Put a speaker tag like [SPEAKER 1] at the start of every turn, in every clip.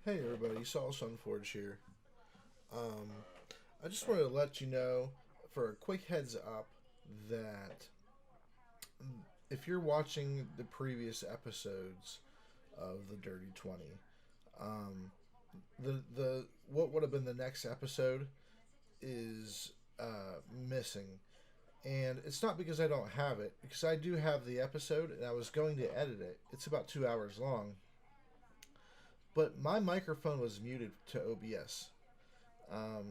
[SPEAKER 1] Hey everybody, Saul Sunforge here. Um, I just wanted to let you know for a quick heads up that if you're watching the previous episodes of the Dirty 20, um, the what would have been the next episode is missing. And it's not because I don't have it, because I do have the episode and I was going to edit it. It's about 2 hours long. But my microphone was muted to OBS.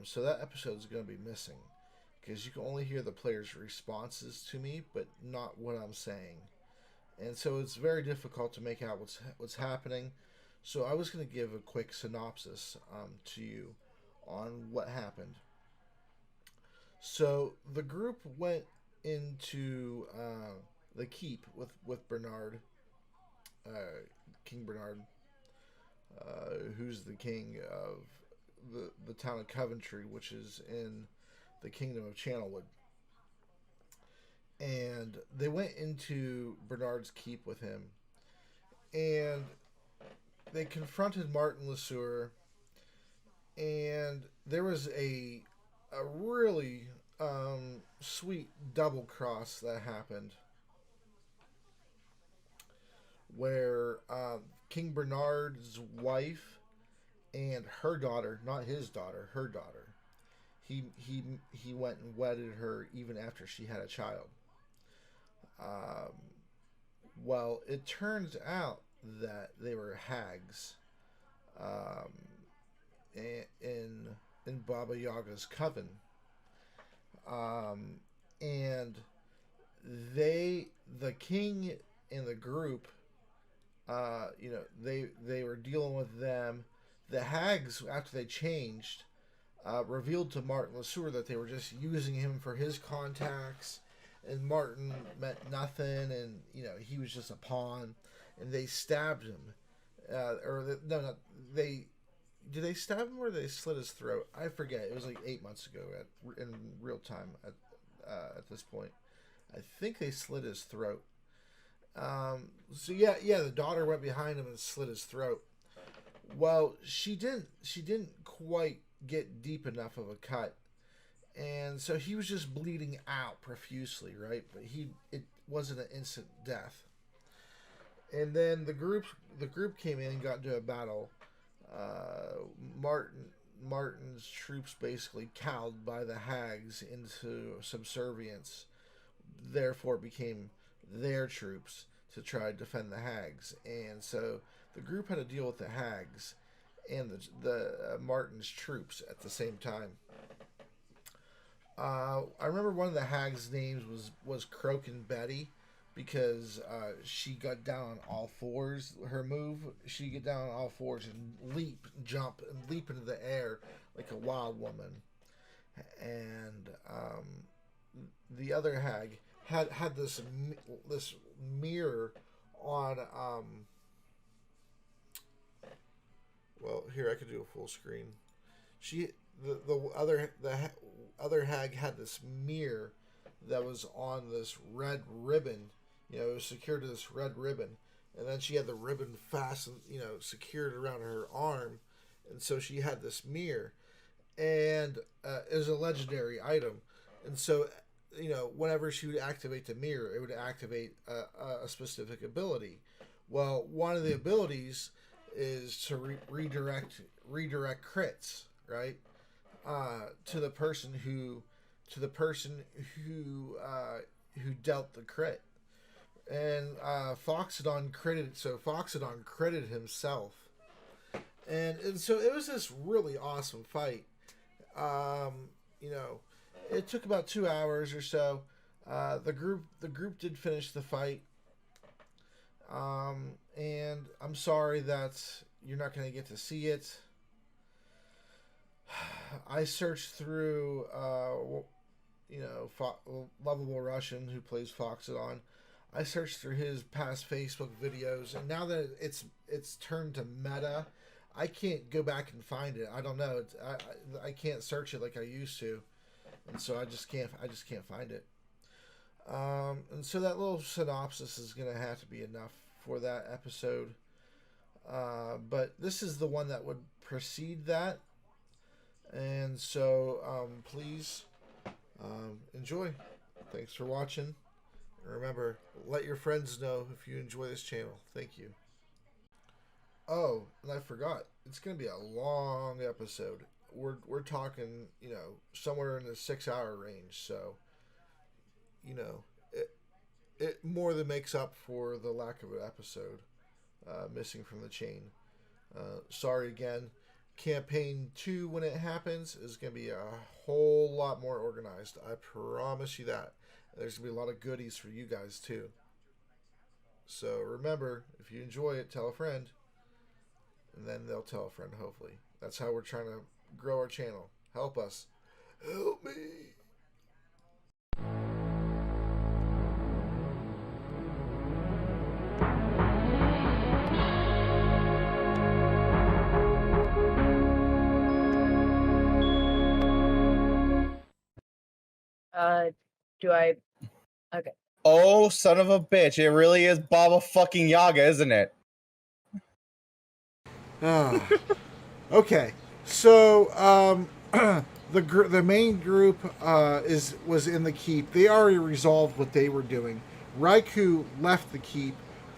[SPEAKER 1] So that episode is going to be missing because you can only hear the players' responses to me, but not what I'm saying. And so it's very difficult to make out what's happening. So I was going to give a quick synopsis to you on what happened. So the group went into the keep with Bernard, King Bernard, who's the king of the town of Coventry, which is in the kingdom of Channelwood. And they went into Bernard's keep with him, and they confronted Martin Lesueur, and there was a really sweet double cross that happened where King Bernard's wife and her daughter, not his daughter, her daughter, he went and wedded her even after she had a child. Um, well, it turns out that they were hags um, in Baba Yaga's coven, um, and the king and the group, they were dealing with them. The hags, after they changed, revealed to Martin Lesueur that they were just using him for his contacts, and Martin meant nothing, and he was just a pawn, and they stabbed him, no, they did they stab him or they slit his throat? I forget. It was like 8 months ago in real time at this point. I think they slit his throat. So the daughter went behind him and slit his throat. Well, she didn't quite get deep enough of a cut, and so he was just bleeding out profusely, right? But it wasn't an instant death. And then the group came in and got into a battle. Uh, Martin Martin's troops basically cowed by the hags into subservience, therefore became their troops to try to defend the hags. And so the group had to deal with the hags and the Martin's troops at the same time. I remember one of the hags' names was Croaking Betty because she got down on all fours. Her move, she get down on all fours and leap, jump, and leap into the air like a wild woman. And the other hag had this mirror on. Well, here I could do a full screen. She the other hag had this mirror that was on this red ribbon. It was secured to this red ribbon, and then she had the ribbon fastened, secured around her arm, and so she had this mirror, and it was a legendary item, and so whenever she would activate the mirror, it would activate a specific ability. Well, one of the abilities is to redirect crits, right? To the person who dealt the crit, and Foxodon critted. So Foxodon critted himself, and so it was this really awesome fight. Um, you know, it took about 2 hours or so. The group did finish the fight, and I'm sorry that you're not going to get to see it. I searched through, Lovable Russian who plays Foxodon. I searched through his past Facebook videos, and now that it's turned to meta, I can't go back and find it. I don't know. I can't search it like I used to, and so I just can't find it. And so that little synopsis is gonna have to be enough for that episode. But this is the one that would precede that. And so please enjoy. Thanks for watching. Remember, let your friends know if you enjoy this channel. Thank you. Oh, and I forgot. It's going to be a long episode. We're talking, somewhere in the 6 hour range. So, it more than makes up for the lack of an episode missing from the chain. Sorry again. Campaign 2, when it happens, is going to be a whole lot more organized. I promise you that. There's going to be a lot of goodies for you guys, too. So remember, if you enjoy it, tell a friend. And then they'll tell a friend, hopefully. That's how we're trying to grow our channel. Help us. Help me.
[SPEAKER 2] Do I? Okay.
[SPEAKER 3] Oh, son of a bitch. It really is Baba fucking Yaga, isn't it?
[SPEAKER 1] Okay. So, the main group was in the keep. They already resolved what they were doing. Raiku left the keep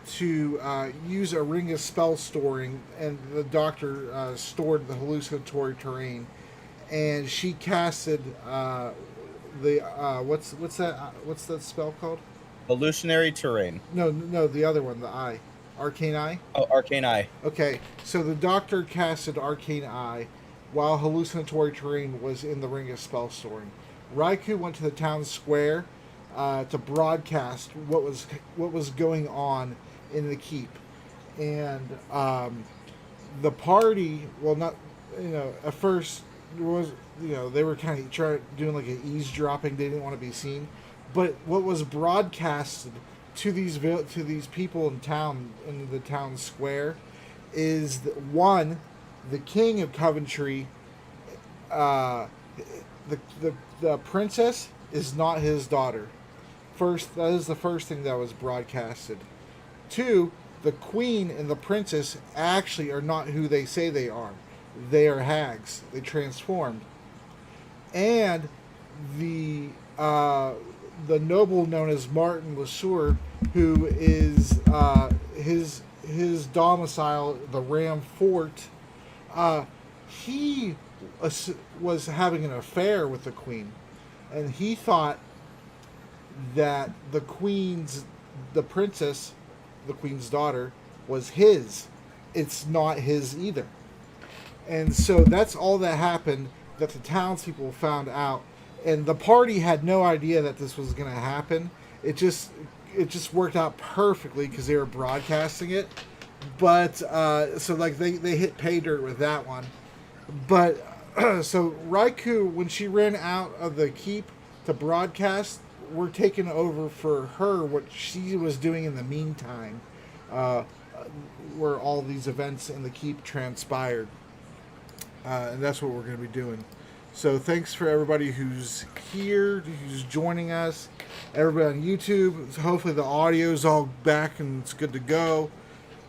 [SPEAKER 1] to use a ring of spell storing, and the doctor stored the hallucinatory terrain, and she casted what's that spell called?
[SPEAKER 3] Illusionary terrain.
[SPEAKER 1] No, the other one, the eye. Arcane Eye?
[SPEAKER 3] Oh, Arcane Eye.
[SPEAKER 1] Okay, so the doctor casted Arcane Eye while hallucinatory terrain was in the ring of spell storing. Raiku went to the town square to broadcast what was going on in the keep, and the party. Well, not at first was they were kind of doing like an eavesdropping. They didn't want to be seen, but what was broadcasted to these people in town, in the town square, is that one, the king of Coventry, the princess is not his daughter. That is the first thing that was broadcasted. Two, the queen and the princess actually are not who they say they are. They are hags. They transformed. And the noble known as Martin Lesueur, who is his domicile, the Ram Fort, he was having an affair with the queen, and he thought that the queen's daughter, was his. It's not his either. And so that's all that happened, that the townspeople found out. And the party had no idea that this was going to happen. It just worked out perfectly because they were broadcasting it. But so like they hit pay dirt with that one. But so Raiku, when she ran out of the keep to broadcast, we're taking over for her what she was doing in the meantime, where all these events in the keep transpired. And that's what we're going to be doing. So thanks for everybody who's here, who's joining us. Everybody on YouTube. Hopefully the audio's all back and it's good to go.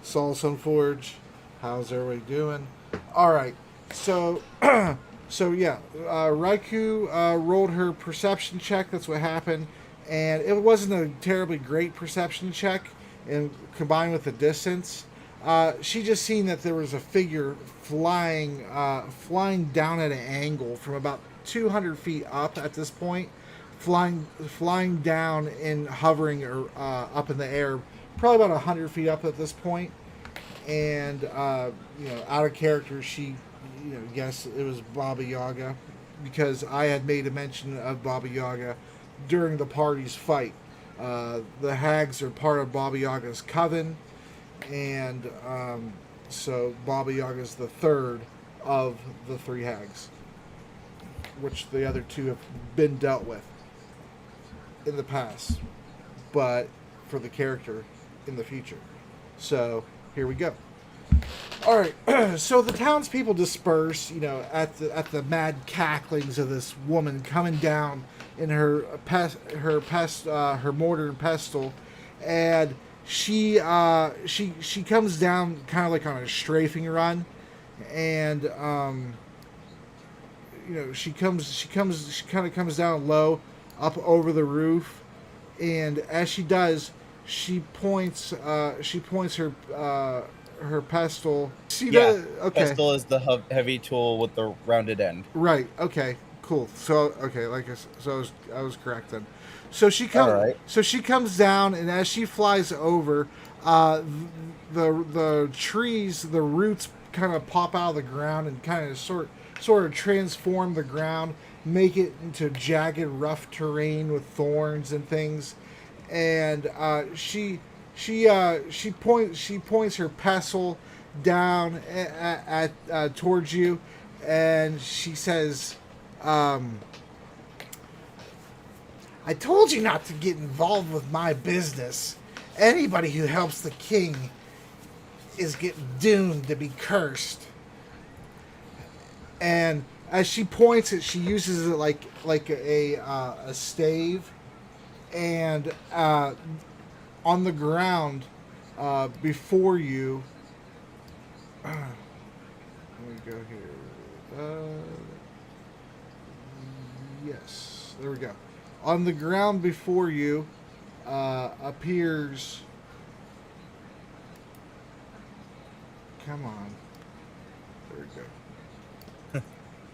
[SPEAKER 1] Soul Sunforge, how's everybody doing? All right. So, yeah, Raiku rolled her perception check. That's what happened, and it wasn't a terribly great perception check. And combined with the distance, she just seen that there was a figure flying down at an angle from about 200 feet up at this point, flying down and hovering up in the air, probably about 100 feet up at this point. And out of character, she guessed it was Baba Yaga, because I had made a mention of Baba Yaga during the party's fight. The hags are part of Baba Yaga's coven, and so Baba Yaga is the third of the three hags, which the other two have been dealt with in the past, but for the character in the future. So here we go. All right, so the townspeople disperse, at the mad cacklings of this woman coming down in her mortar and pestle, and she comes down kind of like on a strafing run, and she kind of comes down low, up over the roof, and as she does, she points her pestle. She
[SPEAKER 3] Yeah,
[SPEAKER 1] does, okay.
[SPEAKER 3] Pestle is the heavy tool with the rounded end.
[SPEAKER 1] Right. Okay. Cool. So okay, so I was correct then. So she comes.
[SPEAKER 3] All right.
[SPEAKER 1] So she comes down, and as she flies over, the trees, the roots kind of pop out of the ground and kind of sort of transform the ground, make it into jagged, rough terrain with thorns and things, and she points her pestle down at towards you, and she says, "I told you not to get involved with my business. Anybody who helps the king is getting doomed to be cursed." And as she points it, she uses it like a stave, and on the ground before you. Let me go here. Yes, there we go. On the ground before you appears. Come on. There we go.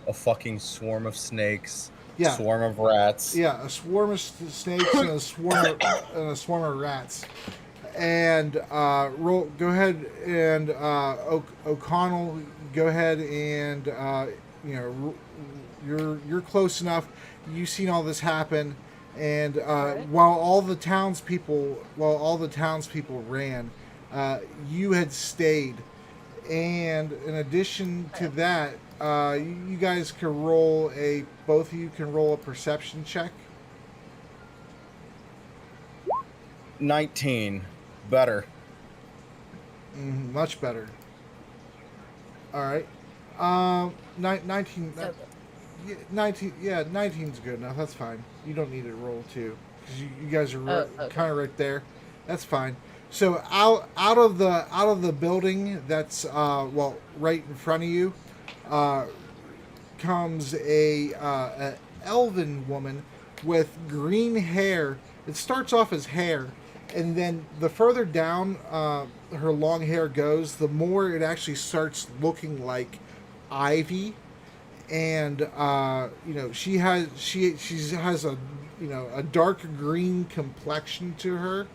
[SPEAKER 3] A fucking swarm of snakes.
[SPEAKER 1] Yeah.
[SPEAKER 3] Swarm of rats.
[SPEAKER 1] Yeah, a swarm of snakes and a swarm of rats. And roll. Go ahead and O'Connell. Go ahead and you're close enough. You've seen all this happen, and while all the townspeople ran, you had stayed. And in addition to that, you guys can both of you can roll a perception check.
[SPEAKER 3] 19. Better.
[SPEAKER 1] Much better. All right. 19. 19. Yeah, 19's good enough. That's fine. You don't need to roll two because you guys are kind of right there. That's fine. So out of the building that's right in front of you, comes a elven woman with green hair. It starts off as hair, and then the further down her long hair goes, the more it actually starts looking like ivy. And she has a dark green complexion to her,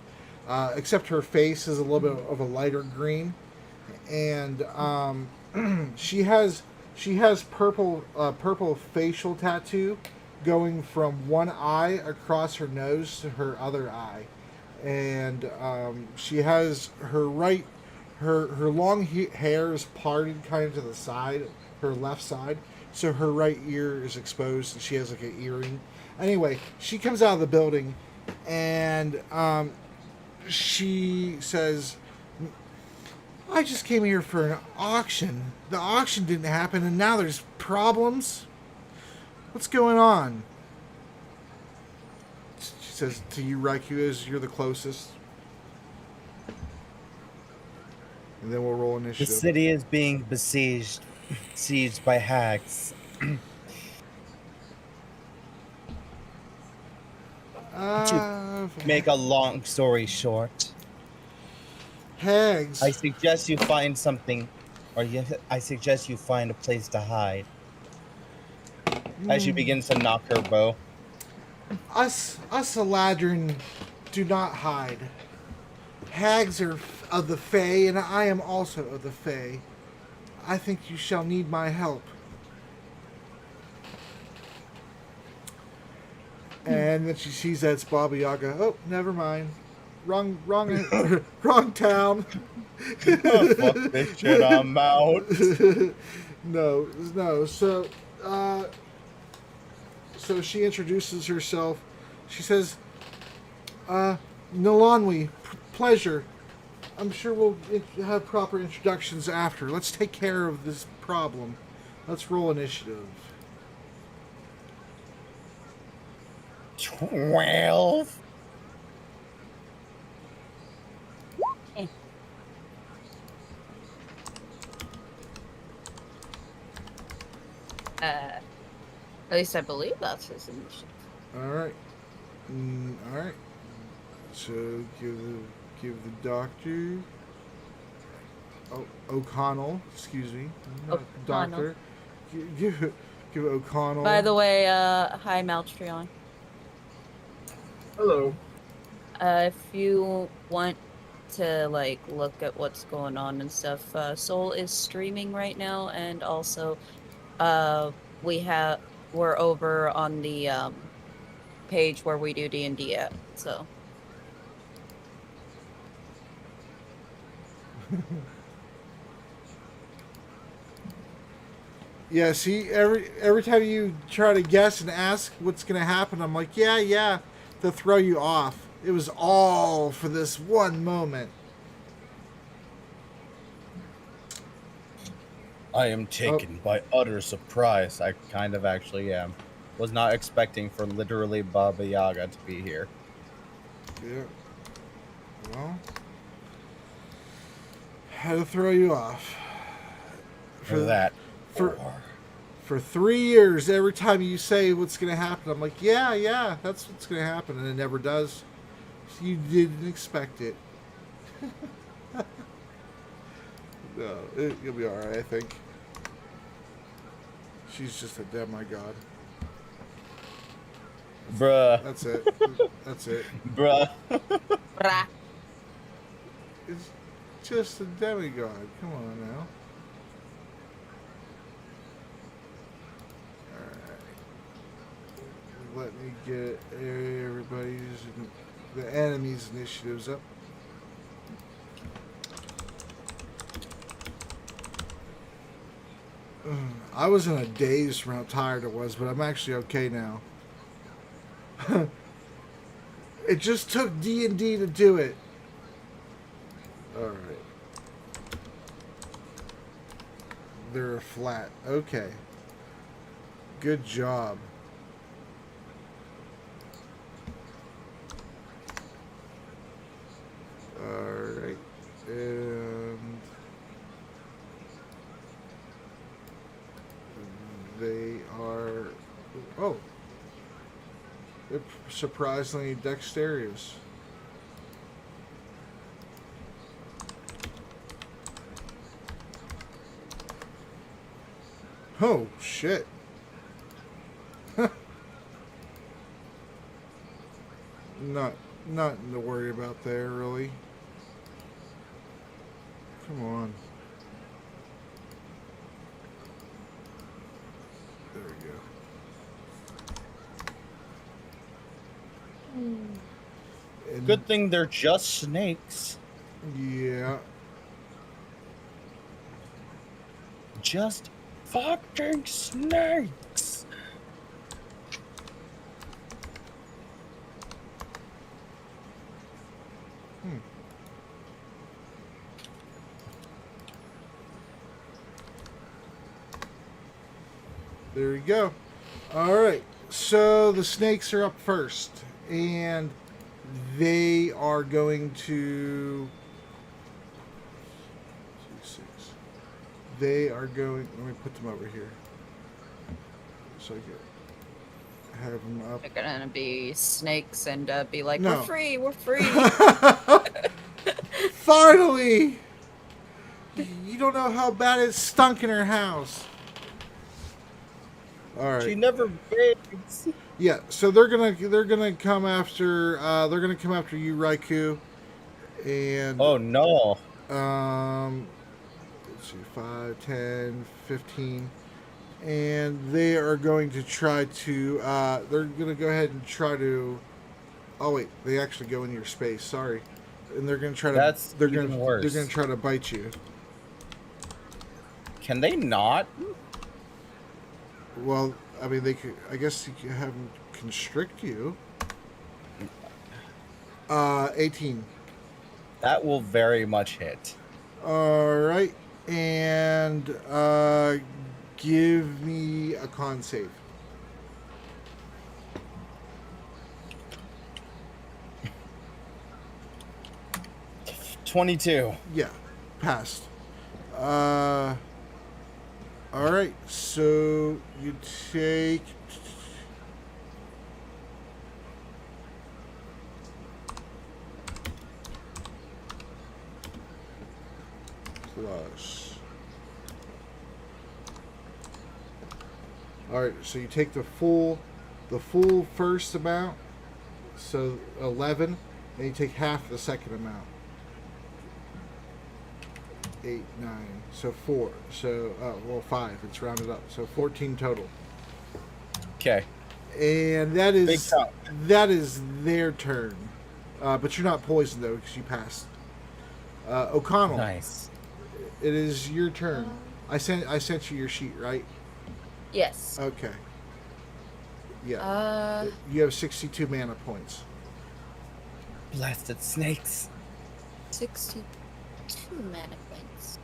[SPEAKER 1] except her face is a little bit of a lighter green, and she has purple facial tattoo going from one eye across her nose to her other eye, and she has her long hair is parted kind of to the side, her left side, so her right ear is exposed, and she has like an earring. Anyway, she comes out of the building, and she says, "I just came here for an auction. The auction didn't happen, and now there's problems. What's going on?" She says to you, Raiku, as you're the closest. And then we'll roll initiative.
[SPEAKER 3] The city is being besieged by hags. To make a long story short,
[SPEAKER 1] Hags.
[SPEAKER 3] I suggest you find something, I suggest you find a place to hide. As she begins to knock her bow.
[SPEAKER 1] Us Eladrin do not hide. Hags are of the Fae, and I am also of the Fae. I think you shall need my help. And then she sees that it's Baba Yaga. Oh, never mind. Wrong town.
[SPEAKER 3] Oh, fuck this shit, I'm out.
[SPEAKER 1] No. So she introduces herself. She says, Nilanwi, pleasure. I'm sure we'll have proper introductions after. Let's take care of this problem. Let's roll initiative.
[SPEAKER 3] 12.
[SPEAKER 2] At least I believe that's his initiative.
[SPEAKER 1] All right. All right. So give the doctor. Oh, O'Connell. Excuse me, not
[SPEAKER 2] O'Connell.
[SPEAKER 1] doctor. Give O'Connell.
[SPEAKER 2] By the way, hi Maltrion.
[SPEAKER 4] Hello.
[SPEAKER 2] If you want to like look at what's going on and stuff, Soul is streaming right now, and also, we're over on the page where we do D&D at. So
[SPEAKER 1] Yeah, see, every time you try to guess and ask what's gonna happen, I'm like, yeah, to throw you off. It was all for this one moment.
[SPEAKER 3] I am taken by utter surprise. I kind of actually am. Was not expecting for literally Baba Yaga to be here.
[SPEAKER 1] Yeah. Well, had to throw you off.
[SPEAKER 3] For that.
[SPEAKER 1] For 3 years, every time you say what's gonna happen, I'm like, yeah, that's what's gonna happen, and it never does. So you didn't expect it. No, you'll be all right, I think. She's just a demigod.
[SPEAKER 3] Bruh.
[SPEAKER 1] That's it. That's it.
[SPEAKER 3] Bruh.
[SPEAKER 2] Brah.
[SPEAKER 1] It's just a demigod. Come on now. Alright. Let me get the enemy's initiatives up. I was in a daze from how tired it was, but I'm actually okay now. It just took D&D to do it. Alright. They're flat. Okay. Good job. Alright. And they are... Oh. They're surprisingly dexterous. Oh, shit. Nothing to worry about there, really. Come on. There we go. And
[SPEAKER 3] Good thing they're just snakes.
[SPEAKER 1] yeah.
[SPEAKER 3] Just fucking snakes.
[SPEAKER 1] There you go. All right. So the snakes are up first, and they are going to. They are going. Let me put them over here, so I can have them up.
[SPEAKER 2] They're gonna be snakes and be like,
[SPEAKER 1] No.
[SPEAKER 2] we're free, we're free.
[SPEAKER 1] Finally! You don't know how bad it stunk in her house. All right.
[SPEAKER 3] She never begs.
[SPEAKER 1] Yeah, so they're gonna come after you, Raiku, and
[SPEAKER 3] Oh no.
[SPEAKER 1] let's see, 5, 10, 15, and they are going to try to they're gonna go ahead and try to. Oh wait, they actually go in your space. Sorry, and they're gonna try to.
[SPEAKER 3] That's
[SPEAKER 1] they're
[SPEAKER 3] even
[SPEAKER 1] gonna
[SPEAKER 3] worse.
[SPEAKER 1] they're gonna try to bite you.
[SPEAKER 3] Can they not?
[SPEAKER 1] Well, I mean, they could. I guess you could have them constrict you. 18.
[SPEAKER 3] That will very much hit.
[SPEAKER 1] All right, and give me a con save.
[SPEAKER 3] 22.
[SPEAKER 1] Yeah, passed. All right, so you take. Plus. All right, so you take the full first amount, so 11, and you take half the second amount. 8, 9, so 4. So, well, 5. It's rounded up. So 14 total.
[SPEAKER 3] Okay.
[SPEAKER 1] And that
[SPEAKER 3] Big
[SPEAKER 1] is
[SPEAKER 3] chunk.
[SPEAKER 1] their turn. But you're not poisoned, though, because you passed. O'Connell,
[SPEAKER 3] Nice.
[SPEAKER 1] it is your turn. I sent you your sheet, right?
[SPEAKER 2] Yes.
[SPEAKER 1] Okay. Yeah. You have 62 mana points.
[SPEAKER 3] Blasted snakes.
[SPEAKER 2] 62 mana points.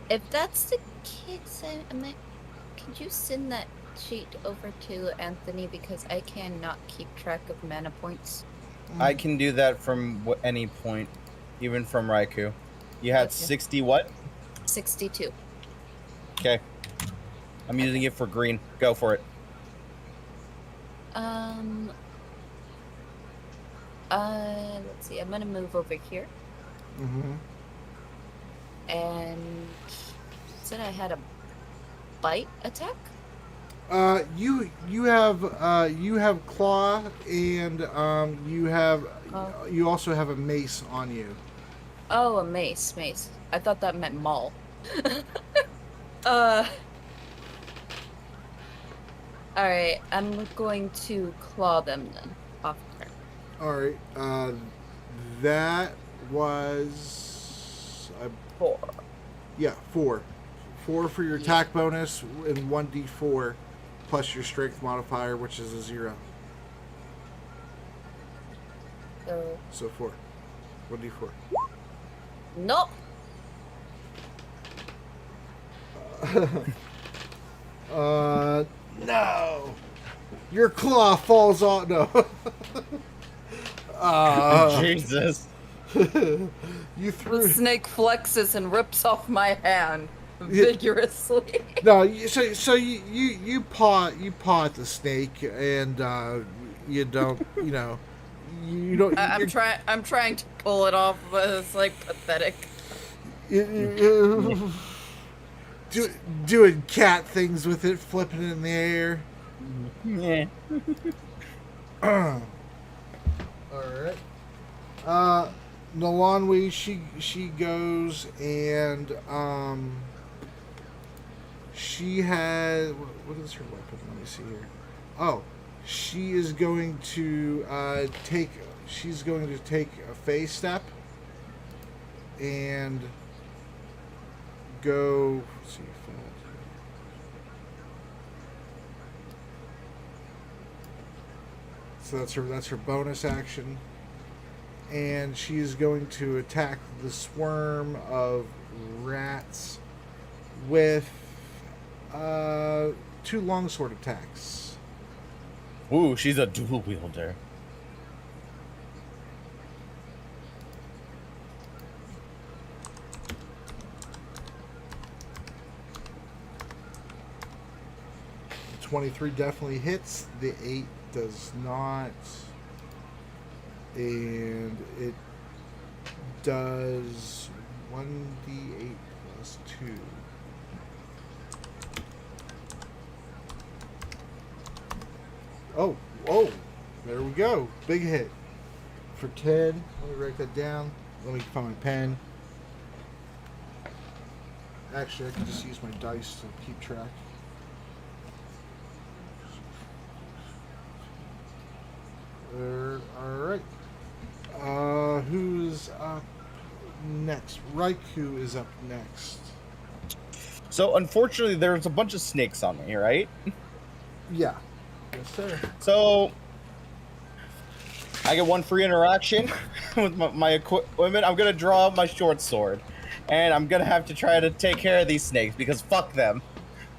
[SPEAKER 2] If that's the case, could you send that sheet over to Anthony, because I cannot keep track of mana points.
[SPEAKER 3] I can do that from any point, even from Raiku. You had
[SPEAKER 2] Okay.
[SPEAKER 3] 60 what?
[SPEAKER 2] 62.
[SPEAKER 3] Okay. I'm using it for green. Go for it.
[SPEAKER 2] Let's see. I'm gonna move over here,
[SPEAKER 1] Mm-hmm.
[SPEAKER 2] and said I had a bite attack.
[SPEAKER 1] You have claw, and you also have a mace on you.
[SPEAKER 2] Oh, a mace. I thought that meant maul. Alright, I'm going to claw them then. Off there.
[SPEAKER 1] All right. That was
[SPEAKER 2] 4.
[SPEAKER 1] yeah, 4. 4 for your attack bonus and 1d4 plus your strength modifier, which is a 0. So 4. 1d4.
[SPEAKER 2] Nope.
[SPEAKER 1] No. Your claw falls off. No.
[SPEAKER 3] Jesus.
[SPEAKER 1] You threw.
[SPEAKER 2] The snake flexes and rips off my hand vigorously.
[SPEAKER 1] No, so you paw at the snake, and you don't, you don't.
[SPEAKER 2] I'm trying to pull it off, but it's like pathetic.
[SPEAKER 1] Doing cat things with it, flipping it in the air.
[SPEAKER 3] Yeah.
[SPEAKER 1] All right. Nalanwi, she goes, and she has, what is her weapon? Let me see here. Oh, she is going to take a phase step and go. Let's see. So that's her bonus action. And she is going to attack the swarm of rats with 2 longsword attacks.
[SPEAKER 3] Ooh, she's a dual wielder.
[SPEAKER 1] The 23 definitely hits. The 8 does not. And it does 1d8 plus 2. Oh, there we go. Big hit. For 10. Let me write that down. Let me find my pen. Actually, I can just use my dice to keep track. Alright. Who's up next? Raiku is up next.
[SPEAKER 3] So, unfortunately, there's a bunch of snakes on me, right?
[SPEAKER 1] Yeah. Yes, sir.
[SPEAKER 3] So, I get 1 free interaction with my equipment. I'm going to draw out my short sword. And I'm going to have to try to take care of these snakes, because fuck them.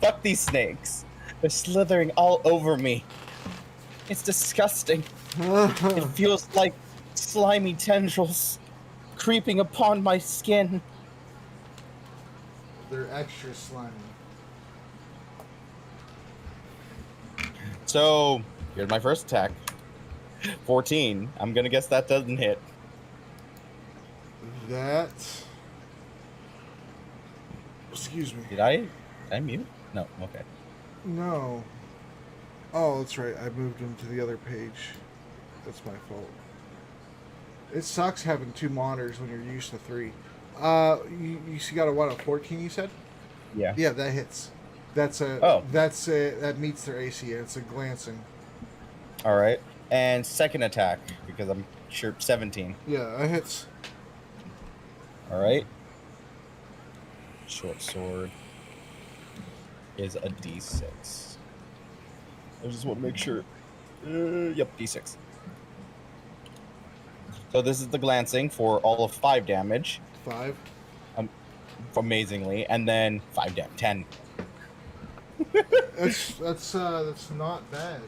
[SPEAKER 3] Fuck these snakes. They're slithering all over me. It's disgusting. It feels like slimy tendrils creeping upon my skin.
[SPEAKER 1] they're extra slimy.
[SPEAKER 3] So here's my first attack. 14. I'm gonna guess that doesn't hit.
[SPEAKER 1] That. Excuse me.
[SPEAKER 3] Did I mute? No. Okay.
[SPEAKER 1] No. Oh, that's right. I moved him to the other page. That's my fault. It sucks having 2 monitors when you're used to 3. You got a what? A 14? You said?
[SPEAKER 3] Yeah.
[SPEAKER 1] Yeah, that hits. That's a.
[SPEAKER 3] Oh.
[SPEAKER 1] That meets their AC. It's a glancing.
[SPEAKER 3] All right. And second attack because I'm sure 17.
[SPEAKER 1] Yeah, that hits.
[SPEAKER 3] All right. Short sword is a D6. I just want to make sure. Yep, D6. So this is the glancing for all of 5 damage.
[SPEAKER 1] 5.
[SPEAKER 3] Amazingly, and then 5 damage. 10.
[SPEAKER 1] That's not bad.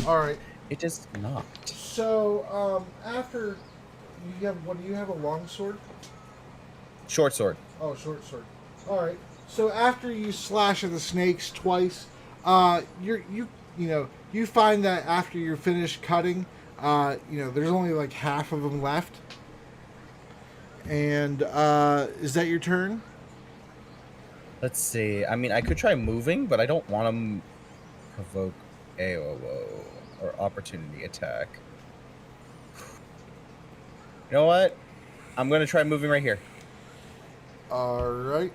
[SPEAKER 1] All right.
[SPEAKER 3] It is not.
[SPEAKER 1] So after you have what do you have, a long sword?
[SPEAKER 3] Short sword.
[SPEAKER 1] Oh, short sword. All right. So after you slash at the snakes twice, you find that after you're finished cutting, there's only like half of them left. And is that your turn?
[SPEAKER 3] Let's see. I mean, I could try moving, but I don't want to provoke AOO or opportunity attack. You know what? I'm going to try moving right here.
[SPEAKER 1] All right.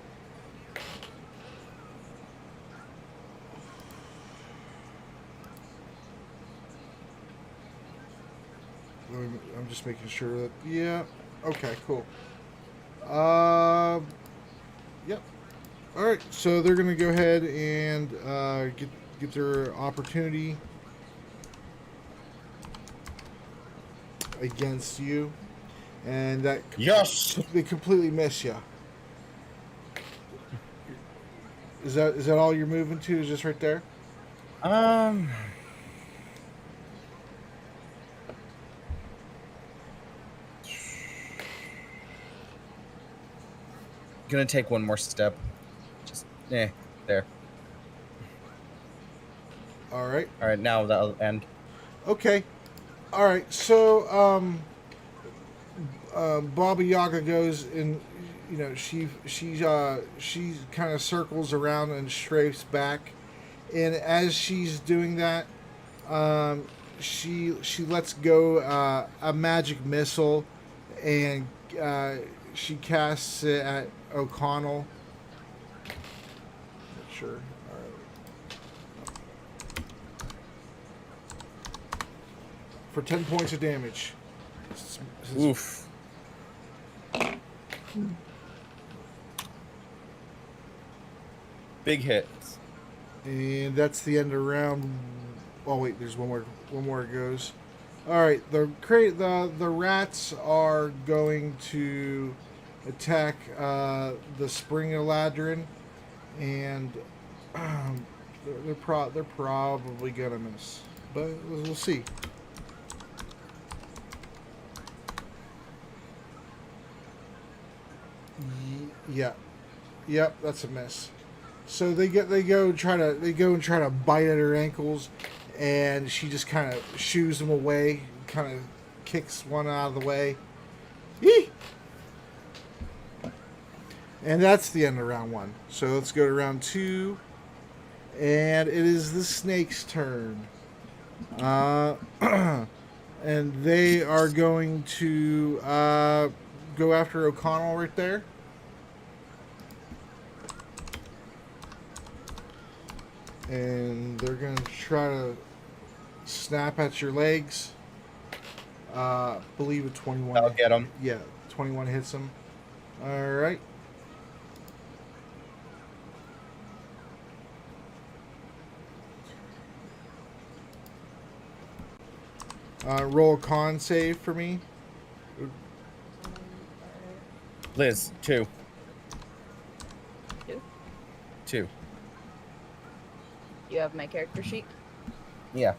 [SPEAKER 1] I'm just making sure that, yeah. Okay, cool. Yep. All right, so they're gonna go ahead and get their opportunity against you, and that
[SPEAKER 3] Yes.
[SPEAKER 1] they completely miss you. Is that all you're moving to? Is just right there?
[SPEAKER 3] Gonna take one more step. Just there.
[SPEAKER 1] All right.
[SPEAKER 3] All right, now that'll end.
[SPEAKER 1] Okay. All right. So Baba Yaga goes and she kind of circles around and strafes back, and as she's doing that, she lets go a magic missile, and she casts it at O'Connell. Sure. All right. For 10 points of damage.
[SPEAKER 3] Oof. Big hits.
[SPEAKER 1] And that's the end of round. Oh wait, there's one more it goes. All right, the rats are going to attack the spring eladrin, and they're probably gonna miss, but we'll see. Yeah, yep, that's a miss. So they go and try to bite at her ankles, and she just kind of shoos them away, kind of kicks one out of the way. Yee! And that's the end of round 1. So let's go to round 2, and it is the snake's turn. And they are going to go after O'Connell right there. And they're going to try to snap at your legs. Believe a 21.
[SPEAKER 3] I'll get him.
[SPEAKER 1] Yeah, 21 hits him. All right. Roll a con save for me.
[SPEAKER 3] Liz, 2.
[SPEAKER 2] 2.
[SPEAKER 3] 2.
[SPEAKER 2] You have my character sheet?
[SPEAKER 3] Yeah.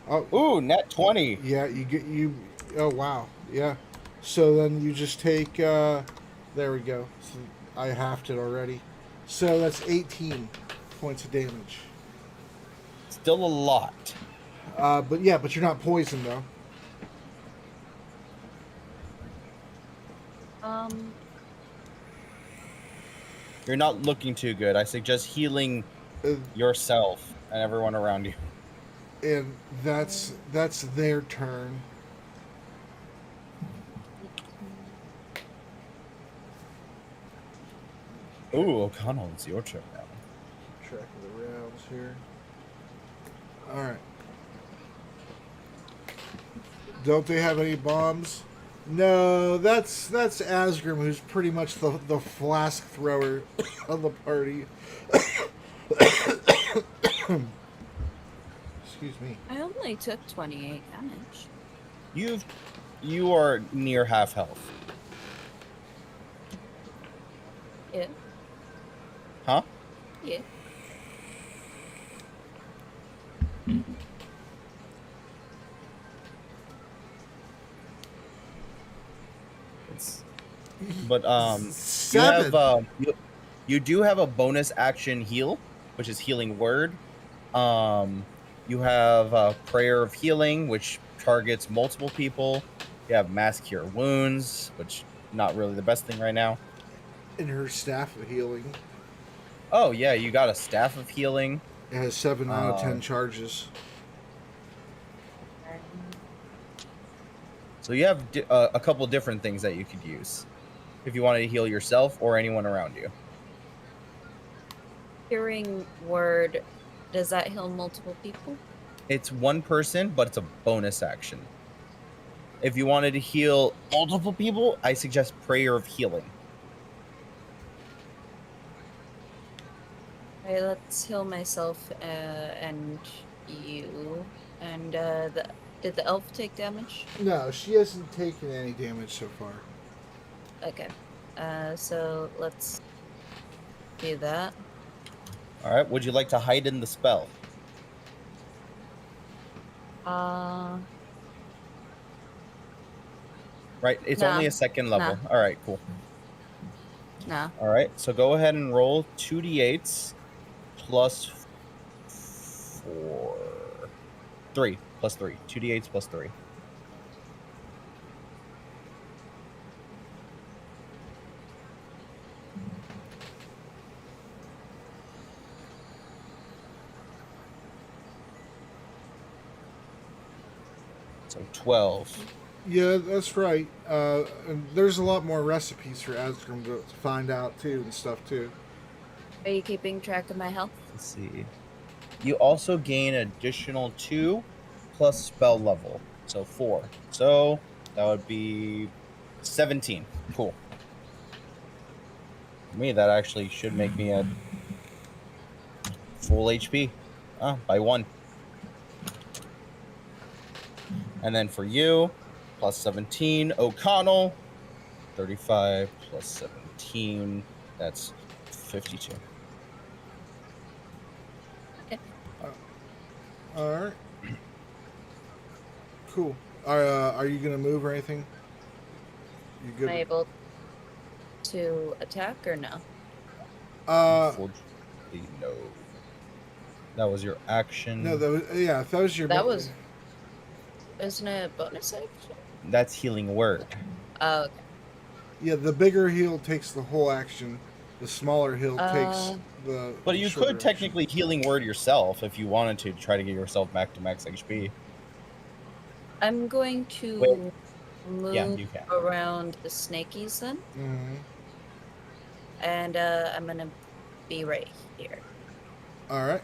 [SPEAKER 1] Oh,
[SPEAKER 3] Ooh, net 20.
[SPEAKER 1] yeah, you get you. Oh wow, yeah. So then you just take. There we go. So I halved it already. So that's 18 points of damage.
[SPEAKER 3] Still a lot.
[SPEAKER 1] But yeah, but you're not poisoned though.
[SPEAKER 3] You're not looking too good. I suggest healing
[SPEAKER 1] Uh,
[SPEAKER 3] yourself and everyone around you.
[SPEAKER 1] and that's their turn.
[SPEAKER 3] Ooh, O'Connell, it's your turn now.
[SPEAKER 1] Track of the rounds here. All right. Don't they have any bombs? No, that's Asgrim, who's pretty much the flask thrower of the party. Excuse me.
[SPEAKER 2] I only took 28 damage.
[SPEAKER 3] You are near half health.
[SPEAKER 2] Yeah.
[SPEAKER 3] Huh?
[SPEAKER 2] Yeah.
[SPEAKER 3] But
[SPEAKER 1] Seven.
[SPEAKER 3] you do have a bonus action heal, which is healing word. You have prayer of healing, which targets multiple people. You have mass cure wounds, which not really the best thing right now.
[SPEAKER 1] And her staff of healing.
[SPEAKER 3] Oh yeah, you got a staff of healing.
[SPEAKER 1] It has 7 out of 10 charges.
[SPEAKER 3] So you have a couple different things that you could use if you wanted to heal yourself or anyone around you.
[SPEAKER 2] Hearing word, does that heal multiple people?
[SPEAKER 3] It's one person, but it's a bonus action. If you wanted to heal multiple people, I suggest prayer of healing.
[SPEAKER 2] Alright, let's heal myself and you. And did the elf take damage?
[SPEAKER 1] No, she hasn't taken any damage so far.
[SPEAKER 2] Okay. So let's do that.
[SPEAKER 3] All right. Would you like to hide in the spell? Right. It's
[SPEAKER 2] Nah.
[SPEAKER 3] only a second level.
[SPEAKER 2] Nah.
[SPEAKER 3] All right. Cool.
[SPEAKER 2] No.
[SPEAKER 3] All right. So go ahead and roll 2d8s plus 3 plus 3. 2d8s plus 3. So 12.
[SPEAKER 1] Yeah, that's right. And there's a lot more recipes for Asgrim to find out too and stuff too.
[SPEAKER 2] Are you keeping track of my health?
[SPEAKER 3] Let's see. You also gain additional 2 plus spell level. So 4. So that would be 17. Cool. For me, that actually should make me at full HP. By 1. And then for you, plus 17. O'Connell, 35 plus 17. That's 52.
[SPEAKER 1] All right. Cool. Are you gonna move or anything? You good?
[SPEAKER 2] Am I able to attack or no?
[SPEAKER 3] Unfortunately, no. That was your action.
[SPEAKER 1] No, that was if that was your.
[SPEAKER 2] Isn't it a bonus action?
[SPEAKER 3] That's healing word.
[SPEAKER 2] Oh, okay.
[SPEAKER 1] Yeah, the bigger heal takes the whole action. The smaller heal takes the.
[SPEAKER 3] But you could technically healing word yourself if you wanted to try to get yourself back to max HP.
[SPEAKER 2] I'm going to move
[SPEAKER 3] you can.
[SPEAKER 2] around the snakies then.
[SPEAKER 1] Mm-hmm.
[SPEAKER 2] And I'm going to be right here.
[SPEAKER 1] All right.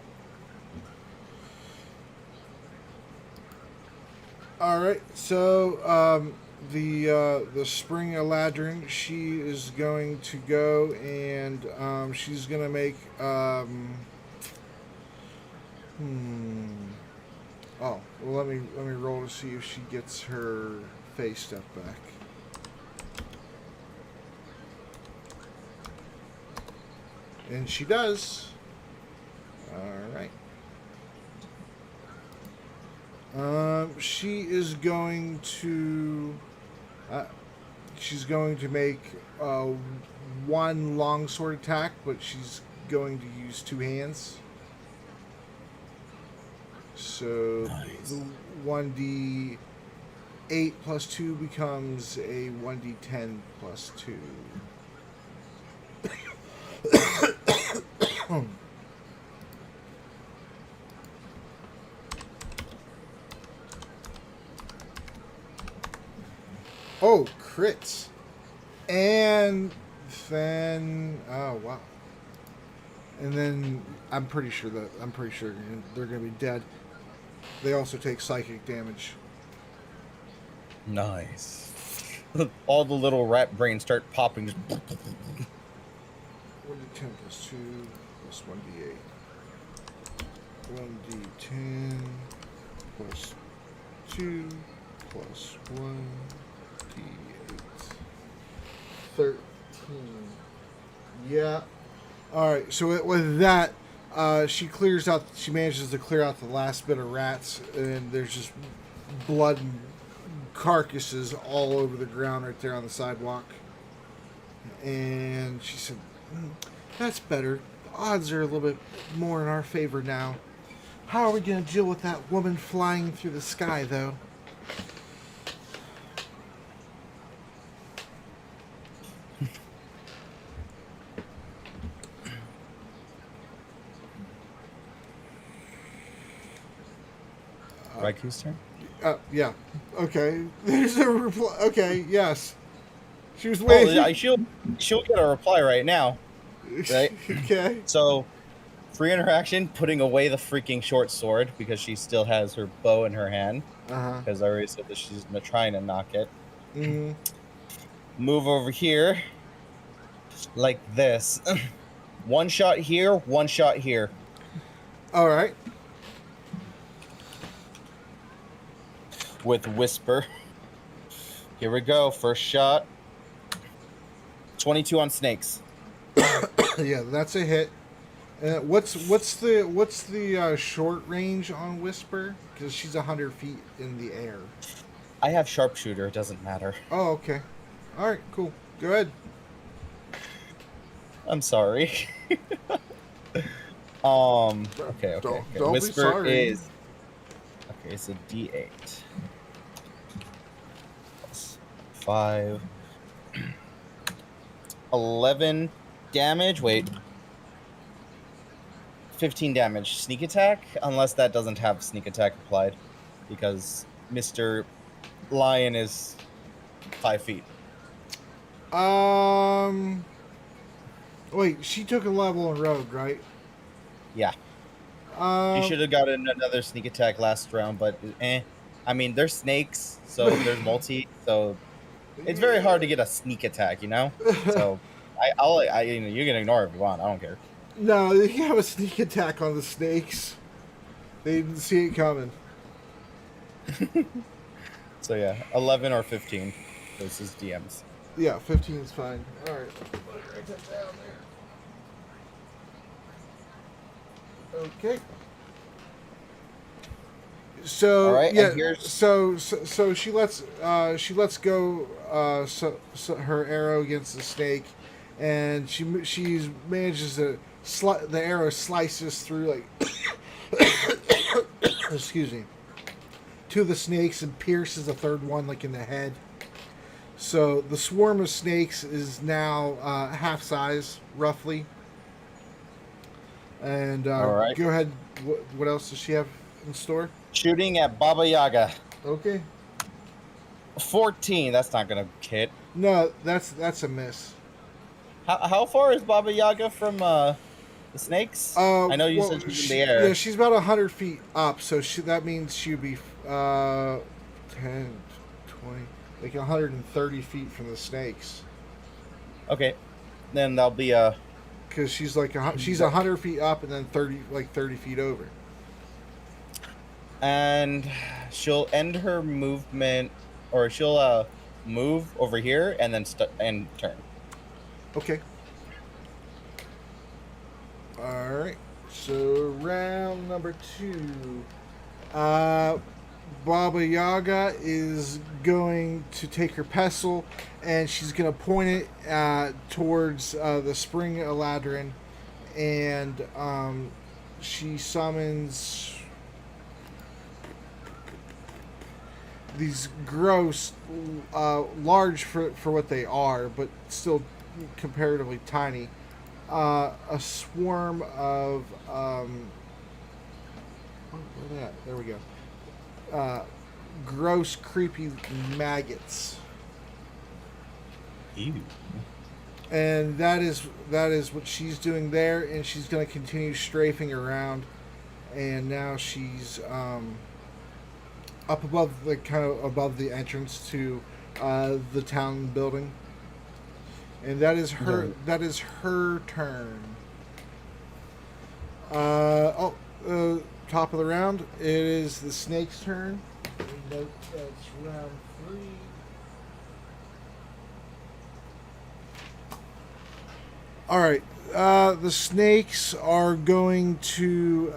[SPEAKER 1] All right. So the spring eladrin, she is going to go and she's gonna make Oh, well, let me roll to see if she gets her phase step back. And she does. All right. She is going to. she's going to make one longsword attack, but she's going to use two hands. So
[SPEAKER 3] Nice.
[SPEAKER 1] the 1d8 plus 2 becomes a 1d10 plus 2. Oh, crits. And then oh wow. And then I'm pretty sure they're going to be dead. They also take psychic damage.
[SPEAKER 3] Nice. All the little rat brains start popping. Just
[SPEAKER 1] 1d10 plus 2 plus 1d8. 1d10 plus 2 plus 1d8. 13. Yeah. Alright, so with that, she manages to clear out the last bit of rats, and there's just blood and carcasses all over the ground right there on the sidewalk. And she said, that's better. The odds are a little bit more in our favor now. How are we going to deal with that woman flying through the sky, though?
[SPEAKER 3] Raiku's turn.
[SPEAKER 1] Yeah. Okay. There's a reply. Okay, yes. She was
[SPEAKER 3] Oh,
[SPEAKER 1] waiting.
[SPEAKER 3] yeah, she'll get a reply right now. Right?
[SPEAKER 1] Okay.
[SPEAKER 3] So, free interaction, putting away the freaking short sword because she still has her bow in her hand.
[SPEAKER 1] Uh-huh.
[SPEAKER 3] Because I already said that she's trying to knock it.
[SPEAKER 1] Mm-hmm.
[SPEAKER 3] Move over here, like this. One shot here, one shot here.
[SPEAKER 1] All right.
[SPEAKER 3] With Whisper. Here we go. First shot. 22 on snakes.
[SPEAKER 1] Yeah, that's a hit. What's the short range on Whisper? Because she's 100 feet in the air.
[SPEAKER 3] I have sharpshooter. It doesn't matter.
[SPEAKER 1] Oh, okay. All right, cool. Go ahead.
[SPEAKER 3] I'm sorry. Okay.
[SPEAKER 1] Don't be
[SPEAKER 3] Whisper
[SPEAKER 1] sorry.
[SPEAKER 3] is. Okay, it's a D8. Plus 5. 11 damage. Wait. 15 damage. Sneak attack? Unless that doesn't have sneak attack applied. Because Mr. Lion is 5 feet.
[SPEAKER 1] Wait, she took a level in Rogue, right?
[SPEAKER 3] Yeah. You should have gotten another sneak attack last round, but I mean, they're snakes, so there's multi, so it's very hard to get a sneak attack, you know? So you can ignore it if you want. I don't care.
[SPEAKER 1] No, you have a sneak attack on the snakes. They didn't see it coming.
[SPEAKER 3] So yeah, 11 or 15 versus DMs.
[SPEAKER 1] Yeah, 15 is fine. All right. Write that down there. Okay. So
[SPEAKER 3] All right,
[SPEAKER 1] yeah,
[SPEAKER 3] and here's...
[SPEAKER 1] so she lets go her arrow against the snake, and she manages to the arrow slices through like excuse me, two of the snakes and pierces the third one like in the head. So the swarm of snakes is now half size roughly. And
[SPEAKER 3] All right.
[SPEAKER 1] Go ahead. What else does she have in store?
[SPEAKER 3] Shooting at Baba Yaga.
[SPEAKER 1] Okay.
[SPEAKER 3] 14. That's not gonna hit.
[SPEAKER 1] No, that's a miss.
[SPEAKER 3] How far is Baba Yaga from the snakes? I know you said she's in the air.
[SPEAKER 1] Yeah, she's about 100 feet up, so that means she'd be 10, 20, like 130 feet from the snakes.
[SPEAKER 3] Okay, then that'll be
[SPEAKER 1] because she's like she's 100 feet up and then 30 feet over.
[SPEAKER 3] And she'll end her movement, or she'll move over here and then and turn.
[SPEAKER 1] Okay. All right. So round number 2. Baba Yaga is going to take her pestle and she's going to point it towards the spring Eladrin, and she summons these gross, large for what they are, but still comparatively tiny, a swarm of where they at? There we go. Gross, creepy maggots.
[SPEAKER 3] Ew.
[SPEAKER 1] And that is what she's doing there, and she's going to continue strafing around. And now she's up above, like kind of above the entrance to the town building. And that is her.
[SPEAKER 3] Yeah.
[SPEAKER 1] That is her turn. Top of the round. It is the snake's turn. That's round 3. All right. The snakes are going to.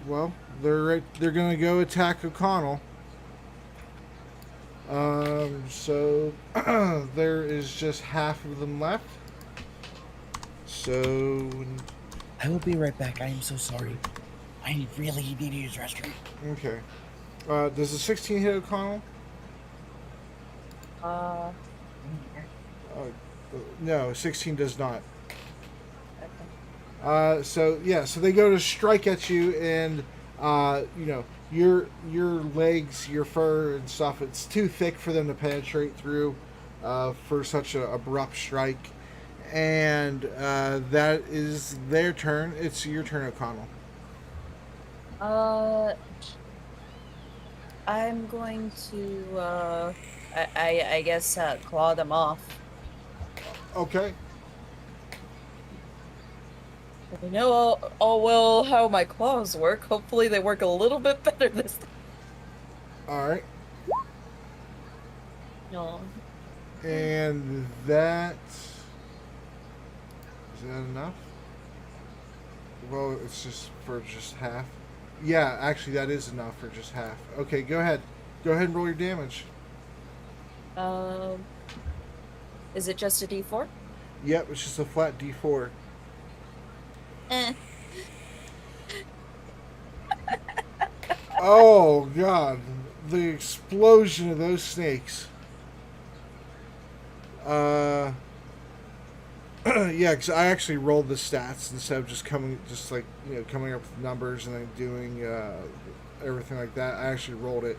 [SPEAKER 1] Well, they're going to go attack O'Connell. So there is just half of them left. So
[SPEAKER 3] I will be right back. I am so sorry. I really need to use the restroom.
[SPEAKER 1] okay. Does the 16 hit O'Connell? No, 16 does not.
[SPEAKER 2] Okay.
[SPEAKER 1] So they go to strike at you, and your legs, your fur and stuff, it's too thick for them to penetrate through for such an abrupt strike. And that is their turn. It's your turn, O'Connell.
[SPEAKER 2] I'm going to, I guess, claw them off.
[SPEAKER 1] Okay.
[SPEAKER 2] You know all well how my claws work. Hopefully they work a little bit better this time.
[SPEAKER 1] All right.
[SPEAKER 2] No.
[SPEAKER 1] And that... Is that enough? Well, it's just for just half. Yeah, actually that is enough for just half. Okay, go ahead. Go ahead and roll your damage.
[SPEAKER 2] Is it just a D4?
[SPEAKER 1] Yep, it's just a flat D4.
[SPEAKER 2] Eh.
[SPEAKER 1] Oh, God. The explosion of those snakes. Yeah, because I actually rolled the stats instead of just coming up with numbers and then doing everything like that. I actually rolled it.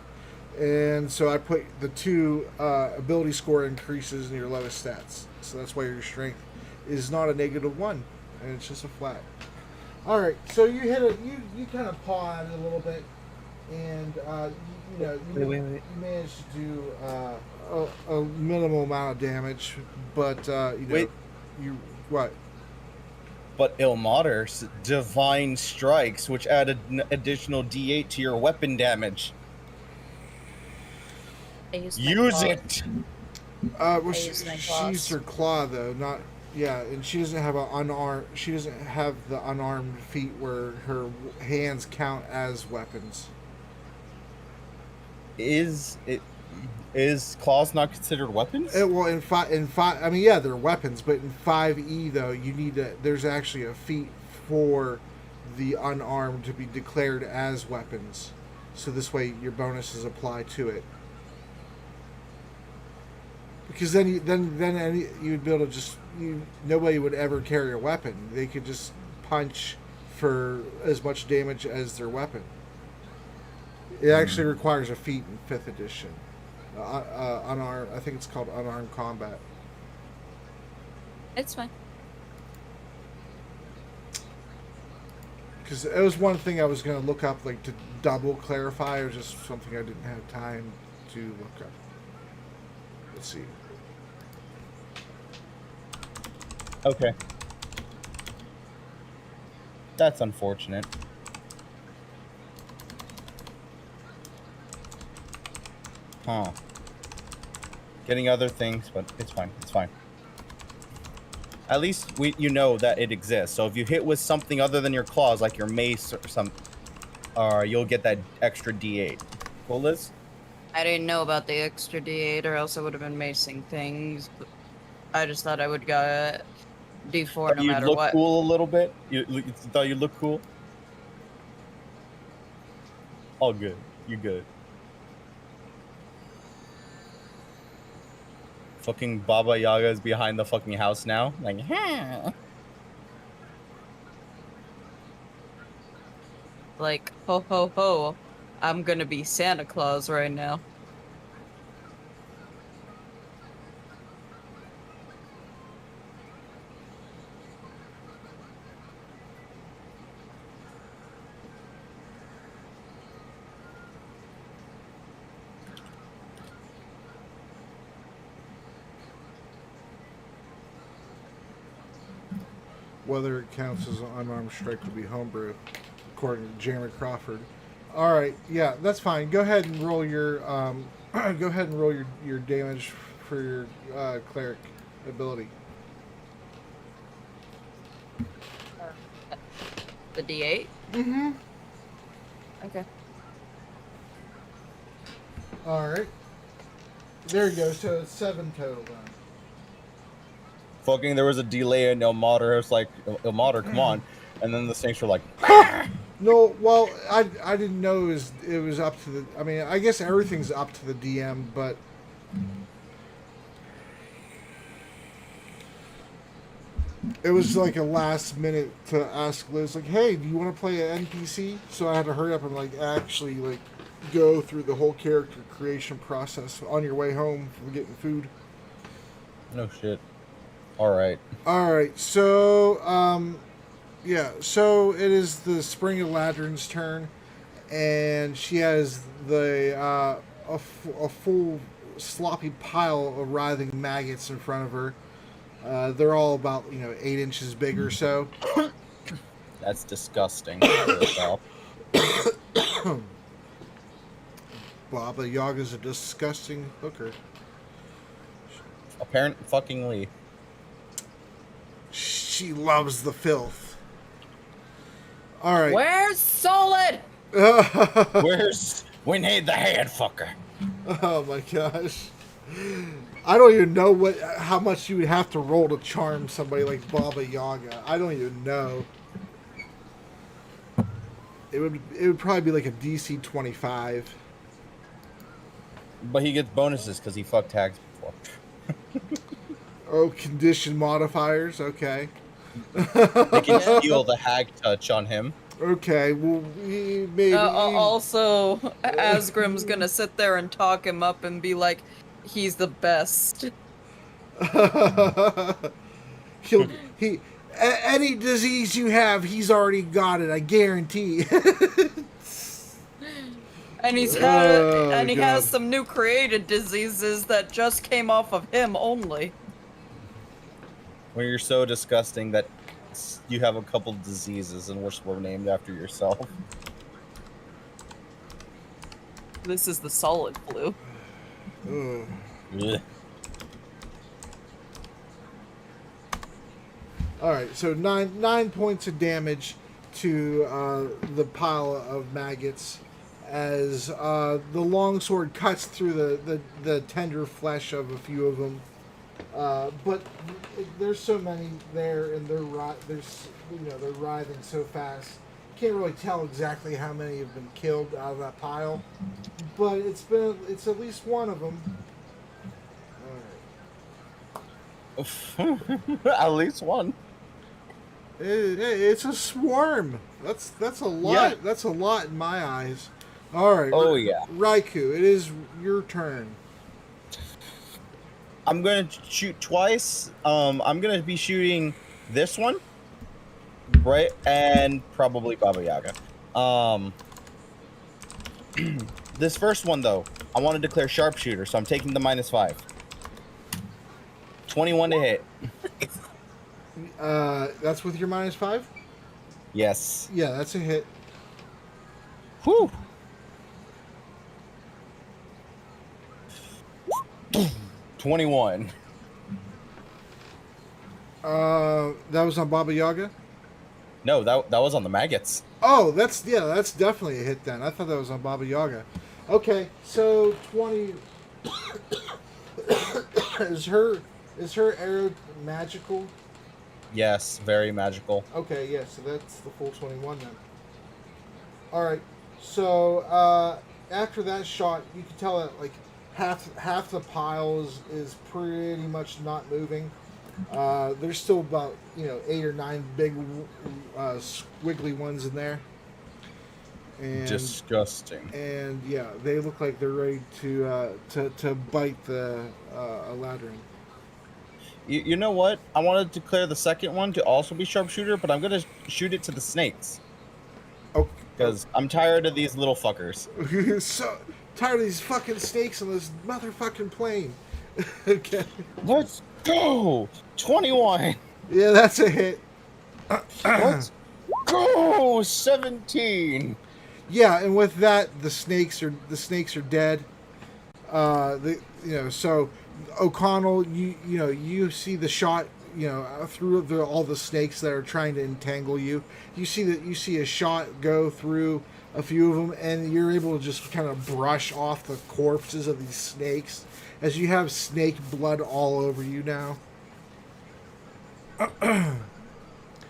[SPEAKER 1] And so I put the 2 ability score increases in your lowest stats. So that's why your strength is not a -1, and it's just a flat. All right, so you hit it. You kind of paw at it a little bit, and you managed to do a minimal amount of damage, but
[SPEAKER 3] Wait.
[SPEAKER 1] you what?
[SPEAKER 3] But Ilmater's divine strikes, which add an additional D8 to your weapon damage.
[SPEAKER 2] I used my
[SPEAKER 3] Use
[SPEAKER 2] claw.
[SPEAKER 3] it.
[SPEAKER 1] Well,
[SPEAKER 2] I
[SPEAKER 1] she
[SPEAKER 2] used my
[SPEAKER 1] used
[SPEAKER 2] claws.
[SPEAKER 1] her claw though, not yeah, and she doesn't have She doesn't have the unarmed feat where her hands count as weapons.
[SPEAKER 3] Is claws not considered weapons?
[SPEAKER 1] Well, in five, I mean, yeah, they're weapons, but in 5e though, you need to. There's actually a feat for the unarmed to be declared as weapons, so this way your bonuses apply to it. Because then you'd be able to just nobody would ever carry a weapon. They could just punch for as much damage as their weapon. It actually requires a feat in 5th edition. Unarmed. I think it's called unarmed combat.
[SPEAKER 2] It's fine.
[SPEAKER 1] Because it was one thing I was going to look up, like to double clarify, or just something I didn't have time to look up. Let's see.
[SPEAKER 3] Okay. That's unfortunate. Huh. Getting other things, but it's fine. It's fine. At least you know that it exists. So if you hit with something other than your claws, like your mace or you'll get that extra D8. Well, Liz?
[SPEAKER 2] I didn't know about the extra D8 or else I would have been macing things. But I just thought I would get D4 no
[SPEAKER 3] You'd
[SPEAKER 2] matter
[SPEAKER 3] look
[SPEAKER 2] what.
[SPEAKER 3] cool a little bit? You thought you'd look cool? All good. You good. Fucking Baba Yaga is behind the fucking house now. Like,
[SPEAKER 2] Like, ho ho ho, I'm gonna be Santa Claus right now.
[SPEAKER 1] Whether it counts as an unarmed strike would be homebrew, according to Jeremy Crawford. All right, yeah, that's fine. Go ahead and roll your go ahead and roll your damage for your cleric ability.
[SPEAKER 2] The D8?
[SPEAKER 1] Mm-hmm.
[SPEAKER 2] Okay.
[SPEAKER 1] All right. There you go. So it's 7 total then.
[SPEAKER 3] fucking, there was a delay in Ilmater. It was like, Ilmater, come on. And then the snakes were like,
[SPEAKER 1] No, well, I didn't know it was up to the. I mean, I guess everything's up to the DM, but it was like a last minute to ask Liz, like, "Hey, do you want to play an NPC?" So I had to hurry up and like actually like go through the whole character creation process on your way home from getting food.
[SPEAKER 3] no shit. All right.
[SPEAKER 1] All right, so yeah, so it is the Spring of Ladron's turn, and she has the a full sloppy pile of writhing maggots in front of her. They're all about 8 inches big or so.
[SPEAKER 3] That's disgusting.
[SPEAKER 1] Baba Yaga's a disgusting hooker.
[SPEAKER 3] Apparent fuckingly.
[SPEAKER 1] She loves the filth. All right.
[SPEAKER 2] Where's Solid?
[SPEAKER 3] We need the head fucker.
[SPEAKER 1] Oh my gosh. I don't even know how much you would have to roll to charm somebody like Baba Yaga. I don't even know. It would probably be like a DC 25.
[SPEAKER 3] But he gets bonuses because he fucked Hags before.
[SPEAKER 1] Oh, condition modifiers. Okay.
[SPEAKER 3] They can steal the hag touch on him.
[SPEAKER 1] Okay. Well, maybe.
[SPEAKER 2] Also, Asgrim's gonna sit there and talk him up and be like, he's the best.
[SPEAKER 1] Any disease you have, he's already got it. I guarantee.
[SPEAKER 2] And he has some new created diseases that just came off of him only.
[SPEAKER 3] When you're so disgusting that you have a couple diseases and were named after yourself.
[SPEAKER 2] This is the solid flu.
[SPEAKER 1] All right, so nine points of damage to the pile of maggots as the longsword cuts through the tender flesh of a few of them. But there's so many there, and they're writhing so fast. Can't really tell exactly how many have been killed out of that pile, but it's at least one of them. All
[SPEAKER 3] right. At least one.
[SPEAKER 1] It's a swarm. That's a lot. Yeah. That's a lot in my eyes. All right.
[SPEAKER 3] Oh yeah.
[SPEAKER 1] Raiku, it is your turn.
[SPEAKER 3] I'm gonna shoot twice. I'm gonna be shooting this one, right, and probably Baba Yaga. This first one though, I want to declare sharpshooter, so I'm taking the -5. 21 to hit.
[SPEAKER 1] That's with your -5?
[SPEAKER 3] Yes.
[SPEAKER 1] Yeah, that's a hit.
[SPEAKER 3] Whew. 21.
[SPEAKER 1] That was on Baba Yaga?
[SPEAKER 3] No, that was on the maggots.
[SPEAKER 1] Oh, that's definitely a hit then. I thought that was on Baba Yaga. Okay, so 20 is her arrow magical?
[SPEAKER 3] Yes, very magical.
[SPEAKER 1] Okay, yeah, so that's the full 21 then. All right. So after that shot, you can tell that like half the pile is pretty much not moving. There's still about 8 or 9 big squiggly ones in there, and yeah, they look like they're ready to bite the Eladrin.
[SPEAKER 3] You know what? I wanted to declare the second one to also be sharpshooter, but I'm gonna shoot it to the snakes.
[SPEAKER 1] Oh,
[SPEAKER 3] Because I'm tired of these little fuckers.
[SPEAKER 1] so tired of these fucking snakes on this motherfucking plane. Okay.
[SPEAKER 3] Let's go! 21!
[SPEAKER 1] Yeah, that's a hit.
[SPEAKER 3] Let's go! 17!
[SPEAKER 1] Yeah, and with that, the snakes are dead. So O'Connell, you see the shot, through all the snakes that are trying to entangle you. You see a shot go through a few of them, and you're able to just kind of brush off the corpses of these snakes as you have snake blood all over you now.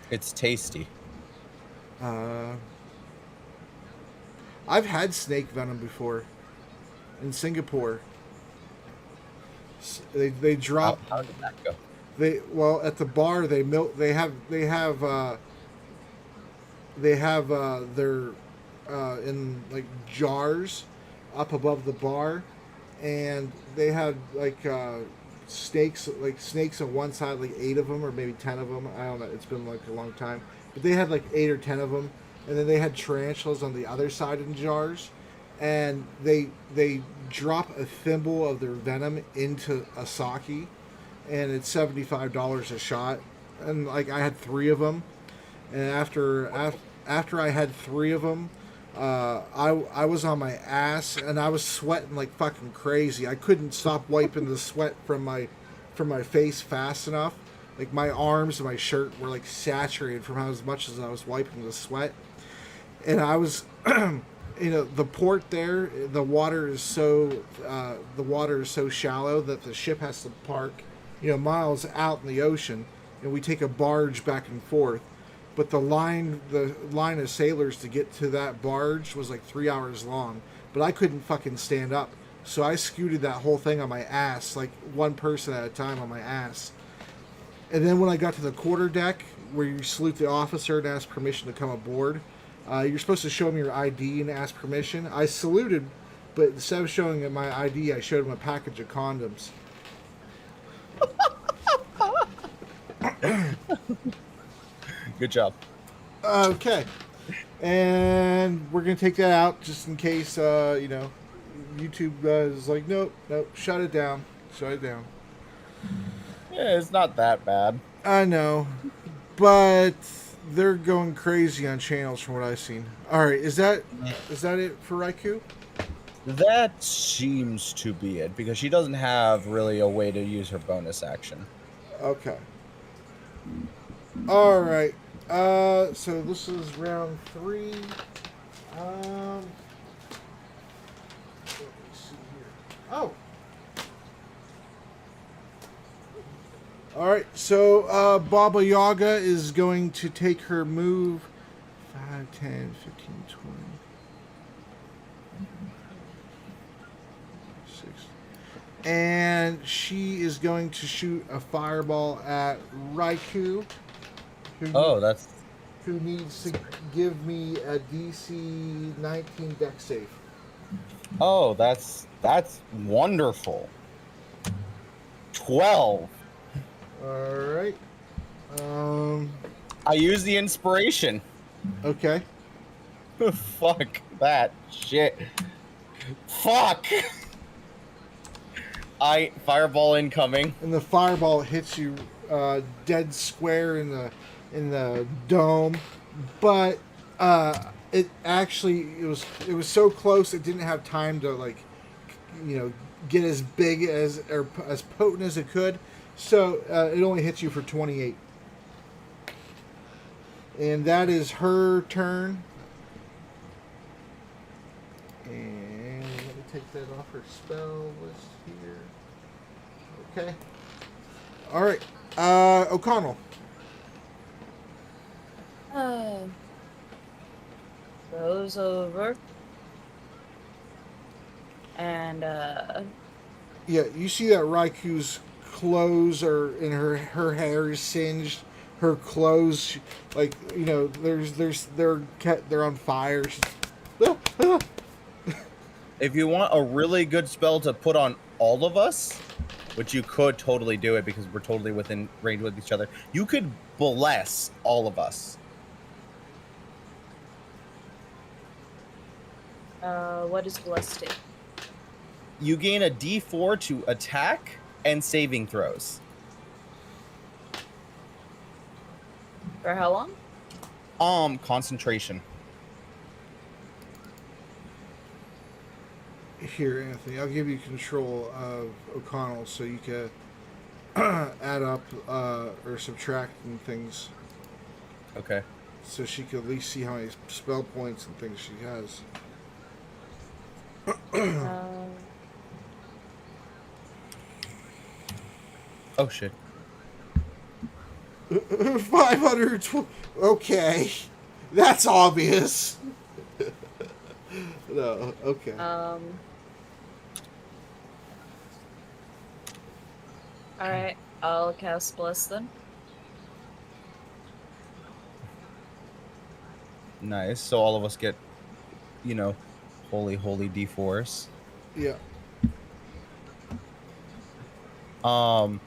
[SPEAKER 3] It's tasty.
[SPEAKER 1] I've had snake venom before in Singapore. They drop.
[SPEAKER 3] How did that go?
[SPEAKER 1] At the bar they have their in like jars up above the bar, and they had snakes on one side, like 8 of them or maybe 10 of them. I don't know. It's been like a long time, but they had like 8 or 10 of them, and then they had tarantulas on the other side in jars, and they drop a thimble of their venom into a sake, and it's $75 a shot, and like I had 3 of them, and after I had 3 of them, I was on my ass and I was sweating like fucking crazy. I couldn't stop wiping the sweat from my face fast enough. Like my arms and my shirt were like saturated from how as much as I was wiping the sweat. And I was, the port there, the water is so shallow that the ship has to park, miles out in the ocean, and we take a barge back and forth. But the line of sailors to get to that barge was like 3 hours long. But I couldn't fucking stand up. So I scooted that whole thing on my ass, like one person at a time on my ass. And then when I got to the quarterdeck, where you salute the officer and ask permission to come aboard, you're supposed to show him your ID and ask permission. I saluted, but instead of showing him my ID, I showed him a package of condoms.
[SPEAKER 3] Good job.
[SPEAKER 1] Okay. And we're going to take that out just in case, YouTube is like, nope, shut it down. Shut it down.
[SPEAKER 3] Yeah, it's not that bad.
[SPEAKER 1] I know. But they're going crazy on channels from what I've seen. All right. Is that it for Raiku?
[SPEAKER 3] That seems to be it, because she doesn't have really a way to use her bonus action.
[SPEAKER 1] Okay. All right. So this is round 3. Let me see here. Oh. All right. So Baba Yaga is going to take her move 5, 10, 15, 20. 6. And she is going to shoot a fireball at Raiku. Who needs to give me a DC 19 dex save.
[SPEAKER 3] Oh, that's wonderful. 12.
[SPEAKER 1] All right.
[SPEAKER 3] I use the inspiration.
[SPEAKER 1] Okay.
[SPEAKER 3] Fuck that shit. Fuck. Fireball incoming.
[SPEAKER 1] And the fireball hits you dead square in the dome, but it was so close it didn't have time to get as big as or as potent as it could, so it only hits you for 28. And that is her turn. And let me take that off her spell list here. Okay. All right. O'Connell.
[SPEAKER 2] Goes over. And,
[SPEAKER 1] Yeah, you see that Raiku's clothes are in her hair is singed. Her clothes, like they're on fire.
[SPEAKER 3] If you want a really good spell to put on all of us, which you could totally do it because we're totally within range with each other, you could bless all of us.
[SPEAKER 2] what is blessed do?
[SPEAKER 3] You gain a D4 to attack and saving throws.
[SPEAKER 2] For how long?
[SPEAKER 3] Concentration.
[SPEAKER 1] Here, Anthony, I'll give you control of O'Connell so you can add up or subtract and things.
[SPEAKER 3] Okay.
[SPEAKER 1] So she can at least see how many spell points and things she has.
[SPEAKER 3] Oh shit.
[SPEAKER 1] 520. Okay, that's obvious. No, okay.
[SPEAKER 2] Alright, I'll cast Bless then.
[SPEAKER 3] Nice. So all of us get, holy D4s.
[SPEAKER 1] Yeah.
[SPEAKER 3] And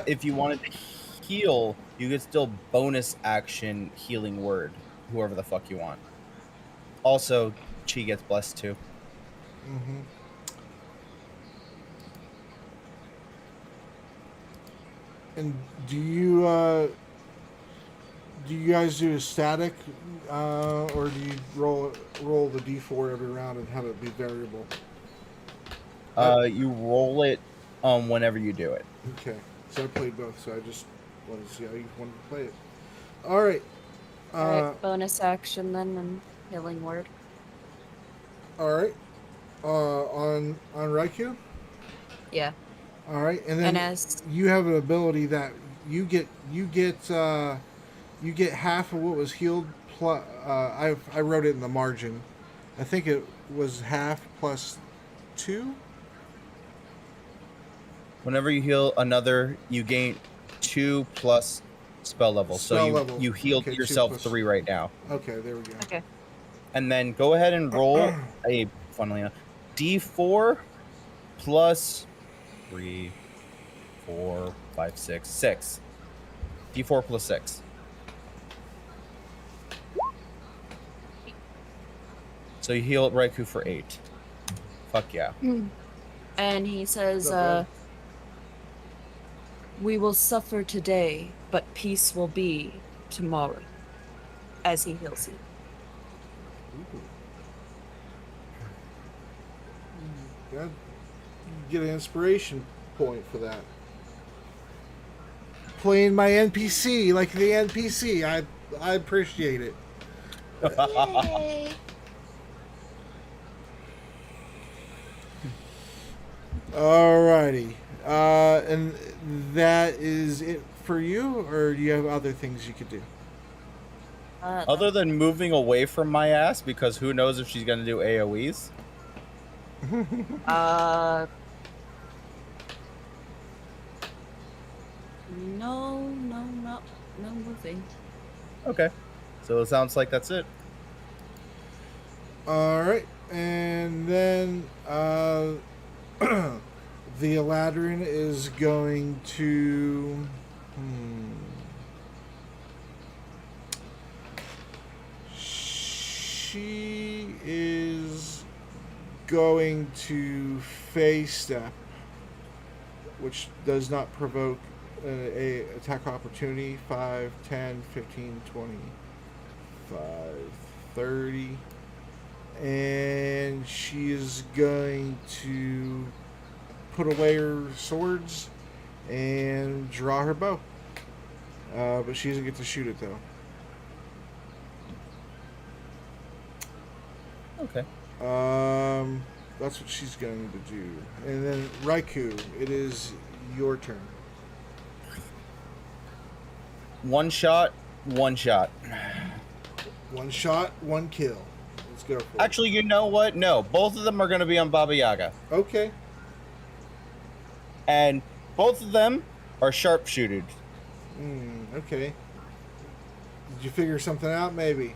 [SPEAKER 3] if you wanted to heal, you could still bonus action healing word, whoever the fuck you want. Also, Chi gets blessed too.
[SPEAKER 1] Mm-hmm. And do you guys do a static, or do you roll the D4 every round and have it be variable?
[SPEAKER 3] You roll it whenever you do it.
[SPEAKER 1] Okay, so I played both, so I just wanted to see how you wanted to play it. All right.
[SPEAKER 2] Alright, bonus action then and healing word.
[SPEAKER 1] All right. On Raiku?
[SPEAKER 2] Yeah.
[SPEAKER 1] All right, and then
[SPEAKER 2] as
[SPEAKER 1] you have an ability that you get half of what was healed. Plus, I wrote it in the margin. I think it was half plus 2.
[SPEAKER 3] Whenever you heal another, you gain 2 plus spell level. You healed yourself 3 right now.
[SPEAKER 1] Okay, there we go.
[SPEAKER 2] Okay.
[SPEAKER 3] And then go ahead and roll funnily enough, D4 plus 3, 4, 5, 6. D4 plus 6. So you heal Raiku for 8. Fuck yeah.
[SPEAKER 2] And he says, we will suffer today, but peace will be tomorrow. As he heals you.
[SPEAKER 1] God, you get an inspiration point for that. Playing my NPC like the NPC, I appreciate it.
[SPEAKER 2] Yay!
[SPEAKER 1] Alrighty, and that is it for you, or do you have other things you could do?
[SPEAKER 3] Other than moving away from my ass, because who knows if she's gonna do AoEs?
[SPEAKER 2] No moving.
[SPEAKER 3] Okay. So it sounds like that's it.
[SPEAKER 1] Alright, and then the Eladrin is going to she is going to phase step, which does not provoke a attack opportunity. 5, 10, 15, 20, 5, 30. And she is going to put away her swords and draw her bow. But she doesn't get to shoot it, though.
[SPEAKER 3] Okay.
[SPEAKER 1] That's what she's going to do. And then Raiku, it is your turn.
[SPEAKER 3] One shot, one shot.
[SPEAKER 1] One shot, one kill. Let's go for it.
[SPEAKER 3] Actually, you know what? No, both of them are going to be on Baba Yaga.
[SPEAKER 1] Okay.
[SPEAKER 3] And both of them are sharpshooters.
[SPEAKER 1] Okay. Did you figure something out, maybe?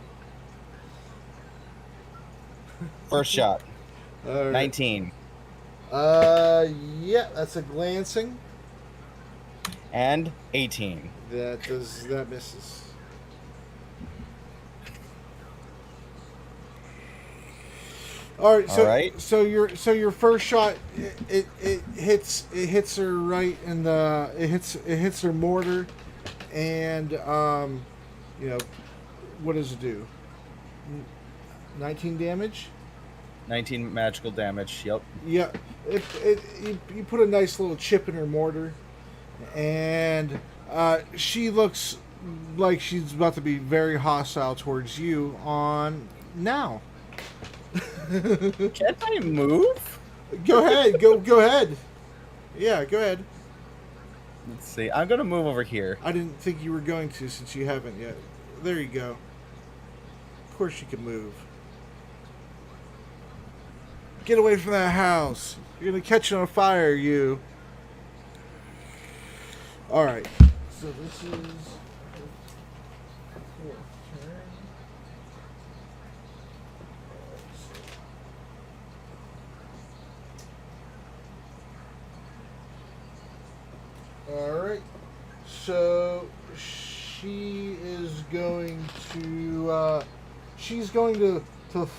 [SPEAKER 3] First shot,
[SPEAKER 1] All right.
[SPEAKER 3] 19.
[SPEAKER 1] Yeah, that's a glancing.
[SPEAKER 3] And 18.
[SPEAKER 1] That misses. All right, so your first shot it hits her right in the it hits her mortar, and what does it do? 19 damage.
[SPEAKER 3] 19 magical damage. Yep.
[SPEAKER 1] Yeah, you put a nice little chip in her mortar, and she looks like she's about to be very hostile towards you on now.
[SPEAKER 3] Can't I move?
[SPEAKER 1] Go ahead. Go ahead. Yeah, go ahead.
[SPEAKER 3] Let's see. I'm gonna move over here.
[SPEAKER 1] I didn't think you were going to, since you haven't yet. There you go. Of course you can move. Get away from that house. You're gonna catch it on fire, you. Alright. So this is fourth turn. Alright. So she is going to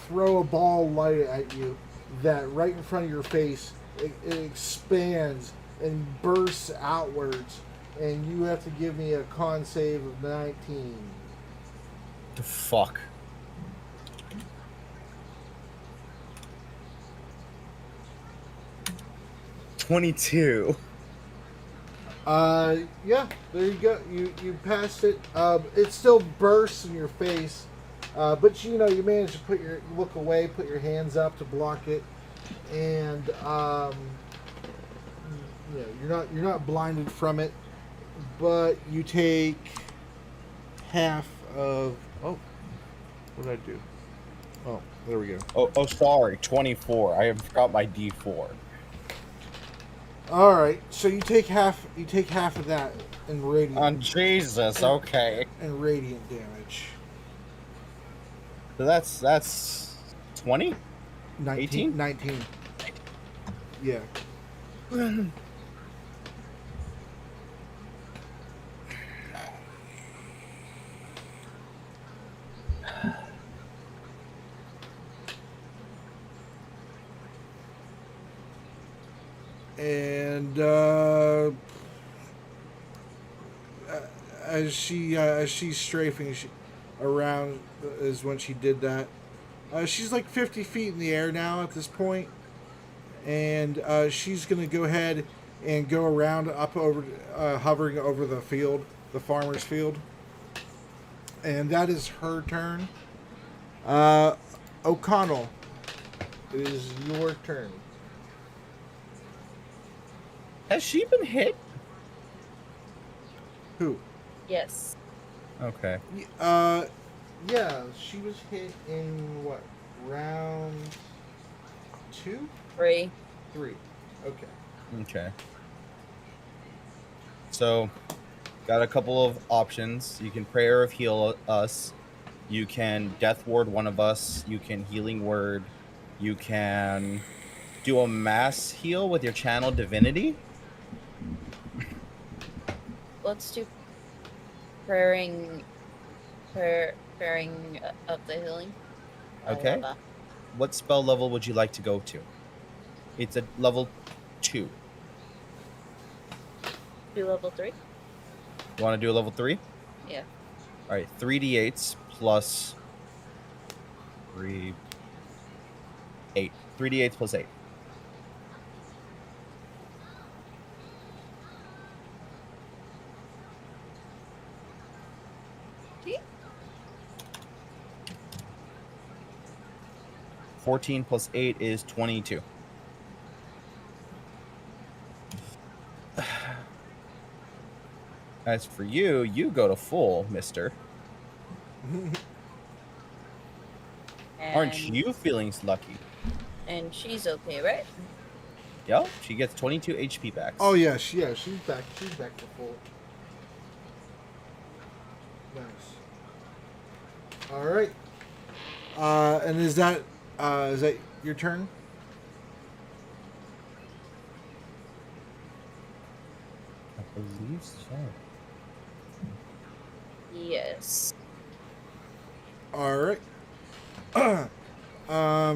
[SPEAKER 1] throw a ball of light at you that right in front of your face it expands and bursts outwards, and you have to give me a con save of 19.
[SPEAKER 3] The fuck? $22.
[SPEAKER 1] Yeah, there you go. You passed it. It still bursts in your face, but you managed to look away, put your hands up to block it, and you're not blinded from it, but you take half of. Oh, what did I do? Oh, there we go.
[SPEAKER 3] Oh, sorry. 24. I forgot my D4.
[SPEAKER 1] All right, so you take half of that in radiant.
[SPEAKER 3] Oh, Jesus. Okay.
[SPEAKER 1] And radiant damage.
[SPEAKER 3] So that's 20? 18?
[SPEAKER 1] 19. Yeah. And as she's strafing around is when she did that. She's like 50 feet in the air now at this point, and she's gonna go ahead and go around up over, hovering over the field, the farmer's field, and that is her turn. O'Connell, it is your turn.
[SPEAKER 3] Has she been hit?
[SPEAKER 1] Who?
[SPEAKER 2] Yes.
[SPEAKER 3] Okay.
[SPEAKER 1] Yeah, she was hit in what, round 2?
[SPEAKER 2] 3.
[SPEAKER 1] 3. Okay.
[SPEAKER 3] Okay. So, got a couple of options. You can prayer of heal us. You can death ward one of us. You can healing word. You can do a mass heal with your channel divinity.
[SPEAKER 2] Let's do praying of the healing.
[SPEAKER 3] Okay. What spell level would you like to go to? It's a level 2.
[SPEAKER 2] Do level 3?
[SPEAKER 3] You want to do a level 3?
[SPEAKER 2] Yeah.
[SPEAKER 3] All right, 3d8s plus 3, 8. 3d8s plus 8.
[SPEAKER 2] Okay.
[SPEAKER 3] 14 plus 8 is 22. As for you, you go to full, mister. Aren't
[SPEAKER 2] And,
[SPEAKER 3] you feeling lucky?
[SPEAKER 2] and she's okay, right?
[SPEAKER 3] Yup, she gets 22 HP back.
[SPEAKER 1] Oh yeah, she's back. She's back to full. Nice. All right. And is that your turn?
[SPEAKER 3] I believe so.
[SPEAKER 2] Yes.
[SPEAKER 1] All right.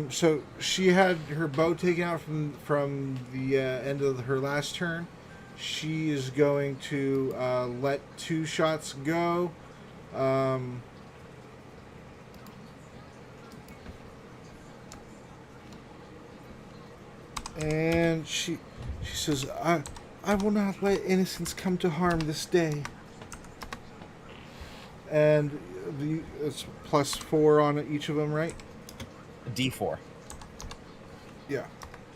[SPEAKER 1] So she had her bow taken out from the end of her last turn. She is going to let 2 shots go. And she says, I will not let innocents come to harm this day. And it's +4 on each of them, right?
[SPEAKER 3] D4
[SPEAKER 1] Yeah.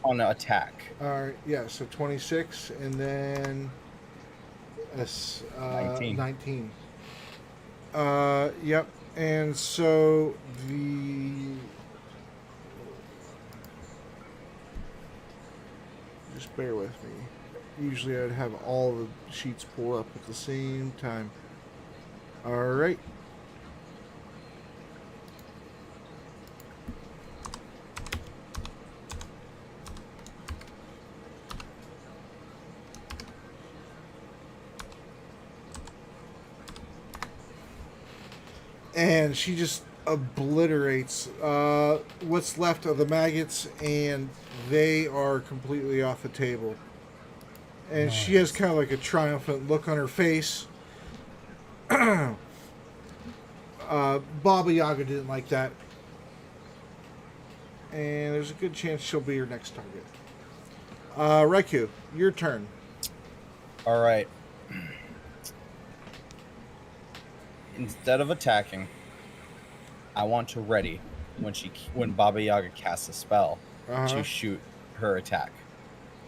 [SPEAKER 3] on an attack.
[SPEAKER 1] All right. Yeah. So 26, and then 19. Yep. And so just bear with me. Usually I'd have all the sheets pull up at the same time. All right. And she just obliterates what's left of the maggots, and they are completely off the table. And she has kind of like a triumphant look on her face. Baba Yaga didn't like that. And there's a good chance she'll be your next target. Raiku, your turn.
[SPEAKER 3] All right. Instead of attacking, I want to ready when Baba Yaga casts a spell to shoot her attack.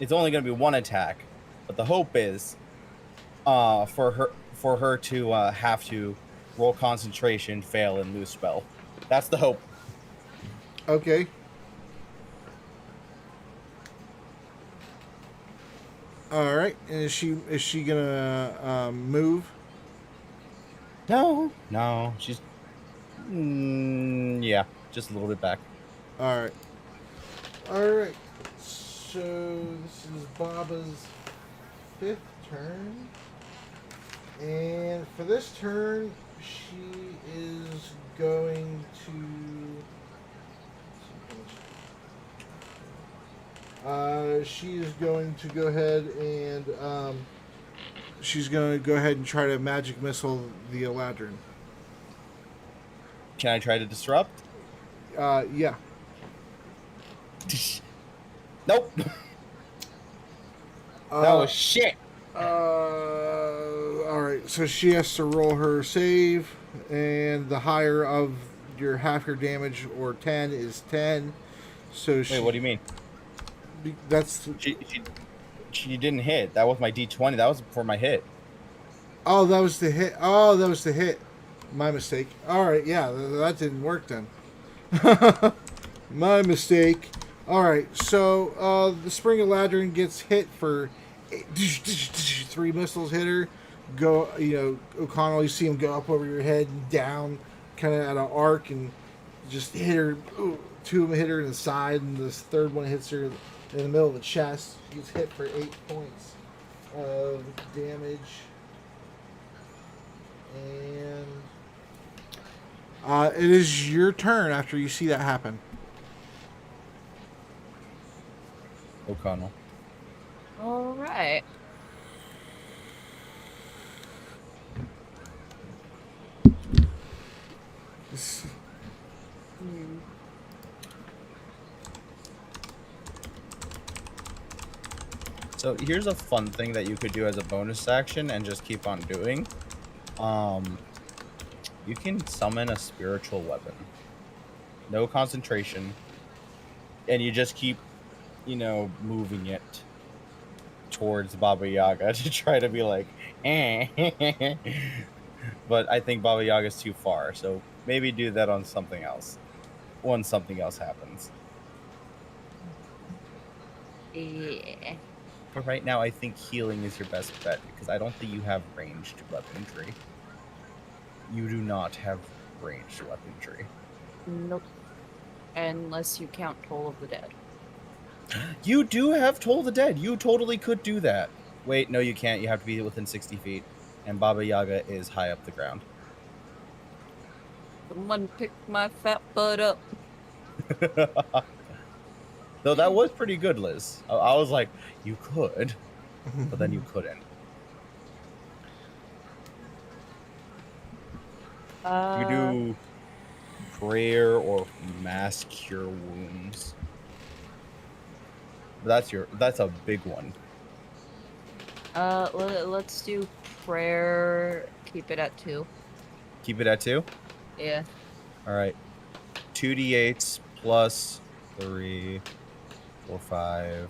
[SPEAKER 3] It's only going to be one attack, but the hope is for her to have to roll concentration, fail, and lose spell. That's the hope.
[SPEAKER 1] Okay. All right. And is she gonna move?
[SPEAKER 3] No, she's yeah, just a little bit back.
[SPEAKER 1] All right. So this is Baba's 5th turn, and for this turn, she is going to go ahead and she's going to go ahead and try to magic missile the Eladrin.
[SPEAKER 3] Can I try to disrupt?
[SPEAKER 1] Yeah.
[SPEAKER 3] Nope. That was shit.
[SPEAKER 1] All right. So she has to roll her save, and the higher of your half your damage or 10 is 10. So
[SPEAKER 3] wait, what do you mean?
[SPEAKER 1] That's
[SPEAKER 3] she didn't hit. That was my D20. That was for my hit.
[SPEAKER 1] Oh, that was the hit. Oh, that was the hit. My mistake. All right. Yeah, that didn't work then. My mistake. All right. So the Spring Eladrin gets hit for 3 missiles hit her. Go, O'Connell, you see him go up over your head and down, kind of at an arc, and just hit her. 2 of them hit her in the side, and this third one hits her in the middle of the chest. She gets hit for 8 points of damage. And it is your turn after you see that happen.
[SPEAKER 3] O'Connell.
[SPEAKER 2] All right.
[SPEAKER 3] So here's a fun thing that you could do as a bonus action and just keep on doing. You can summon a spiritual weapon. No concentration. And you just keep, moving it towards Baba Yaga to try to be like, eh. But I think Baba Yaga's too far, so maybe do that on something else. When something else happens.
[SPEAKER 2] Yeah.
[SPEAKER 3] But right now, I think healing is your best bet because I don't think you have ranged weaponry. You do not have ranged weaponry.
[SPEAKER 2] Nope. Unless you count Toll of the Dead.
[SPEAKER 3] You do have Toll the Dead. You totally could do that. Wait, no, you can't. You have to be within 60 feet. And Baba Yaga is high up the ground.
[SPEAKER 2] Someone pick my fat butt up.
[SPEAKER 3] Though that was pretty good, Liz. I was like, you could, but then you couldn't. You do prayer or mass cure wounds. That's a big one.
[SPEAKER 2] Let's do prayer. Keep it at 2.
[SPEAKER 3] Keep it at 2?
[SPEAKER 2] Yeah.
[SPEAKER 3] All right. 2d8s plus 3, 4, 5,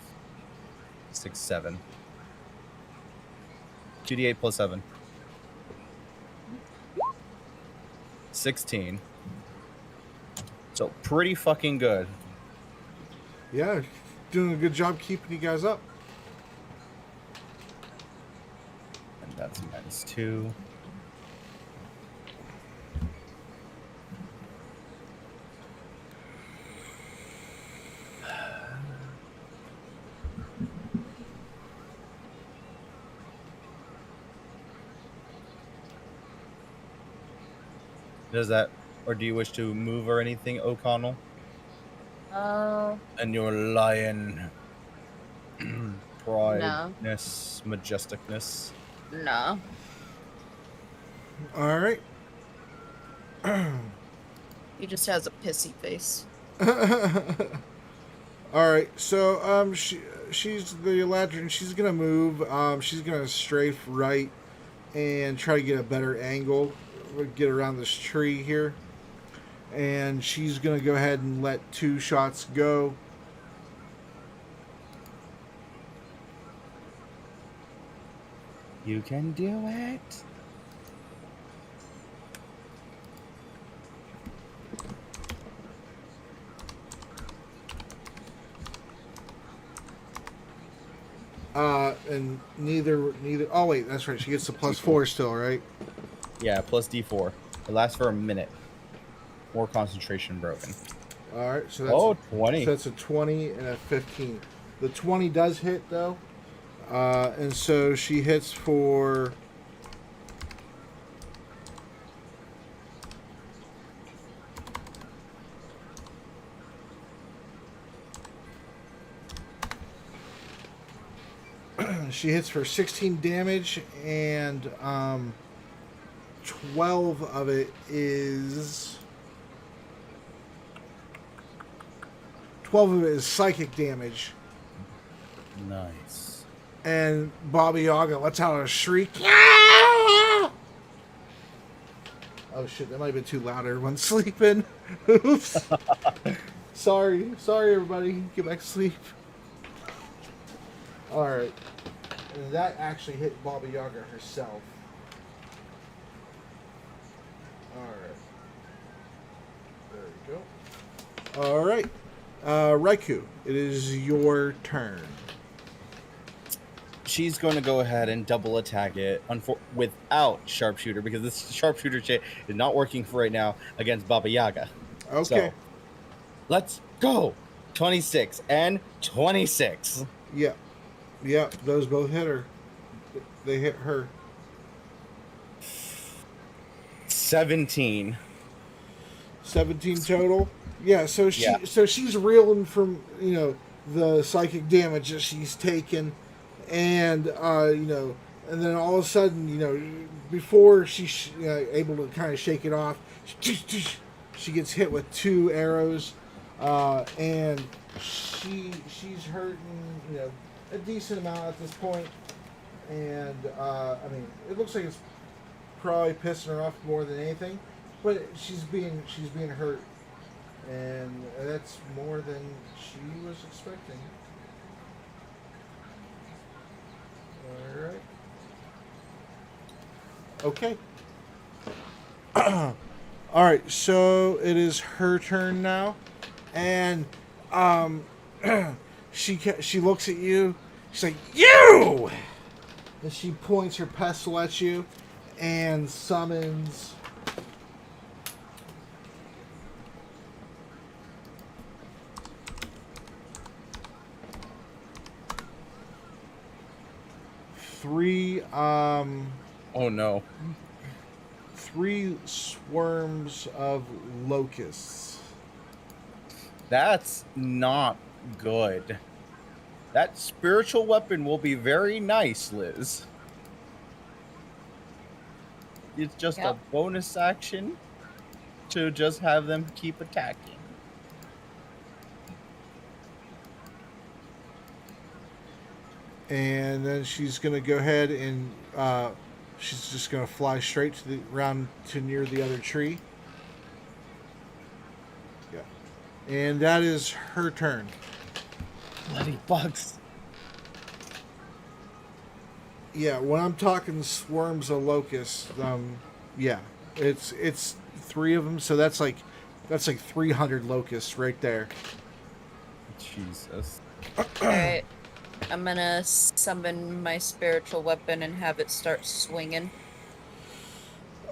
[SPEAKER 3] 6, 7. 2d8 plus 7. 16. So pretty fucking good.
[SPEAKER 1] Yeah, doing a good job keeping you guys up.
[SPEAKER 3] And that's -2. Does that, or do you wish to move or anything, O'Connell? And your lion prideness, majesticness.
[SPEAKER 2] No.
[SPEAKER 1] All right.
[SPEAKER 2] He just has a pissy face.
[SPEAKER 1] All right. So she's the Eladrin. She's gonna move. She's gonna strafe right and try to get a better angle. Get around this tree here, and she's gonna go ahead and let 2 shots go.
[SPEAKER 3] You can do it.
[SPEAKER 1] And neither. Oh wait, that's right. She gets the +4 still, right?
[SPEAKER 3] Yeah, plus D4. It lasts for a minute. More concentration broken.
[SPEAKER 1] All right. So that's
[SPEAKER 3] 20.
[SPEAKER 1] So that's a 20 and a 15. The 20 does hit though, and so she hits for. She hits for 16 damage, and 12 of it is psychic damage.
[SPEAKER 3] Nice.
[SPEAKER 1] And Baba Yaga lets out a shriek. Oh shit, that might have been too loud. Everyone's sleeping. Oops. Sorry everybody. Get back to sleep. Alright. And that actually hit Baba Yaga herself. Alright. There we go. Alright. Raiku, it is your turn.
[SPEAKER 3] She's going to go ahead and double attack it without sharpshooter because this sharpshooter shit is not working for right now against Baba Yaga.
[SPEAKER 1] Okay.
[SPEAKER 3] So, let's go. 26 and 26.
[SPEAKER 1] Yeah. Yeah, those both hit her. They hit her.
[SPEAKER 3] 17.
[SPEAKER 1] 17 total. Yeah, so she's reeling from, the psychic damage that she's taken, and and then all of a sudden, before she's able to kind of shake it off, she gets hit with 2 arrows, and she's hurting, a decent amount at this point, and it looks like it's probably pissing her off more than anything, but she's being hurt, and that's more than she was expecting. Okay. All right, so it is her turn now, and um, she looks at you. She's like, "You!" And she points her pestle at you, and summons. Three
[SPEAKER 3] Oh no.
[SPEAKER 1] three swarms of locusts.
[SPEAKER 3] That's not good. That spiritual weapon will be very nice, Liz. It's just a
[SPEAKER 2] Yep.
[SPEAKER 3] bonus action to just have them keep attacking.
[SPEAKER 1] And then she's gonna go ahead and she's just gonna fly straight to the round to near the other tree. Yeah, and that is her turn.
[SPEAKER 3] Bloody bugs.
[SPEAKER 1] Yeah, when I'm talking swarms of locusts, yeah, it's three of them, so that's like 300 locusts right there.
[SPEAKER 3] Jesus.
[SPEAKER 2] Alright. I'm gonna summon my spiritual weapon and have it start swinging.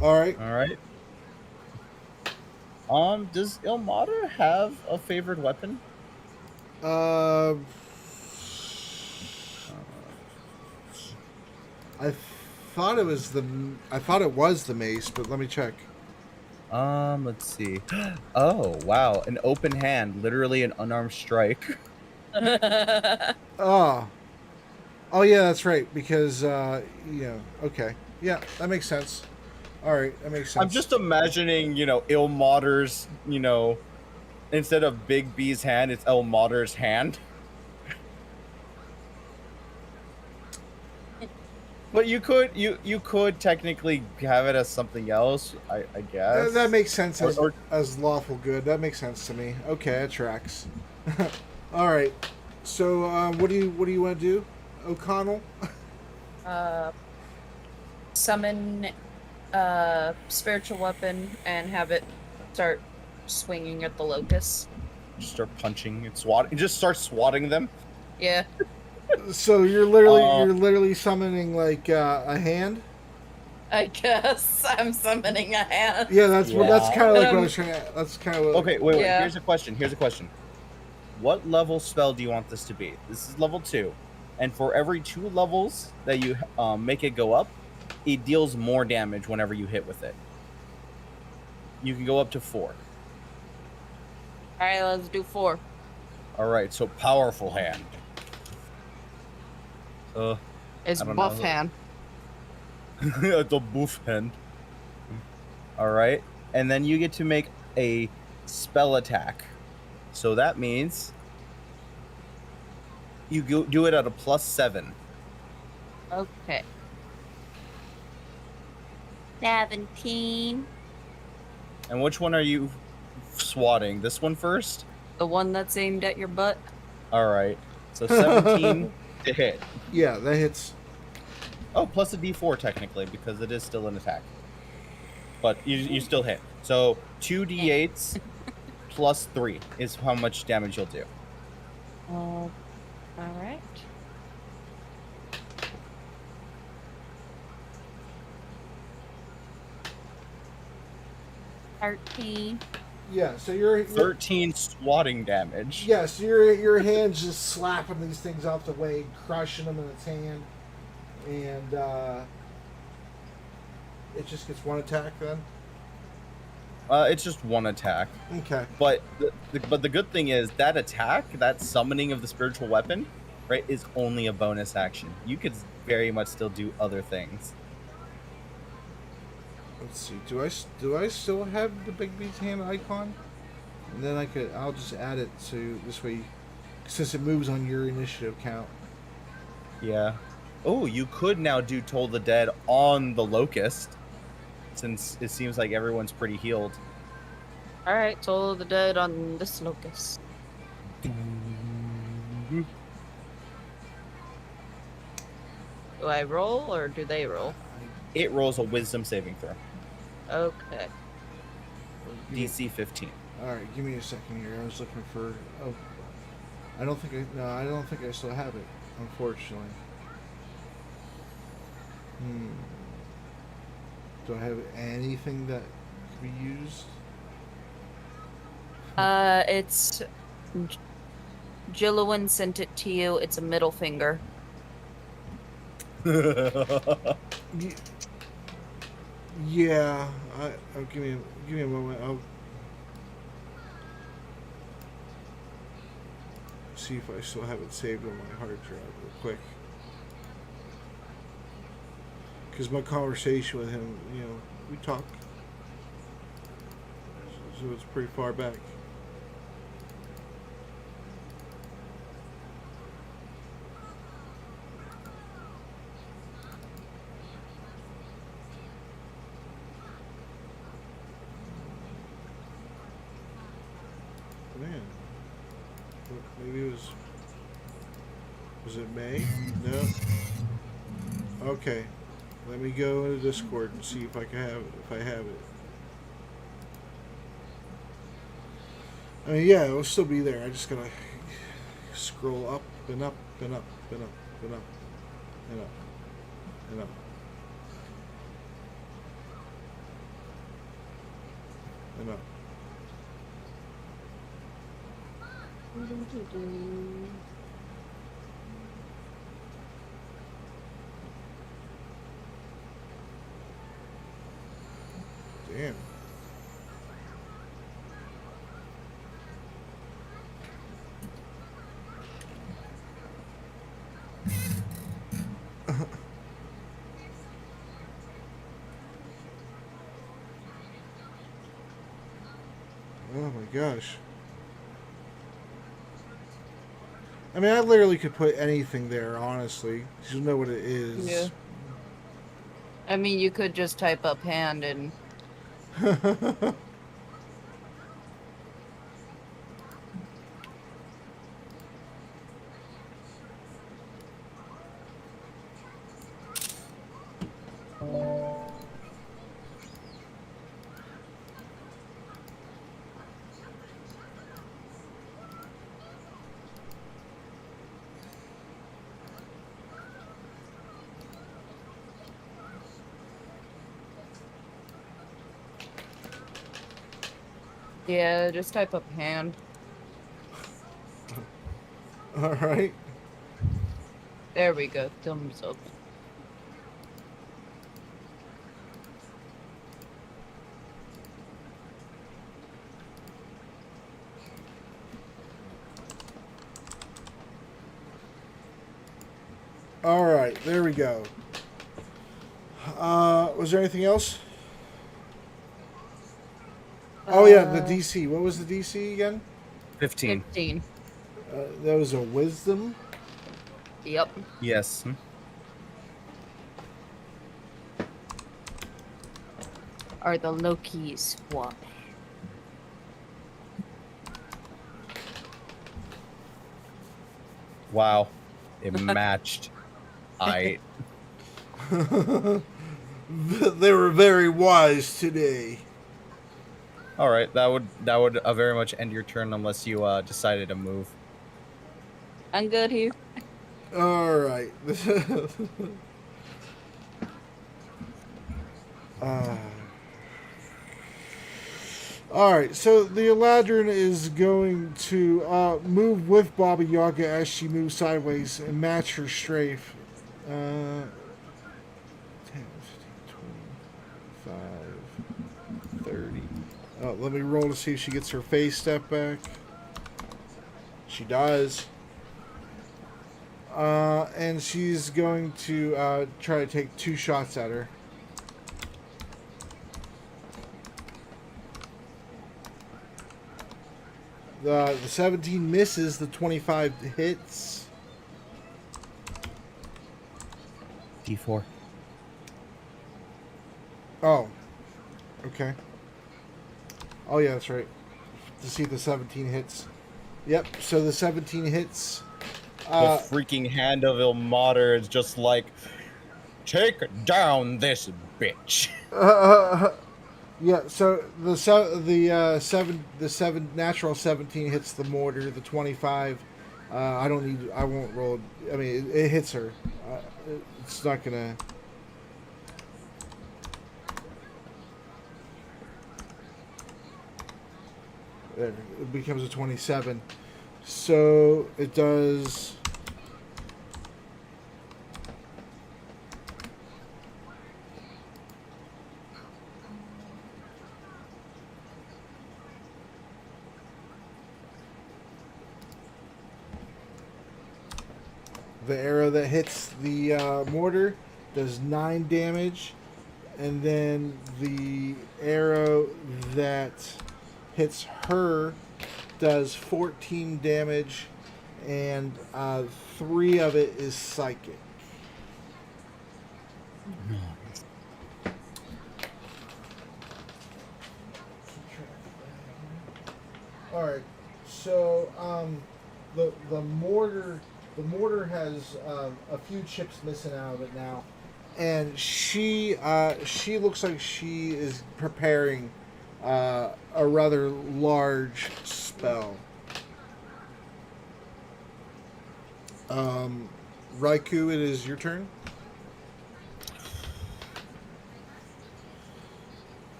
[SPEAKER 1] All right.
[SPEAKER 3] All right. Does Ilmater have a favorite weapon?
[SPEAKER 1] Uh, I thought it was the mace, but let me check.
[SPEAKER 3] Let's see. Oh, wow. An open hand, literally an unarmed strike.
[SPEAKER 1] Oh. Oh yeah, that's right. Because okay, yeah, that makes sense. All right, that makes sense.
[SPEAKER 3] I'm just imagining, Ilmater's, instead of Big B's hand, it's Ilmater's hand. But you could technically have it as something else, I guess.
[SPEAKER 1] That makes sense
[SPEAKER 3] Or-
[SPEAKER 1] as lawful good. That makes sense to me. Okay, that tracks. All right. So what do you want to do, O'Connell?
[SPEAKER 2] Summon spiritual weapon and have it start swinging at the locusts.
[SPEAKER 3] Just start punching and swatting. Just start swatting them.
[SPEAKER 2] Yeah.
[SPEAKER 1] So you're literally summoning like a hand.
[SPEAKER 2] I guess I'm summoning a hand.
[SPEAKER 1] Yeah, that's kind of like what I was
[SPEAKER 2] Um,
[SPEAKER 1] trying to. That's kind of what.
[SPEAKER 3] Okay, wait.
[SPEAKER 2] Yeah.
[SPEAKER 3] Here's a question. What level spell do you want this to be? This is level 2, and for every 2 levels that you make it go up, it deals more damage whenever you hit with it. You can go up to 4.
[SPEAKER 2] Alright, let's do 4.
[SPEAKER 3] All right, so powerful hand.
[SPEAKER 2] It's
[SPEAKER 3] I don't
[SPEAKER 2] buff
[SPEAKER 3] know.
[SPEAKER 2] hand.
[SPEAKER 3] It's a buff hand. All right, and then you get to make a spell attack. So that means you do it at a +7.
[SPEAKER 2] Okay. 17.
[SPEAKER 3] And which one are you swatting? This one first?
[SPEAKER 2] The one that's aimed at your butt.
[SPEAKER 3] All right. So 17 to hit.
[SPEAKER 1] Yeah, that hits.
[SPEAKER 3] Oh, plus a d4 technically because it is still an attack. But you still hit. So 2d8s plus 3 is how much damage you'll do.
[SPEAKER 2] All right. $13.
[SPEAKER 1] Yeah, so you're
[SPEAKER 3] 13 swatting damage.
[SPEAKER 1] yeah, so your hand's just slapping these things out the way, crushing them in its hand, and it just gets one attack then.
[SPEAKER 3] It's just one attack.
[SPEAKER 1] Okay.
[SPEAKER 3] But the good thing is that attack, that summoning of the spiritual weapon, right, is only a bonus action. You could very much still do other things.
[SPEAKER 1] Let's see. Do I still have the Big B's hand icon? And then I'll just add it to this way, since it moves on your initiative count.
[SPEAKER 3] Yeah. Oh, you could now do Toll the Dead on the Locust, since it seems like everyone's pretty healed.
[SPEAKER 2] Alright, Toll of the Dead on this locust. Do I roll or do they roll?
[SPEAKER 3] it rolls a wisdom saving throw.
[SPEAKER 2] Okay.
[SPEAKER 3] DC 15.
[SPEAKER 1] All right, give me a second here. I was looking for. Oh, I don't think I still have it. Unfortunately. Do I have anything that could be used?
[SPEAKER 2] It's Jillian sent it to you. It's a middle finger.
[SPEAKER 1] Yeah. Give me a moment. I'll see if I still have it saved on my hard drive real quick. Because my conversation with him, we talk. So it's pretty far back. Man. Maybe it was... Was it May? No. Okay. Let me go into Discord and see if I have it. I mean, yeah, it'll still be there. I just gotta scroll up and up and up and up and up and up and up and up. Damn. Oh my gosh. I mean, I literally could put anything there, honestly. You know what it is.
[SPEAKER 2] Yeah. I mean, you could just type up hand and... Yeah, just type up hand.
[SPEAKER 1] Alright.
[SPEAKER 2] There we go. Thumbs up.
[SPEAKER 1] Alright, there we go. Was there anything else? Oh yeah, the DC. What was the DC again?
[SPEAKER 3] 15.
[SPEAKER 2] 15.
[SPEAKER 1] That was a wisdom.
[SPEAKER 2] Yep.
[SPEAKER 3] Yes.
[SPEAKER 2] Are the Loki squad.
[SPEAKER 3] Wow. It matched.
[SPEAKER 1] They were very wise today.
[SPEAKER 3] All right, that would very much end your turn unless you decided to move.
[SPEAKER 2] I'm good here.
[SPEAKER 1] All right. All right. So the Eladrin is going to move with Baba Yaga as she moves sideways and match her strafe. 10, 15, 25, 30. Let me roll to see if she gets her phase step back. She does. And she's going to try to take 2 shots at her. The 17 misses, the 25 hits.
[SPEAKER 3] D4.
[SPEAKER 1] Oh. Okay. Oh, yeah, that's right. To see if the 17 hits. Yep, so the 17 hits.
[SPEAKER 3] The freaking hand of Ilmater is just like, Take down this bitch.
[SPEAKER 1] Yeah. So the seven natural 17 hits the mortar. The 25. I don't need. I won't roll. I mean, it hits her. It's not gonna. There, it becomes a 27. So it does. The arrow that hits the mortar does 9 damage, and then the arrow that hits her does 14 damage, and 3 of it is psychic. All right, so the mortar has a few chips missing out of it now, and she looks like she is preparing a rather large spell. Raiku, it is your turn.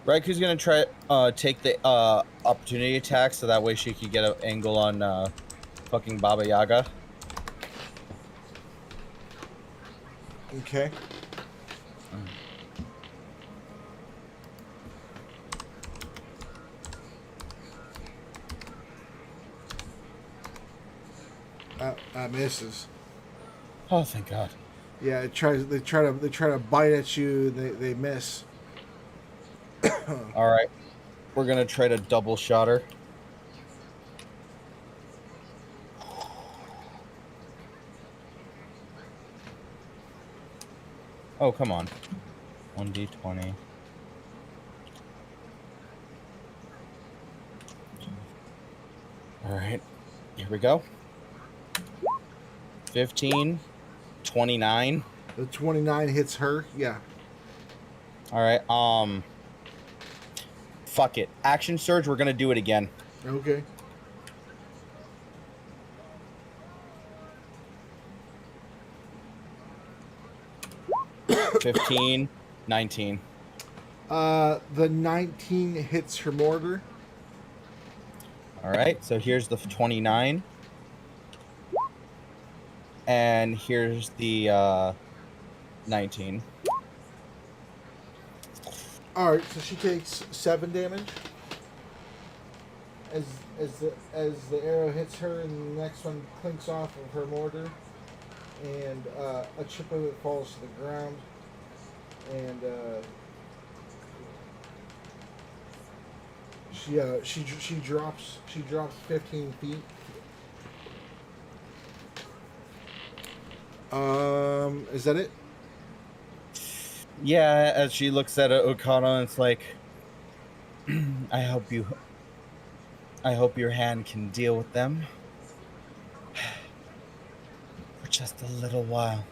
[SPEAKER 3] Raiku's gonna try take the opportunity attack so that way she could get an angle on fucking Baba Yaga.
[SPEAKER 1] Okay. Misses.
[SPEAKER 3] Oh, thank God.
[SPEAKER 1] Yeah, it tries. They try to bite at you. They miss.
[SPEAKER 3] All right, we're gonna try to double shot her. Oh, come on. 1d20. All right, here we go. 15, 29.
[SPEAKER 1] The 29 hits her. Yeah.
[SPEAKER 3] All right. Fuck it. Action surge. We're gonna do it again.
[SPEAKER 1] Okay.
[SPEAKER 3] $15, 19.
[SPEAKER 1] The 19 hits her mortar.
[SPEAKER 3] All right. So here's the 29, and here's the 19.
[SPEAKER 1] All right, so she takes 7 damage as the arrow hits her, and the next one clinks off of her mortar, and a chip of it falls to the ground, and she drops 15 feet. Is that it?
[SPEAKER 3] Yeah, as she looks at Okada, and it's like, I hope your hand can deal with them for just a little while.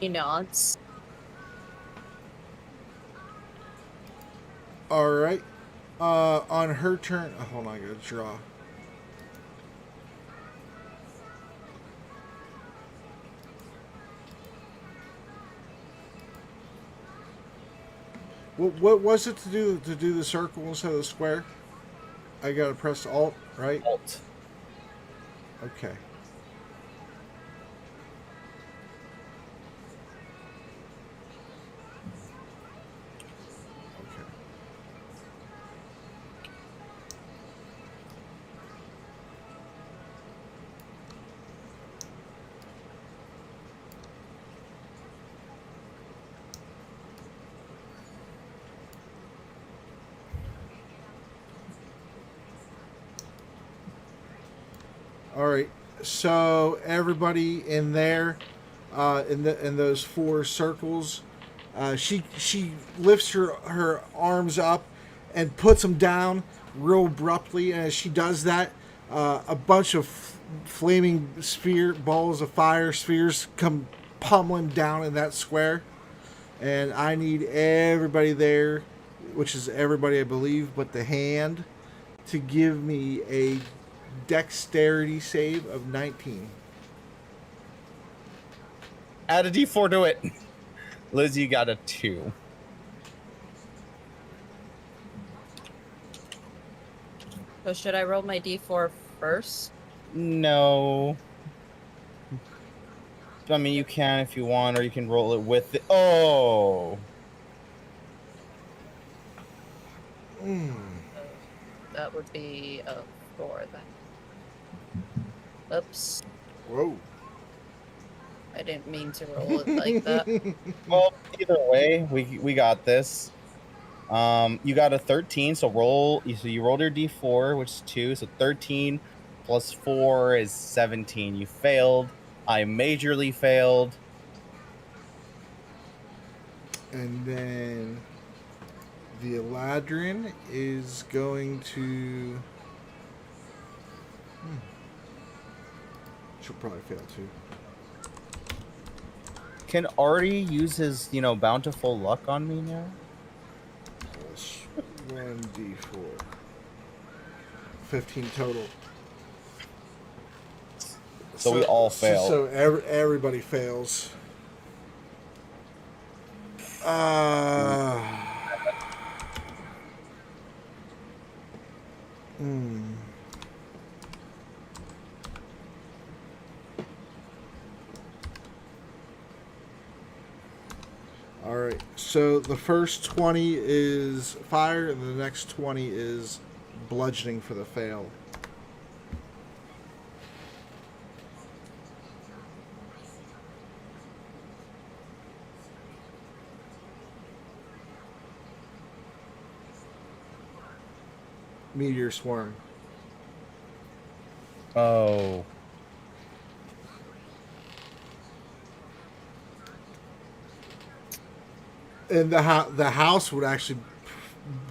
[SPEAKER 2] He nods.
[SPEAKER 1] All right. On her turn. Oh, hold on, I gotta draw. What was it to do the circle instead of the square? I gotta press Alt, right?
[SPEAKER 3] Alt.
[SPEAKER 1] Okay. All right, so everybody in there, in those 4 circles, she lifts her arms up and puts them down, real abruptly, and as she does that, a bunch of flaming balls of fire spheres come pummeling down in that square, and I need everybody there, which is everybody I believe but the hand, to give me a dexterity save of 19.
[SPEAKER 3] Add a D4 to it. Lizzie got a 2.
[SPEAKER 2] So should I roll my D4 first?
[SPEAKER 3] No. I mean, you can if you want, or you can roll it with it. Oh.
[SPEAKER 2] That would be a 4 then. Oops.
[SPEAKER 1] Whoa.
[SPEAKER 2] I didn't mean to roll it like that.
[SPEAKER 3] Well, either way, we got this. You got a 13, so you rolled your D4, which is 2, so 13 plus 4 is 17. You failed. I majorly failed.
[SPEAKER 1] And then the Eladrin is going to... She'll probably fail too.
[SPEAKER 3] Can Artie use his, bountiful luck on me now?
[SPEAKER 1] Plus 1d4. 15 total.
[SPEAKER 3] So we all fail.
[SPEAKER 1] So everybody fails. All right. So the first 20 is fire, and the next 20 is bludgeoning for the fail. Meteor swarm.
[SPEAKER 3] Oh.
[SPEAKER 1] And the house would actually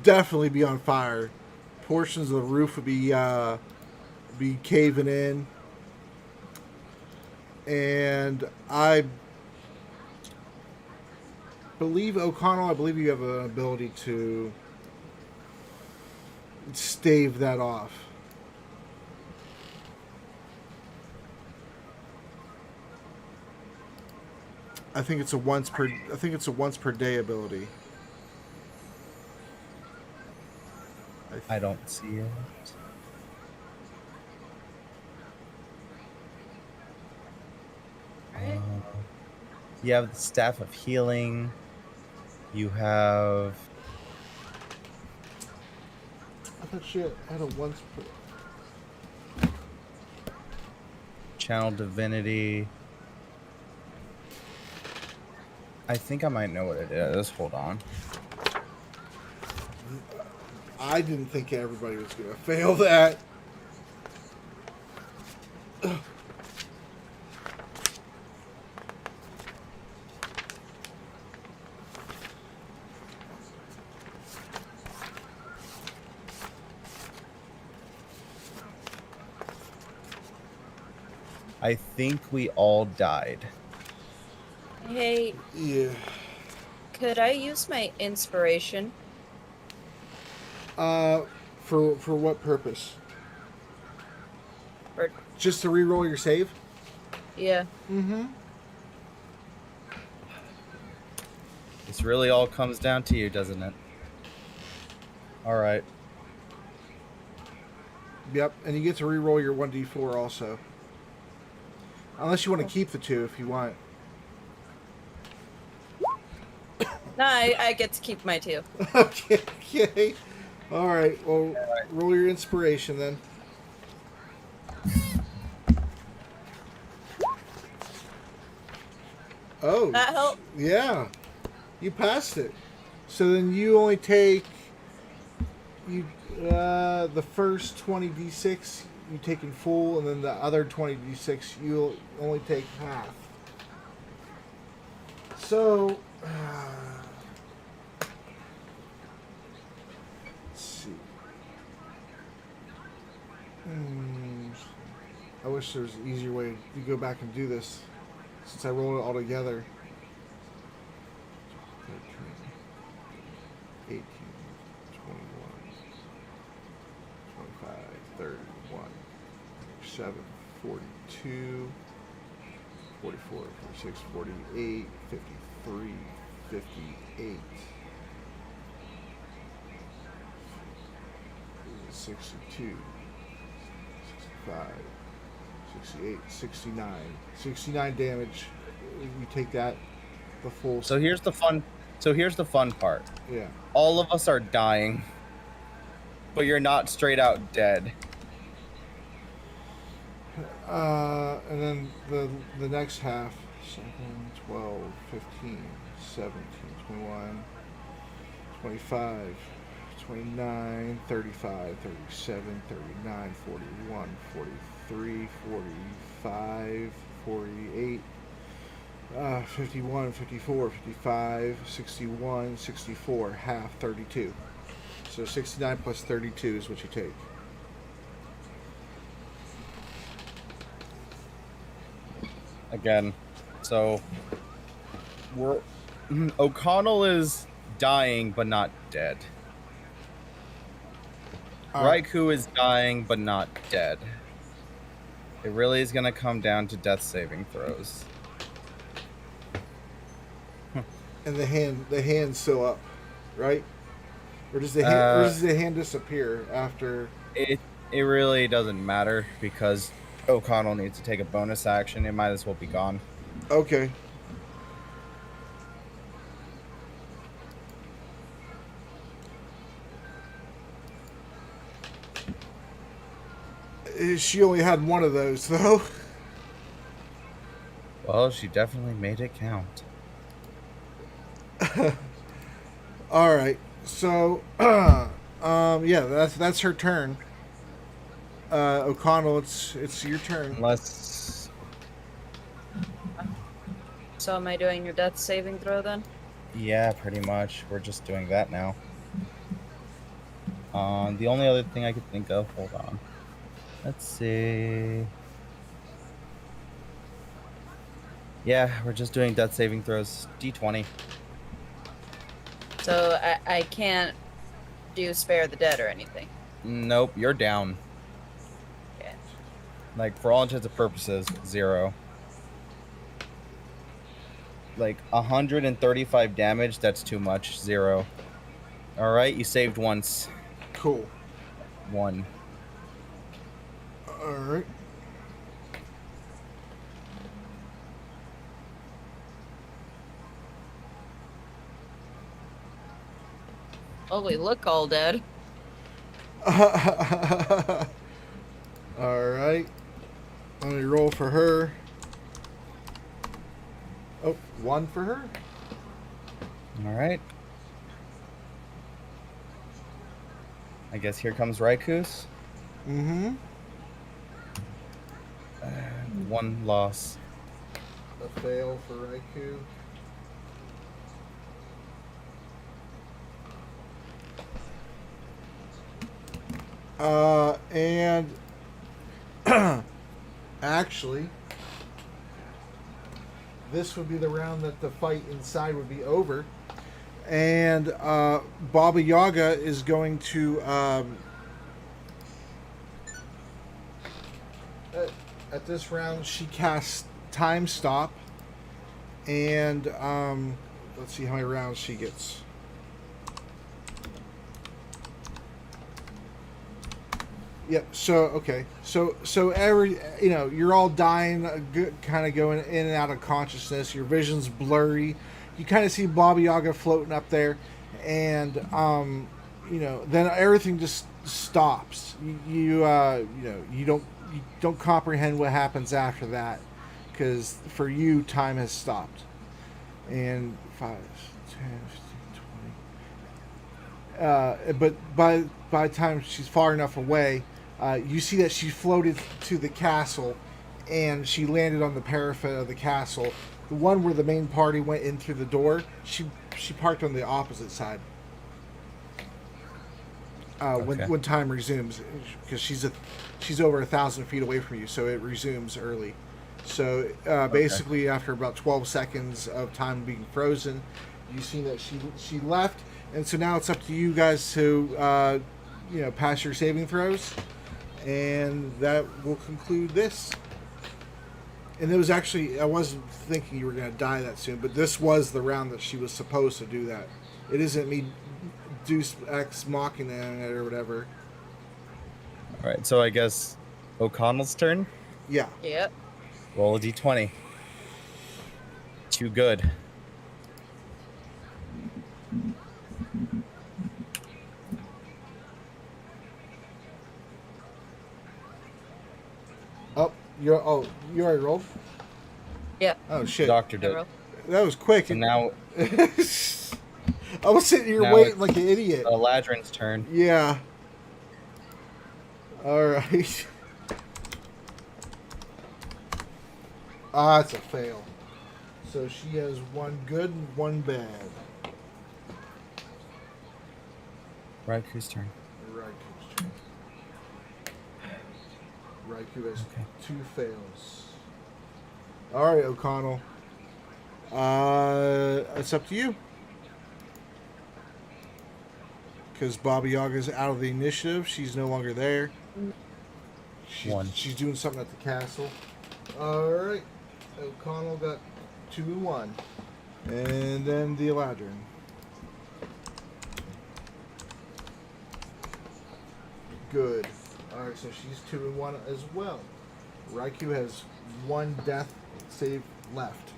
[SPEAKER 1] definitely be on fire. Portions of the roof would be caving in. And I believe, O'Connell, I believe you have an ability to stave that off. I think it's a once per day ability.
[SPEAKER 3] I don't see it. You have the Staff of Healing. You have...
[SPEAKER 1] I thought she had a once per...
[SPEAKER 3] Channel Divinity. I think I might know what it is. Hold on.
[SPEAKER 1] I didn't think everybody was going to fail that.
[SPEAKER 3] I think we all died.
[SPEAKER 2] Hey,
[SPEAKER 1] Yeah.
[SPEAKER 2] could I use my inspiration?
[SPEAKER 1] For what purpose?
[SPEAKER 2] Or
[SPEAKER 1] Just to re-roll your save?
[SPEAKER 2] yeah.
[SPEAKER 1] Mm-hmm.
[SPEAKER 3] This really all comes down to you, doesn't it? All right.
[SPEAKER 1] Yep, and you get to re-roll your 1d4 also. Unless you want to keep the 2 if you want.
[SPEAKER 2] No, I get to keep my 2.
[SPEAKER 1] Okay. All right. Well, roll your inspiration then. Oh.
[SPEAKER 2] That helped?
[SPEAKER 1] Yeah. You passed it. So then you only take the first 20d6 you take in full, and then the other 20d6 you'll only take half. So let's see. Mm, I wish there was an easier way to go back and do this since I rolled it all together. 13, 18, 21, 25, 31, 47, 42, 44, 46, 48, 53, 58, 62, 65, 68, 69. 69 damage. You take that, the full...
[SPEAKER 3] So here's the fun part.
[SPEAKER 1] Yeah.
[SPEAKER 3] All of us are dying, but you're not straight out dead.
[SPEAKER 1] And then the next half, 7, 12, 15, 17, 21, 25, 29, 35, 37, 39, 41, 43, 45, 48, 51, 54, 55, 61, 64, half, 32. So 69 plus 32 is what you take.
[SPEAKER 3] Again, so O'Connell is dying but not dead. Raiku is dying but not dead. It really is gonna come down to death saving throws.
[SPEAKER 1] And the hand's still up, right? Or does the hand disappear after?
[SPEAKER 3] It really doesn't matter because O'Connell needs to take a bonus action. It might as well be gone.
[SPEAKER 1] Okay. She only had one of those, though.
[SPEAKER 3] Well, she definitely made it count.
[SPEAKER 1] All right. So, yeah, that's her turn. O'Connell, it's your turn.
[SPEAKER 3] Unless...
[SPEAKER 2] So am I doing your death saving throw then?
[SPEAKER 3] Yeah, pretty much. We're just doing that now. The only other thing I could think of... Hold on. Let's see... Yeah, we're just doing death saving throws. D20.
[SPEAKER 2] So I can't do spare the dead or anything?
[SPEAKER 3] Nope, you're down.
[SPEAKER 2] Okay.
[SPEAKER 3] Like, for all intents and purposes, 0. Like, 135 damage, that's too much. 0. Alright, you saved once.
[SPEAKER 1] Cool.
[SPEAKER 3] 1.
[SPEAKER 1] All right.
[SPEAKER 2] Oh, we look all dead.
[SPEAKER 1] All right. Let me roll for her. Oh, 1 for her.
[SPEAKER 3] Alright. I guess here comes Raikus.
[SPEAKER 1] Mm-hmm.
[SPEAKER 3] 1 loss.
[SPEAKER 1] A fail for Raiku. And actually, this would be the round that the fight inside would be over. And Baba Yaga is going to at this round she casts Time Stop, and let's see how many rounds she gets. Yep. So okay. So every you're all dying, kind of going in and out of consciousness. Your vision's blurry. You kind of see Baba Yaga floating up there, and then everything just stops. You don't comprehend what happens after that, because for you time has stopped. And 5, 10, 15, 20. But by the time she's far enough away, you see that she floated to the castle, and she landed on the parapet of the castle. The one where the main party went in through the door, she parked on the opposite side.
[SPEAKER 3] Okay.
[SPEAKER 1] when time resumes, because she's over 1,000 feet away from you, so it resumes early. So basically, after about 12 seconds of time being frozen, you see that she left, and so now it's up to you guys to pass your saving throws, and that will conclude this. And it was actually, I wasn't thinking you were going to die that soon, but this was the round that she was supposed to do that. It isn't me Deuce X mocking it or whatever.
[SPEAKER 3] All right, so I guess O'Connell's turn.
[SPEAKER 1] Yeah.
[SPEAKER 2] Yep.
[SPEAKER 3] Roll a d20. Too good.
[SPEAKER 1] You already rolled?
[SPEAKER 2] Yeah.
[SPEAKER 1] Oh, shit.
[SPEAKER 3] Doctor
[SPEAKER 2] I
[SPEAKER 3] did.
[SPEAKER 2] rolled.
[SPEAKER 1] That was quick.
[SPEAKER 3] So now
[SPEAKER 1] I was sitting here
[SPEAKER 3] Now
[SPEAKER 1] waiting
[SPEAKER 3] it's-
[SPEAKER 1] like an idiot.
[SPEAKER 3] Eladrin's turn.
[SPEAKER 1] Yeah. Alright. It's a fail. So she has one good and one bad.
[SPEAKER 3] Raiku's turn.
[SPEAKER 1] Raiku's turn. Raiku has
[SPEAKER 3] Okay.
[SPEAKER 1] 2 fails. Alright, O'Connell. It's up to you. Because Baba Yaga's out of the initiative. She's no longer there. She's doing something at the castle. Alright. O'Connell got 2 and 1. And then the Eladrin. Good. Alright, so she's 2 and 1 as well. Raiku has 1 death save left.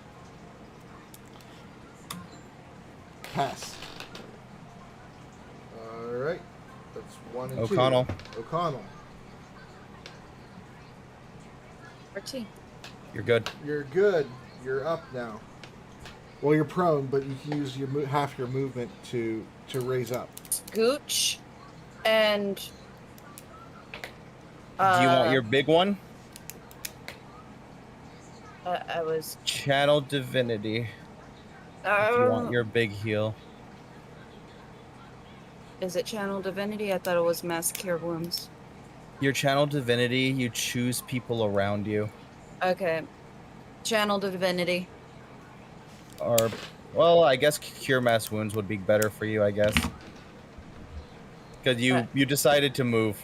[SPEAKER 1] Pass. Alright. That's 1 and 2.
[SPEAKER 3] O'Connell.
[SPEAKER 1] O'Connell.
[SPEAKER 2] Archie.
[SPEAKER 3] You're good.
[SPEAKER 1] You're good. You're up now. Well, you're prone, but you can use your half your movement to raise up.
[SPEAKER 2] Scooch. And...
[SPEAKER 3] Do you want your big one?
[SPEAKER 2] I was...
[SPEAKER 3] Channel Divinity. If you want your big heal.
[SPEAKER 2] Is it Channel Divinity? I thought it was Mass Cure Wounds.
[SPEAKER 3] Your Channel Divinity, you choose people around you.
[SPEAKER 2] Okay. Channel Divinity.
[SPEAKER 3] Or, well, I guess Cure Mass Wounds would be better for you, I guess. Because you decided to move.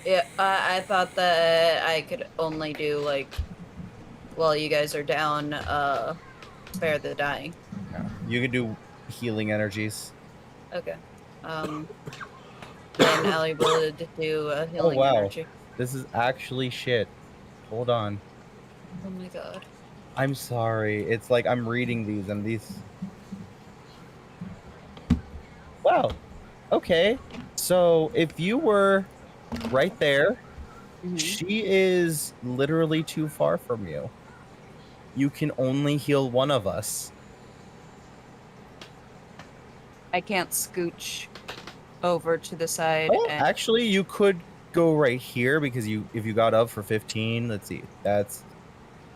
[SPEAKER 2] Yeah, I thought that I could only do, like, while you guys are down, spare the dying.
[SPEAKER 3] Yeah. You could do healing energies.
[SPEAKER 2] Okay. Then Allie would do a healing
[SPEAKER 3] wow.
[SPEAKER 2] energy.
[SPEAKER 3] This is actually shit. Hold on.
[SPEAKER 2] Oh my god.
[SPEAKER 3] I'm sorry. It's like I'm reading these and these... Wow. Okay. So, if you were right there, she is literally too far from you. You can only heal one of us.
[SPEAKER 2] I can't scooch over to the side.
[SPEAKER 3] Oh,
[SPEAKER 2] and...
[SPEAKER 3] actually, you could go right here because if you got up for 15, let's see. That's...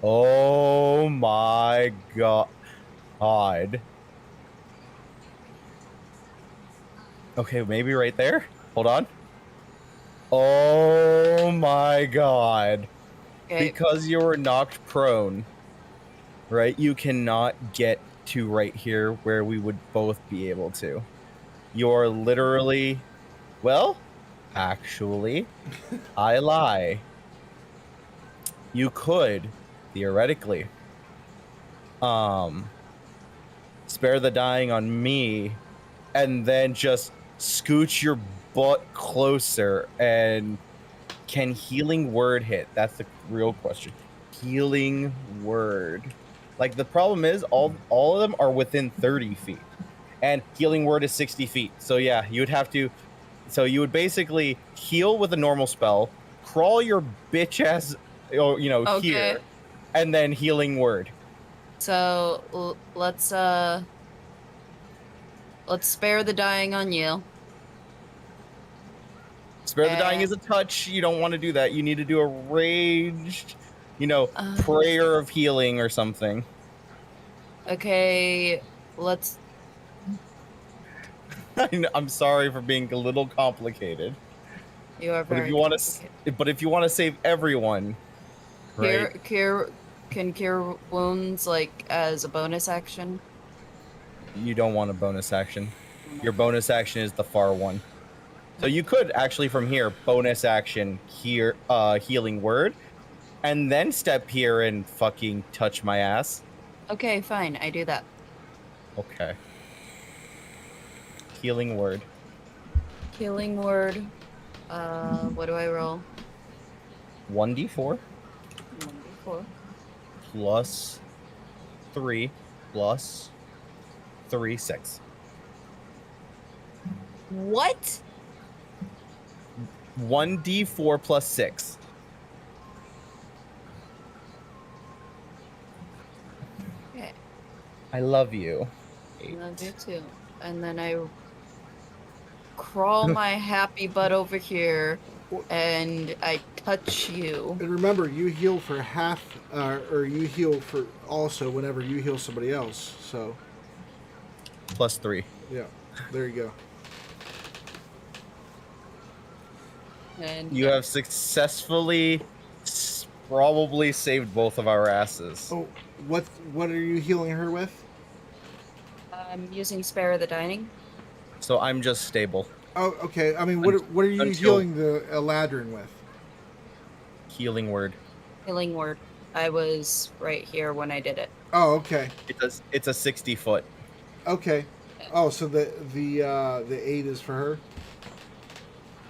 [SPEAKER 3] Oh my god. Okay, maybe right there. Hold on. Oh my god.
[SPEAKER 2] Okay.
[SPEAKER 3] Because you were knocked prone, right? You cannot get to right here where we would both be able to. You're literally... Well, actually, I lie. You could, theoretically, spare the dying on me and then just scooch your butt closer. And can healing word hit? That's the real question. Healing word. Like, the problem is all of them are within 30 feet and healing word is 60 feet. So yeah, you would have to... So you would basically heal with a normal spell, crawl your bitch ass, here, and then healing word.
[SPEAKER 2] So let's spare the dying on you.
[SPEAKER 3] Spare the dying is a touch. You don't want to do that. You need to do a raged, prayer of healing or something.
[SPEAKER 2] Okay, let's...
[SPEAKER 3] I'm sorry for being a little complicated.
[SPEAKER 2] You are
[SPEAKER 3] But
[SPEAKER 2] very
[SPEAKER 3] if you want
[SPEAKER 2] complicated.
[SPEAKER 3] to save everyone, right?
[SPEAKER 2] Can cure wounds like as a bonus action?
[SPEAKER 3] You don't want a bonus action.
[SPEAKER 2] Oh
[SPEAKER 3] Your
[SPEAKER 2] my God.
[SPEAKER 3] bonus action is the far one. So you could actually from here bonus action here healing word and then step here and fucking touch my ass.
[SPEAKER 2] Okay, fine. I do that.
[SPEAKER 3] Okay. Healing word.
[SPEAKER 2] Healing word. What do I roll?
[SPEAKER 3] 1d4
[SPEAKER 2] 1d4.
[SPEAKER 3] plus 3 plus 3 6.
[SPEAKER 2] What?
[SPEAKER 3] 1d4 plus 6.
[SPEAKER 2] Okay.
[SPEAKER 3] I love you.
[SPEAKER 2] I love you too. And then I crawl my happy butt over here and I touch you.
[SPEAKER 1] And remember, you heal for half, or you heal for also whenever you heal somebody else. So,
[SPEAKER 3] Plus 3.
[SPEAKER 1] yeah, there you go.
[SPEAKER 2] And
[SPEAKER 3] You have successfully probably saved both of our asses.
[SPEAKER 1] Oh, what are you healing her with?
[SPEAKER 2] I'm using Spare of the Dining.
[SPEAKER 3] So I'm just stable.
[SPEAKER 1] Oh, okay. I mean, what are you
[SPEAKER 3] Until-
[SPEAKER 1] healing the Eladrin with?
[SPEAKER 3] Healing word.
[SPEAKER 2] Healing word. I was right here when I did it.
[SPEAKER 1] Oh, okay,
[SPEAKER 3] It's a 60 foot.
[SPEAKER 1] okay. Oh, so the 8 is for her.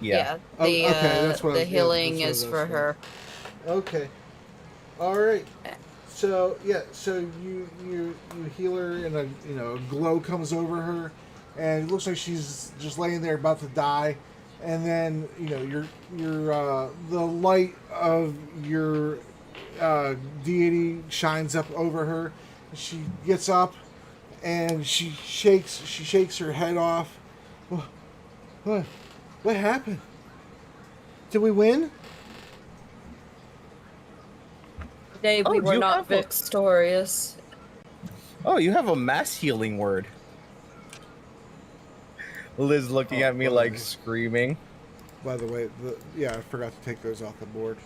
[SPEAKER 3] Yeah.
[SPEAKER 1] Oh,
[SPEAKER 2] The
[SPEAKER 1] okay, that's what I
[SPEAKER 2] the
[SPEAKER 1] was- yeah,
[SPEAKER 2] healing
[SPEAKER 1] that's
[SPEAKER 2] is
[SPEAKER 1] what I
[SPEAKER 2] for
[SPEAKER 1] was
[SPEAKER 2] her.
[SPEAKER 1] Okay. All right. So yeah, so you heal her, and a glow comes over her, and it looks like she's just laying there about to die, and then your the light of your deity shines up over her. She gets up, and she shakes her head off. What happened? Did we win?
[SPEAKER 2] Today
[SPEAKER 3] Oh,
[SPEAKER 2] we
[SPEAKER 3] do
[SPEAKER 2] were
[SPEAKER 3] you
[SPEAKER 2] not
[SPEAKER 3] have a-
[SPEAKER 2] victorious.
[SPEAKER 3] Oh, you have a mass healing word. Liz looking at me
[SPEAKER 1] well,
[SPEAKER 3] like
[SPEAKER 1] nice.
[SPEAKER 3] screaming.
[SPEAKER 1] By the way, I forgot to take those off the board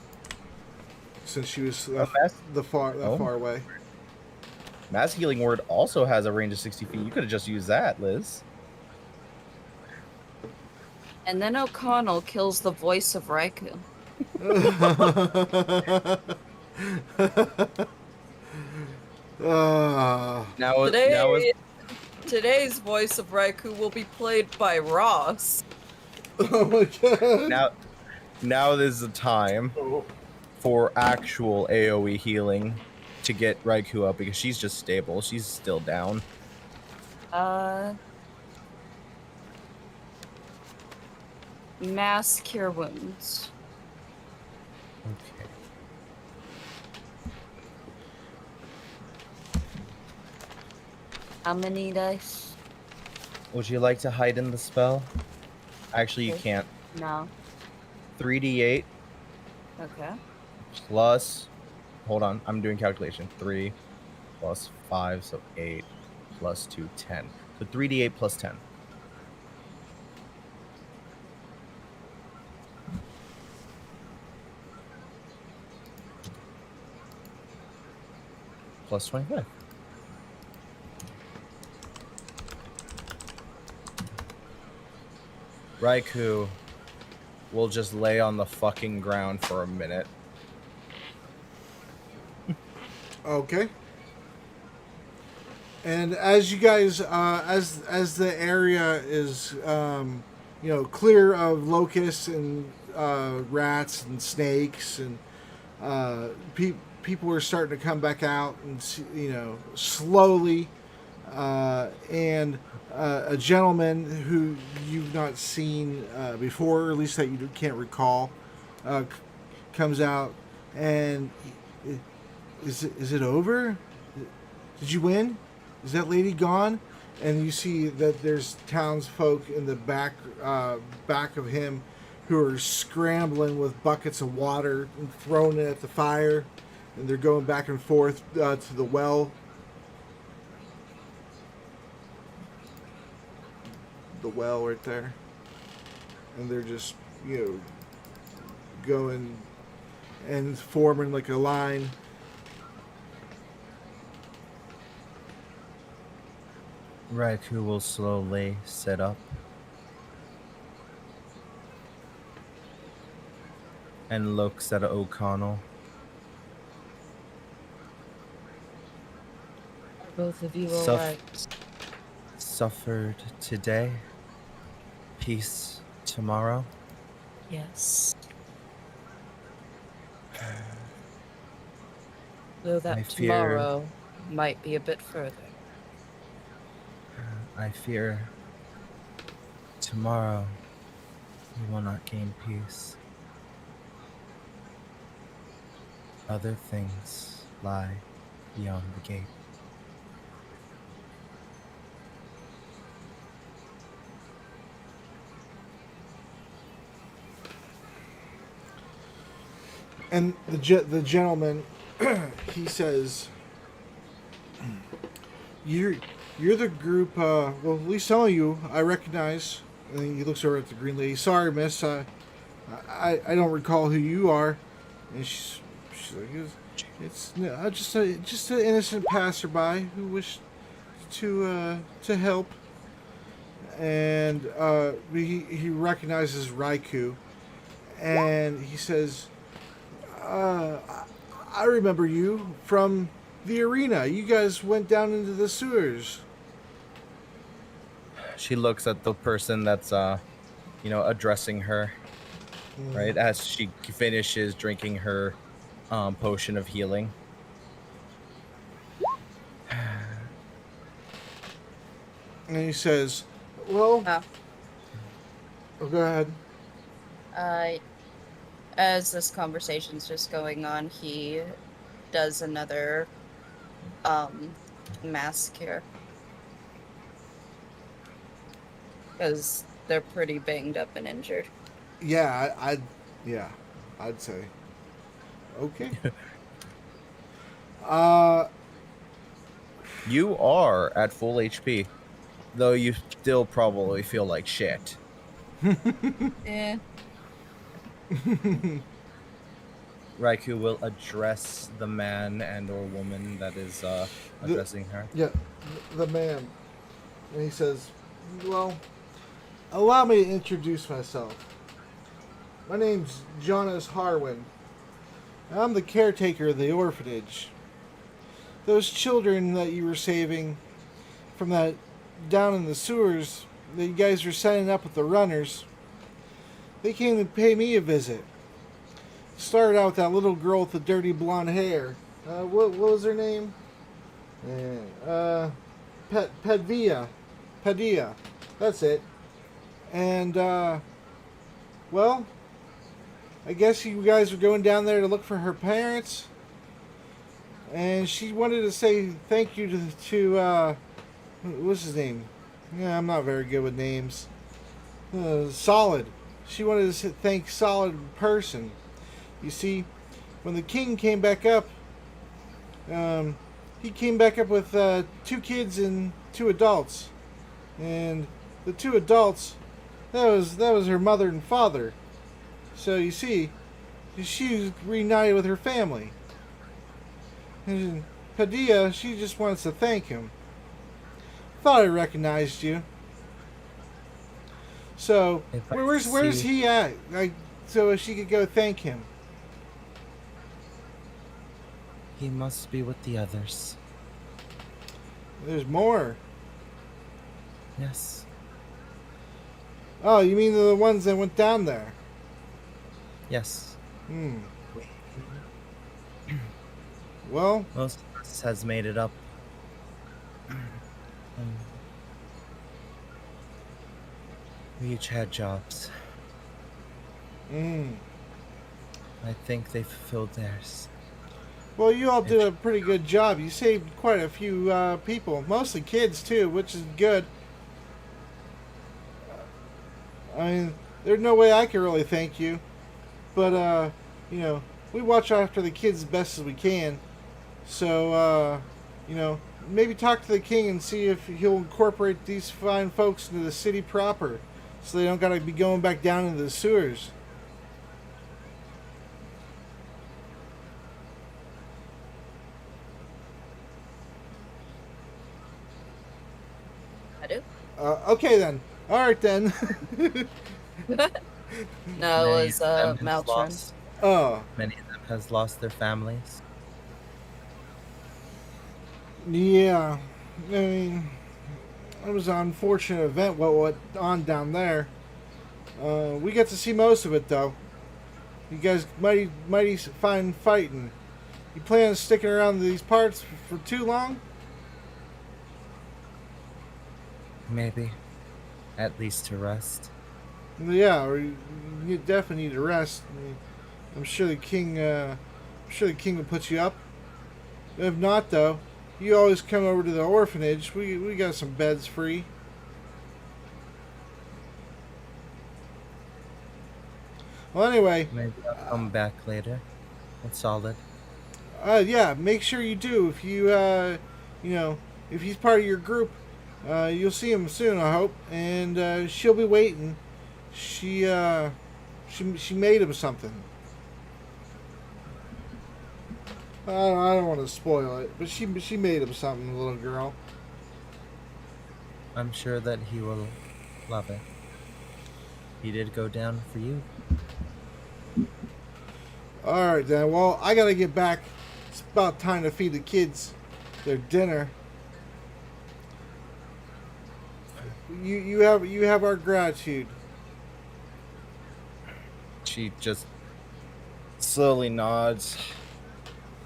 [SPEAKER 1] since she was
[SPEAKER 3] mass-
[SPEAKER 1] far
[SPEAKER 3] Oh.
[SPEAKER 1] away.
[SPEAKER 3] Mass healing word also has a range of 60 feet. You could have just used that, Liz.
[SPEAKER 2] And then O'Connell kills the voice of Raiku.
[SPEAKER 3] Now is
[SPEAKER 2] Today's voice of Raiku will be played by Ross.
[SPEAKER 1] Oh my god!
[SPEAKER 3] now is the time for actual AoE healing to get Raiku up because she's just stable. She's still down.
[SPEAKER 2] Mass cure wounds.
[SPEAKER 3] Okay.
[SPEAKER 2] How many dice?
[SPEAKER 3] Would you like to hide in the spell? Actually, you
[SPEAKER 2] Okay.
[SPEAKER 3] can't.
[SPEAKER 2] No.
[SPEAKER 3] 3d8
[SPEAKER 2] Okay.
[SPEAKER 3] plus. Hold on, I'm doing calculation. 3 plus 5, so 8 plus 2, 10. So 3d8 plus 10. Plus 25. Raiku will just lay on the fucking ground for a minute.
[SPEAKER 1] Okay. And as you guys, as the area is, clear of locusts and rats and snakes, and people are starting to come back out, and slowly, and a gentleman who you've not seen before, or at least that you can't recall, comes out, and is it over? Did you win? Is that lady gone? And you see that there's townsfolk in the back of him who are scrambling with buckets of water and throwing it at the fire, and they're going back and forth to the well. the well right there, and they're just going and forming like a line.
[SPEAKER 3] Raiku will slowly sit up and looks at O'Connell.
[SPEAKER 2] Both of you
[SPEAKER 3] Suff-
[SPEAKER 2] alright?
[SPEAKER 3] Suffered today, peace tomorrow.
[SPEAKER 2] Yes. Though that
[SPEAKER 3] I fear-
[SPEAKER 2] tomorrow might be a bit further.
[SPEAKER 3] I fear tomorrow we will not gain peace. Other things lie beyond the gate.
[SPEAKER 1] And the gentleman, he says, "You're the group. Well, at least some of you I recognize." And he looks over at the green lady. "Sorry, miss. I don't recall who you are." And she's like, "It's just an innocent passerby who wished to help." And he recognizes Raiku, and he says, "I remember you from the arena. You guys went down into the sewers."
[SPEAKER 3] She looks at the person that's addressing her, right, as she finishes drinking her potion of healing.
[SPEAKER 1] And he says, "Well, go ahead."
[SPEAKER 2] As this conversation's just going on, he does another mask here. Because they're pretty banged up and injured.
[SPEAKER 1] Yeah, I'd say. Okay.
[SPEAKER 3] You are at full HP, though you still probably feel like shit.
[SPEAKER 2] Eh.
[SPEAKER 3] Raiku will address the man and or woman that is addressing her.
[SPEAKER 1] Yeah, the man. And he says, "Well, allow me to introduce myself. My name's Jonas Harwin. I'm the caretaker of the orphanage. Those children that you were saving from that down in the sewers that you guys were setting up with the runners, they came to pay me a visit. Started out with that little girl with the dirty blonde hair. What was her name? Padilla. That's it. And, well, I guess you guys were going down there to look for her parents. And she wanted to say thank you to what's his name? Yeah, I'm not very good with names. Solid. She wanted to thank Solid person. You see, when the king came back up, he came back up with 2 kids and 2 adults. And the 2 adults, that was her mother and father. So you see, she was reunited with her family. And Padilla, she just wants to thank him. Thought I recognized you. So where's he at? So she could go thank him.
[SPEAKER 3] He must be with the others.
[SPEAKER 1] There's more.
[SPEAKER 3] Yes.
[SPEAKER 1] Oh, you mean the ones that went down there?
[SPEAKER 3] Yes.
[SPEAKER 1] Well,
[SPEAKER 3] most of us has made it up. We each had jobs. I think they fulfilled theirs.
[SPEAKER 1] Well, you all did a pretty good job. You saved quite a few people, mostly kids too, which is good. I mean, there's no way I can really thank you, but we watch after the kids as best as we can. So, maybe talk to the king and see if he'll incorporate these fine folks into the city proper, so they don't gotta be going back down into the sewers.
[SPEAKER 2] I do.
[SPEAKER 1] Okay then. All right then.
[SPEAKER 2] No, it
[SPEAKER 4] Many
[SPEAKER 2] was
[SPEAKER 4] of them has
[SPEAKER 2] Maltron.
[SPEAKER 4] lost-
[SPEAKER 1] Oh,
[SPEAKER 4] Many of them has lost their families.
[SPEAKER 1] yeah. I mean, it was an unfortunate event what went on down there. We got to see most of it though. You guys mighty fine fighting. You plan on sticking around these parts for too long?
[SPEAKER 4] Maybe. At least to rest.
[SPEAKER 1] Yeah, or you definitely need to rest. I mean, I'm sure the king. Will put you up. If not, though, you always come over to the orphanage. We got some beds free. Well, anyway,
[SPEAKER 4] Maybe I'll come back later. It's solid.
[SPEAKER 1] yeah, make sure you do. If if he's part of your group, you'll see him soon, I hope. And she'll be waiting. She made him something. I don't want to spoil it, but she made him something, the little girl.
[SPEAKER 4] I'm sure that he will love it. He did go down for you.
[SPEAKER 1] All right, then. Well, I gotta get back. It's about time to feed the kids their dinner. You have our gratitude.
[SPEAKER 3] She just slowly nods.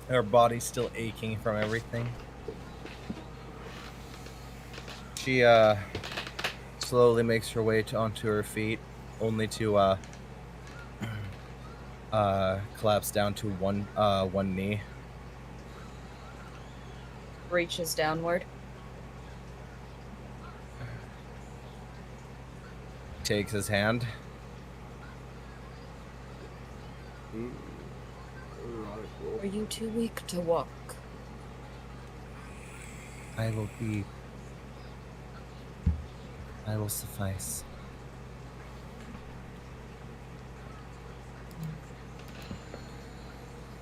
[SPEAKER 3] Her body's still aching from everything. She slowly makes her way onto her feet, only to collapse down to one knee.
[SPEAKER 2] Reaches downward.
[SPEAKER 3] Takes his hand.
[SPEAKER 2] Are you too weak to walk?
[SPEAKER 4] I will suffice.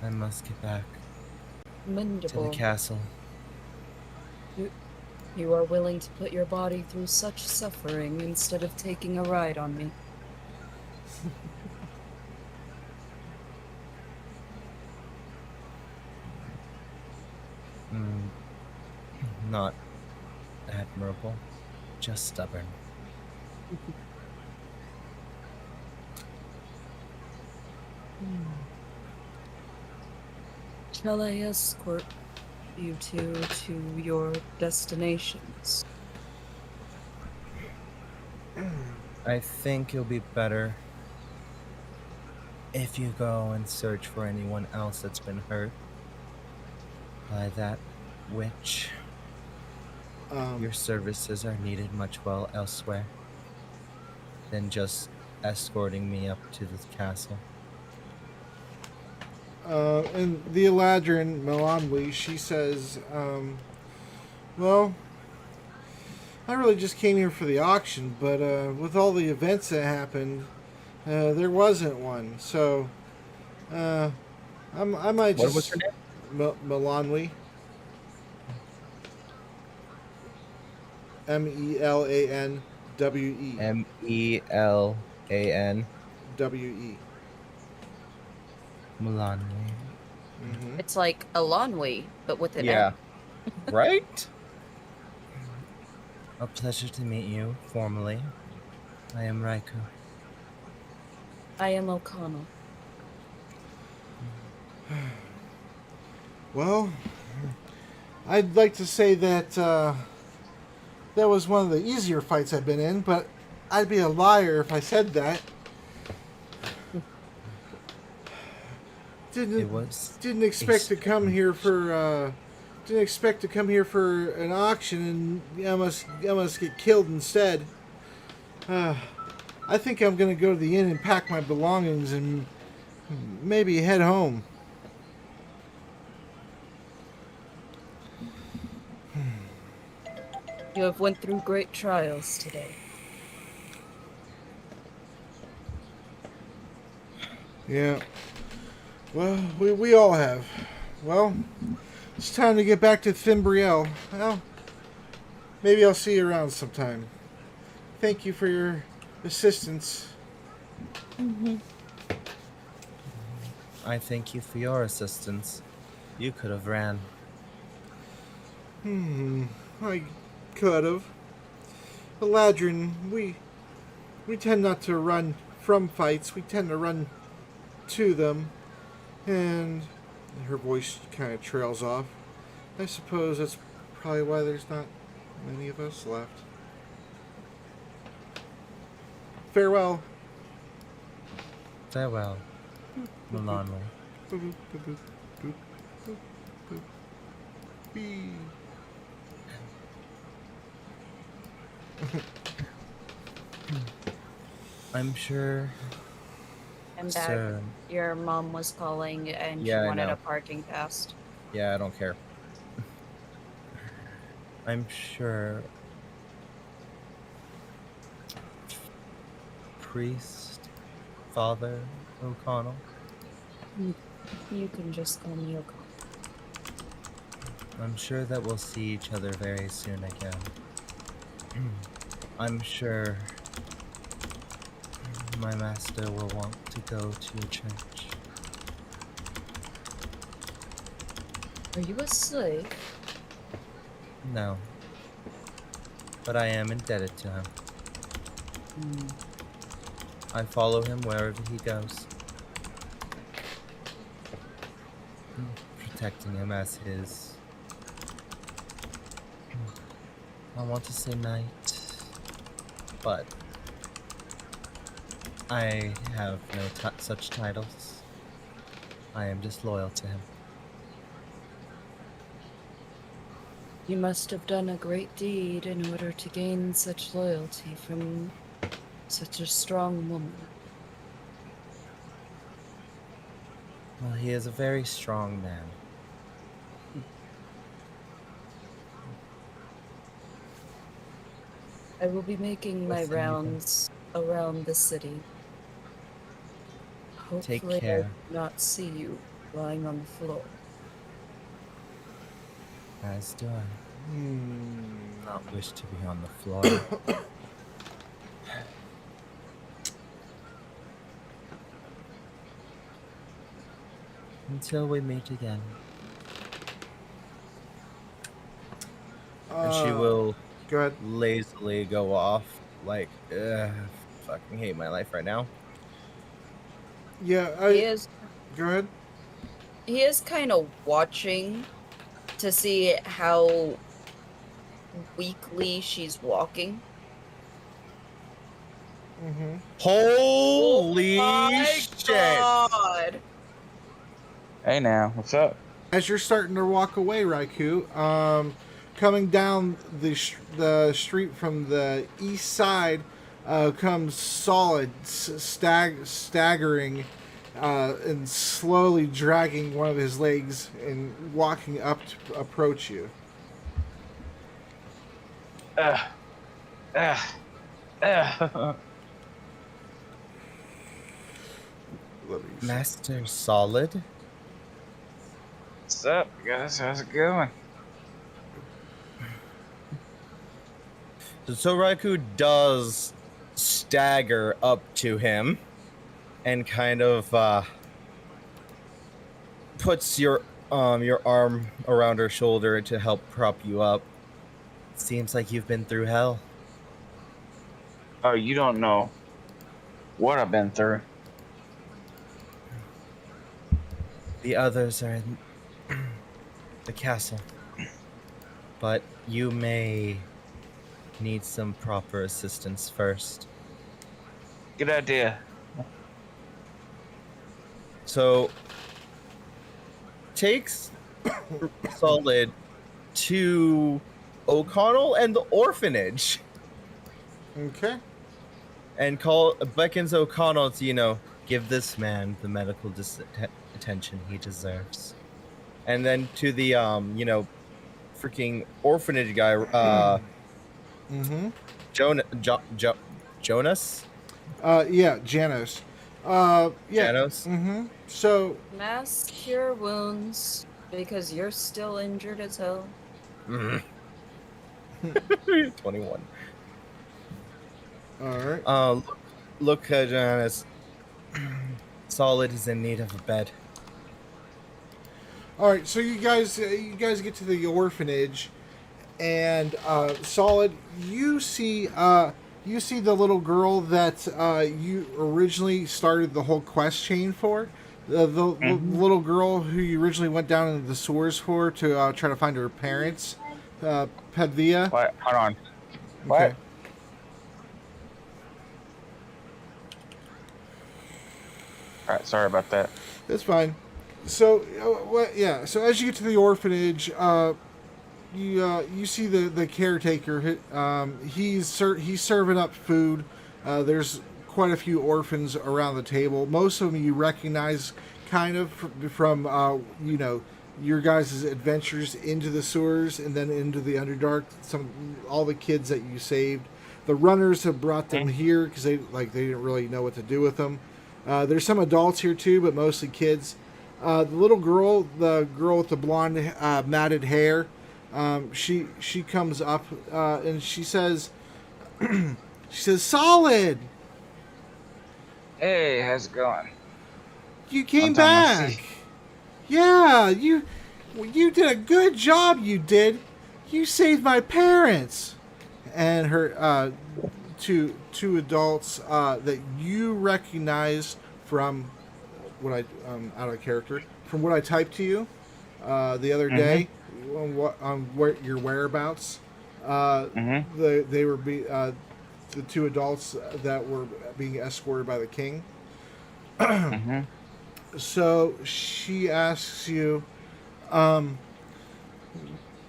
[SPEAKER 4] I must get back to the
[SPEAKER 2] Mendable.
[SPEAKER 4] castle.
[SPEAKER 2] You are willing to put your body through such suffering instead of taking a ride on me.
[SPEAKER 4] Not admirable, just stubborn.
[SPEAKER 2] Shall I escort you two to your destinations?
[SPEAKER 4] I think it'll be better if you go and search for anyone else that's been hurt by that witch. Your services are needed much well elsewhere than just escorting me up to this castle.
[SPEAKER 1] And the Eladrin Melanwe, she says, well, I really just came here for the auction, but with all the events that happened, there wasn't one. So, I might just...
[SPEAKER 3] What was her name?
[SPEAKER 1] Melanwe. Melanwe.
[SPEAKER 3] Melan.
[SPEAKER 1] We.
[SPEAKER 4] Mulanwe.
[SPEAKER 1] Mm-hmm.
[SPEAKER 2] It's like a Lanwi, but with an
[SPEAKER 3] Yeah.
[SPEAKER 2] M.
[SPEAKER 3] Right?
[SPEAKER 4] A pleasure to meet you, formally. I am Raiku.
[SPEAKER 2] I am O'Connell.
[SPEAKER 1] Well, I'd like to say that that was one of the easier fights I've been in, but I'd be a liar if I said that. Didn't expect to come here for an auction, and I must get killed instead. I think I'm gonna go to the inn and pack my belongings and maybe head home.
[SPEAKER 2] You have went through great trials today.
[SPEAKER 1] Yeah. Well, we all have. Well, it's time to get back to Thimbriel. Well, maybe I'll see you around sometime. Thank you for your assistance.
[SPEAKER 4] I thank you for your assistance. You could have ran.
[SPEAKER 1] I could have. Eladrin, we tend not to run from fights. We tend to run to them. And her voice kind of trails off. I suppose that's probably why there's not many of us left. Farewell.
[SPEAKER 4] Farewell, Milano.
[SPEAKER 1] Boop, boop, boop, boop, boop, boop. Whee.
[SPEAKER 4] I'm sure.
[SPEAKER 2] And back,
[SPEAKER 4] Sir.
[SPEAKER 2] your mom was calling and
[SPEAKER 4] Yeah, I
[SPEAKER 2] she wanted
[SPEAKER 4] know.
[SPEAKER 2] a parking pass.
[SPEAKER 4] Yeah, I don't care. I'm sure. Priest, Father O'Connell.
[SPEAKER 2] You can just call me O'Connell.
[SPEAKER 4] I'm sure that we'll see each other very soon again. I'm sure my master will want to go to a church.
[SPEAKER 2] Are you a slave?
[SPEAKER 4] No. But I am indebted to him. I follow him wherever he goes. Protecting him as his... I want to say knight, but I have no such titles. I am just loyal to him.
[SPEAKER 2] You must have done a great deed in order to gain such loyalty from such a strong woman.
[SPEAKER 4] Well, he is a very strong man.
[SPEAKER 2] I will be making my
[SPEAKER 4] Listen, you can-
[SPEAKER 2] rounds around the city.
[SPEAKER 4] Take
[SPEAKER 2] Hopefully I
[SPEAKER 4] care.
[SPEAKER 2] do not see you lying on the floor.
[SPEAKER 4] As do I. Not wish to be on the floor. Until we meet again. And she will
[SPEAKER 1] Go ahead.
[SPEAKER 4] lazily go off. Like, fucking hate my life right now.
[SPEAKER 1] Yeah,
[SPEAKER 2] He is
[SPEAKER 1] Go ahead.
[SPEAKER 2] kind of watching to see how weakly she's walking.
[SPEAKER 3] Holy
[SPEAKER 2] My
[SPEAKER 3] shit!
[SPEAKER 2] God!
[SPEAKER 5] Hey now, what's up?
[SPEAKER 1] As you're starting to walk away, Raiku, coming down the street from the east side comes Solid, staggering and slowly dragging one of his legs and walking up to approach you.
[SPEAKER 5] Uh, uh.
[SPEAKER 1] Let me see.
[SPEAKER 4] Master Solid?
[SPEAKER 5] What's up, guys? How's it going?
[SPEAKER 3] So Raiku does stagger up to him and kind of puts your arm around her shoulder to help prop you up.
[SPEAKER 4] Seems like you've been through hell.
[SPEAKER 5] Oh, you don't know what I've been through.
[SPEAKER 4] The others are in the castle. But you may need some proper assistance first.
[SPEAKER 5] Good idea.
[SPEAKER 3] So takes Solid to O'Connell and the orphanage
[SPEAKER 1] Okay.
[SPEAKER 3] and beckons O'Connell to, give this man the medical attention he deserves. And then to the, freaking orphanage guy,
[SPEAKER 1] Mm-hmm.
[SPEAKER 4] Jonas?
[SPEAKER 1] Yeah, Janos. Yeah.
[SPEAKER 4] Janos?
[SPEAKER 1] Mm-hmm. So,
[SPEAKER 2] Mask your wounds because you're still injured as hell.
[SPEAKER 4] 21.
[SPEAKER 1] all right.
[SPEAKER 4] Look, Janus. Solid is in need of a bed.
[SPEAKER 1] All right. So you guys get to the orphanage, and Solid, you see the little girl that you originally started the whole quest chain for. The little girl who you originally went down into the sewers for to try to find her parents, Padvia.
[SPEAKER 5] What? Hold on.
[SPEAKER 1] Okay.
[SPEAKER 5] What? All right, sorry about that.
[SPEAKER 1] That's fine. So, yeah. So as you get to the orphanage, you see the caretaker. He's serving up food. There's quite a few orphans around the table. Most of them you recognize, kind of from your guys' adventures into the sewers and then into the Underdark. All the kids that you saved. The runners have brought them here because they didn't really know what to do with them. There's some adults here too, but mostly kids. The little girl, the girl with the blonde matted hair, she comes up and she says, "Solid,
[SPEAKER 5] Hey, how's it going?
[SPEAKER 1] you came
[SPEAKER 5] Long time no
[SPEAKER 1] back.
[SPEAKER 5] see.
[SPEAKER 1] Yeah, you did a good job. You did. You saved my parents." And her two adults that you recognize from what I out of character from what I typed to you the other day on your whereabouts. They were the two adults that were being escorted by the king. So she asks you,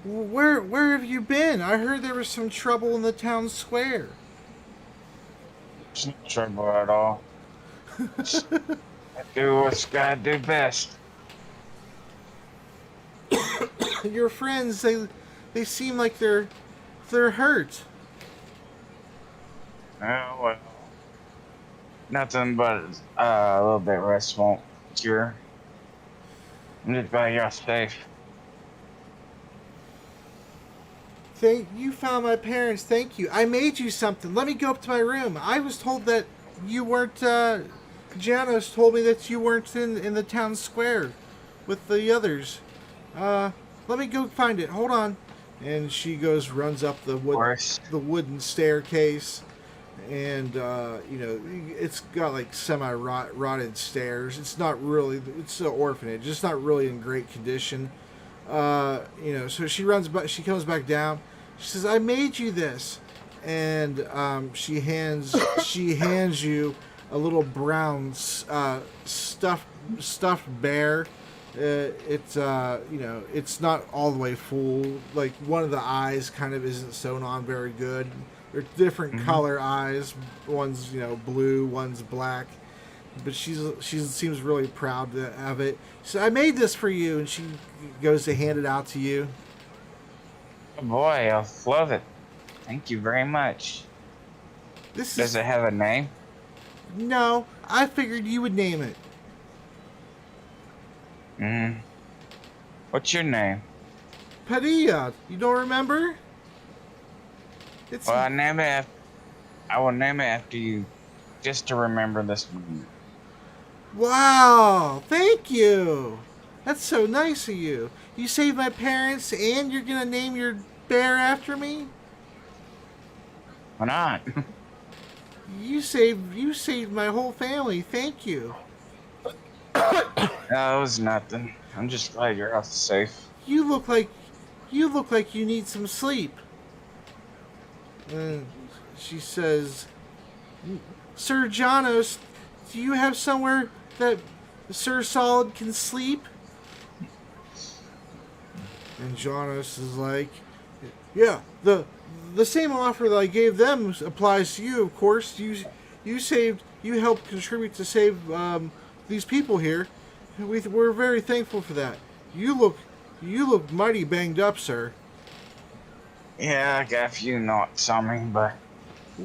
[SPEAKER 1] where have you been? I heard there was some trouble in the town square.
[SPEAKER 5] It's no trouble at all. I do what's gotta do best.
[SPEAKER 1] Your friends, they seem like they're hurt.
[SPEAKER 5] Oh, well. Nothing but a little bit rest won't cure. I'm just glad you're safe.
[SPEAKER 1] You found my parents. Thank you. I made you something. Let me go up to my room. I was told that you weren't. Janos told me that you weren't in the town square with the others. Let me go find it. Hold on. And she runs up the wooden staircase, and it's got like rotted stairs. It's not really. It's an orphanage. It's not really in great condition. So she runs back. She comes back down. She says, "I made you this," and she hands you a little brown stuffed bear. It's not all the way full. Like one of the eyes kind of isn't sewn on very good. They're different color eyes. One's blue, one's black. But she seems really proud to have it. So I made this for you, and she goes to hand it out to you.
[SPEAKER 5] Oh boy, I love it. Thank you very much. Does it have a name?
[SPEAKER 1] No, I figured you would name it.
[SPEAKER 5] What's your name?
[SPEAKER 1] Padilla. You don't remember? It's
[SPEAKER 5] Well, I will name it after you, just to remember this moment.
[SPEAKER 1] Wow, thank you. That's so nice of you. You saved my parents and you're going to name your bear after me?
[SPEAKER 5] Why not?
[SPEAKER 1] You saved my whole family. Thank you.
[SPEAKER 5] No, it was nothing. I'm just glad you're out safe.
[SPEAKER 1] You look like you need some sleep. And she says, "Sir Janos, do you have somewhere that Sir Solid can sleep?" And Janos is like, "Yeah, the same offer that I gave them applies to you, of course. You helped contribute to save these people here. We're very thankful for that. You look mighty banged up, sir."
[SPEAKER 5] Yeah, I got a few knots on me, but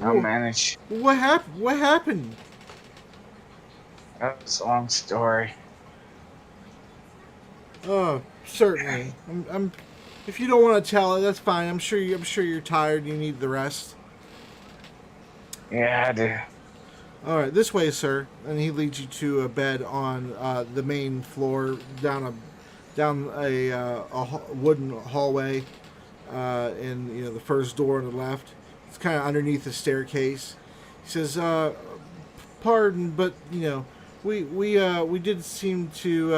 [SPEAKER 5] I'll manage.
[SPEAKER 1] What happened? What happened?
[SPEAKER 5] That's a long story.
[SPEAKER 1] Oh, certainly. I'm. If you don't want to tell it, that's fine. I'm sure you're tired. You need the rest.
[SPEAKER 5] Yeah, I do.
[SPEAKER 1] All right, this way, sir. And he leads you to a bed on the main floor, down a wooden hallway, in the first door on the left. It's kind of underneath the staircase. He says, "Pardon, but we did seem to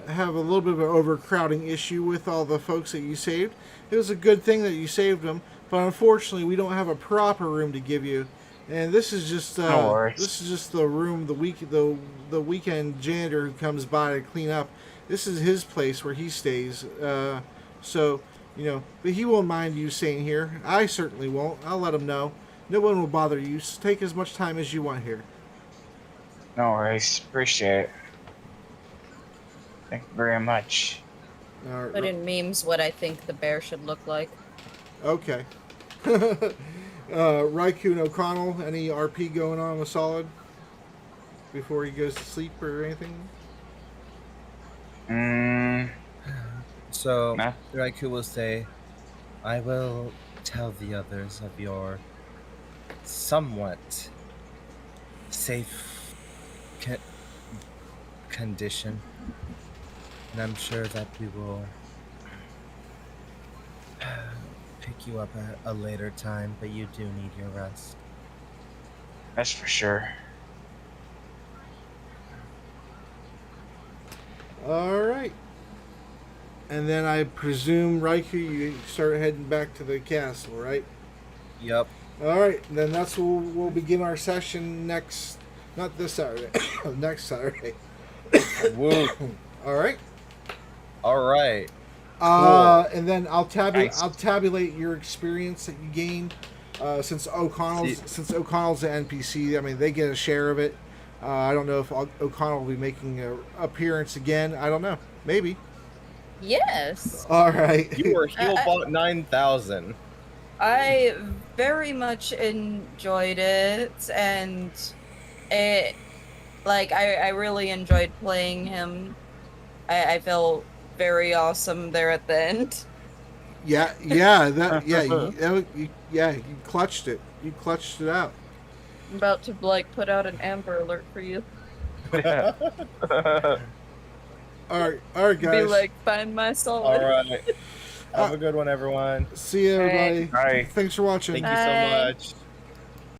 [SPEAKER 1] have a little bit of an overcrowding issue with all the folks that you saved. It was a good thing that you saved them, but unfortunately, we don't have a proper room to give you." And this is just
[SPEAKER 5] No worries.
[SPEAKER 1] this is just the room the weekend janitor who comes by to clean up. This is his place where he stays. So but he won't mind you staying here. I certainly won't. I'll let him know. No one will bother you. So take as much time as you want here.
[SPEAKER 5] No worries. Appreciate it. Thank you very much.
[SPEAKER 1] All right,
[SPEAKER 2] Put in memes what I think the bear should look like.
[SPEAKER 1] okay. Raiku and O'Connell, any RP going on with Solid before he goes to sleep or anything?
[SPEAKER 4] So,
[SPEAKER 5] Nah.
[SPEAKER 4] Raiku will say, I will tell the others of your somewhat safe condition. And I'm sure that we will pick you up at a later time, but you do need your rest.
[SPEAKER 5] That's for sure.
[SPEAKER 1] All right. And then I presume, Raiku, you start heading back to the castle, right?
[SPEAKER 4] Yep.
[SPEAKER 1] All right. Then that's where we'll begin our session not this Saturday, next Saturday.
[SPEAKER 4] Woo.
[SPEAKER 1] All right.
[SPEAKER 4] All right.
[SPEAKER 1] And then I'll
[SPEAKER 5] Nice.
[SPEAKER 1] tabulate your experience that you gained since O'Connell's an NPC. I mean, they get a share of it. I don't know if O'Connell will be making an appearance again. I don't know. Maybe.
[SPEAKER 2] Yes.
[SPEAKER 1] All right.
[SPEAKER 4] You were Healbot 9000.
[SPEAKER 2] I very much enjoyed it, and I really enjoyed playing him. I felt very awesome there at the end.
[SPEAKER 1] You clutched it. You clutched it out.
[SPEAKER 2] I'm about to put out an Amber Alert for you.
[SPEAKER 1] All right, guys.
[SPEAKER 2] Be find my soul.
[SPEAKER 4] All right. Have a good one, everyone.
[SPEAKER 1] See you, everybody.
[SPEAKER 5] Bye.
[SPEAKER 1] Thanks for watching.
[SPEAKER 4] Thank you so
[SPEAKER 2] Bye.
[SPEAKER 4] much.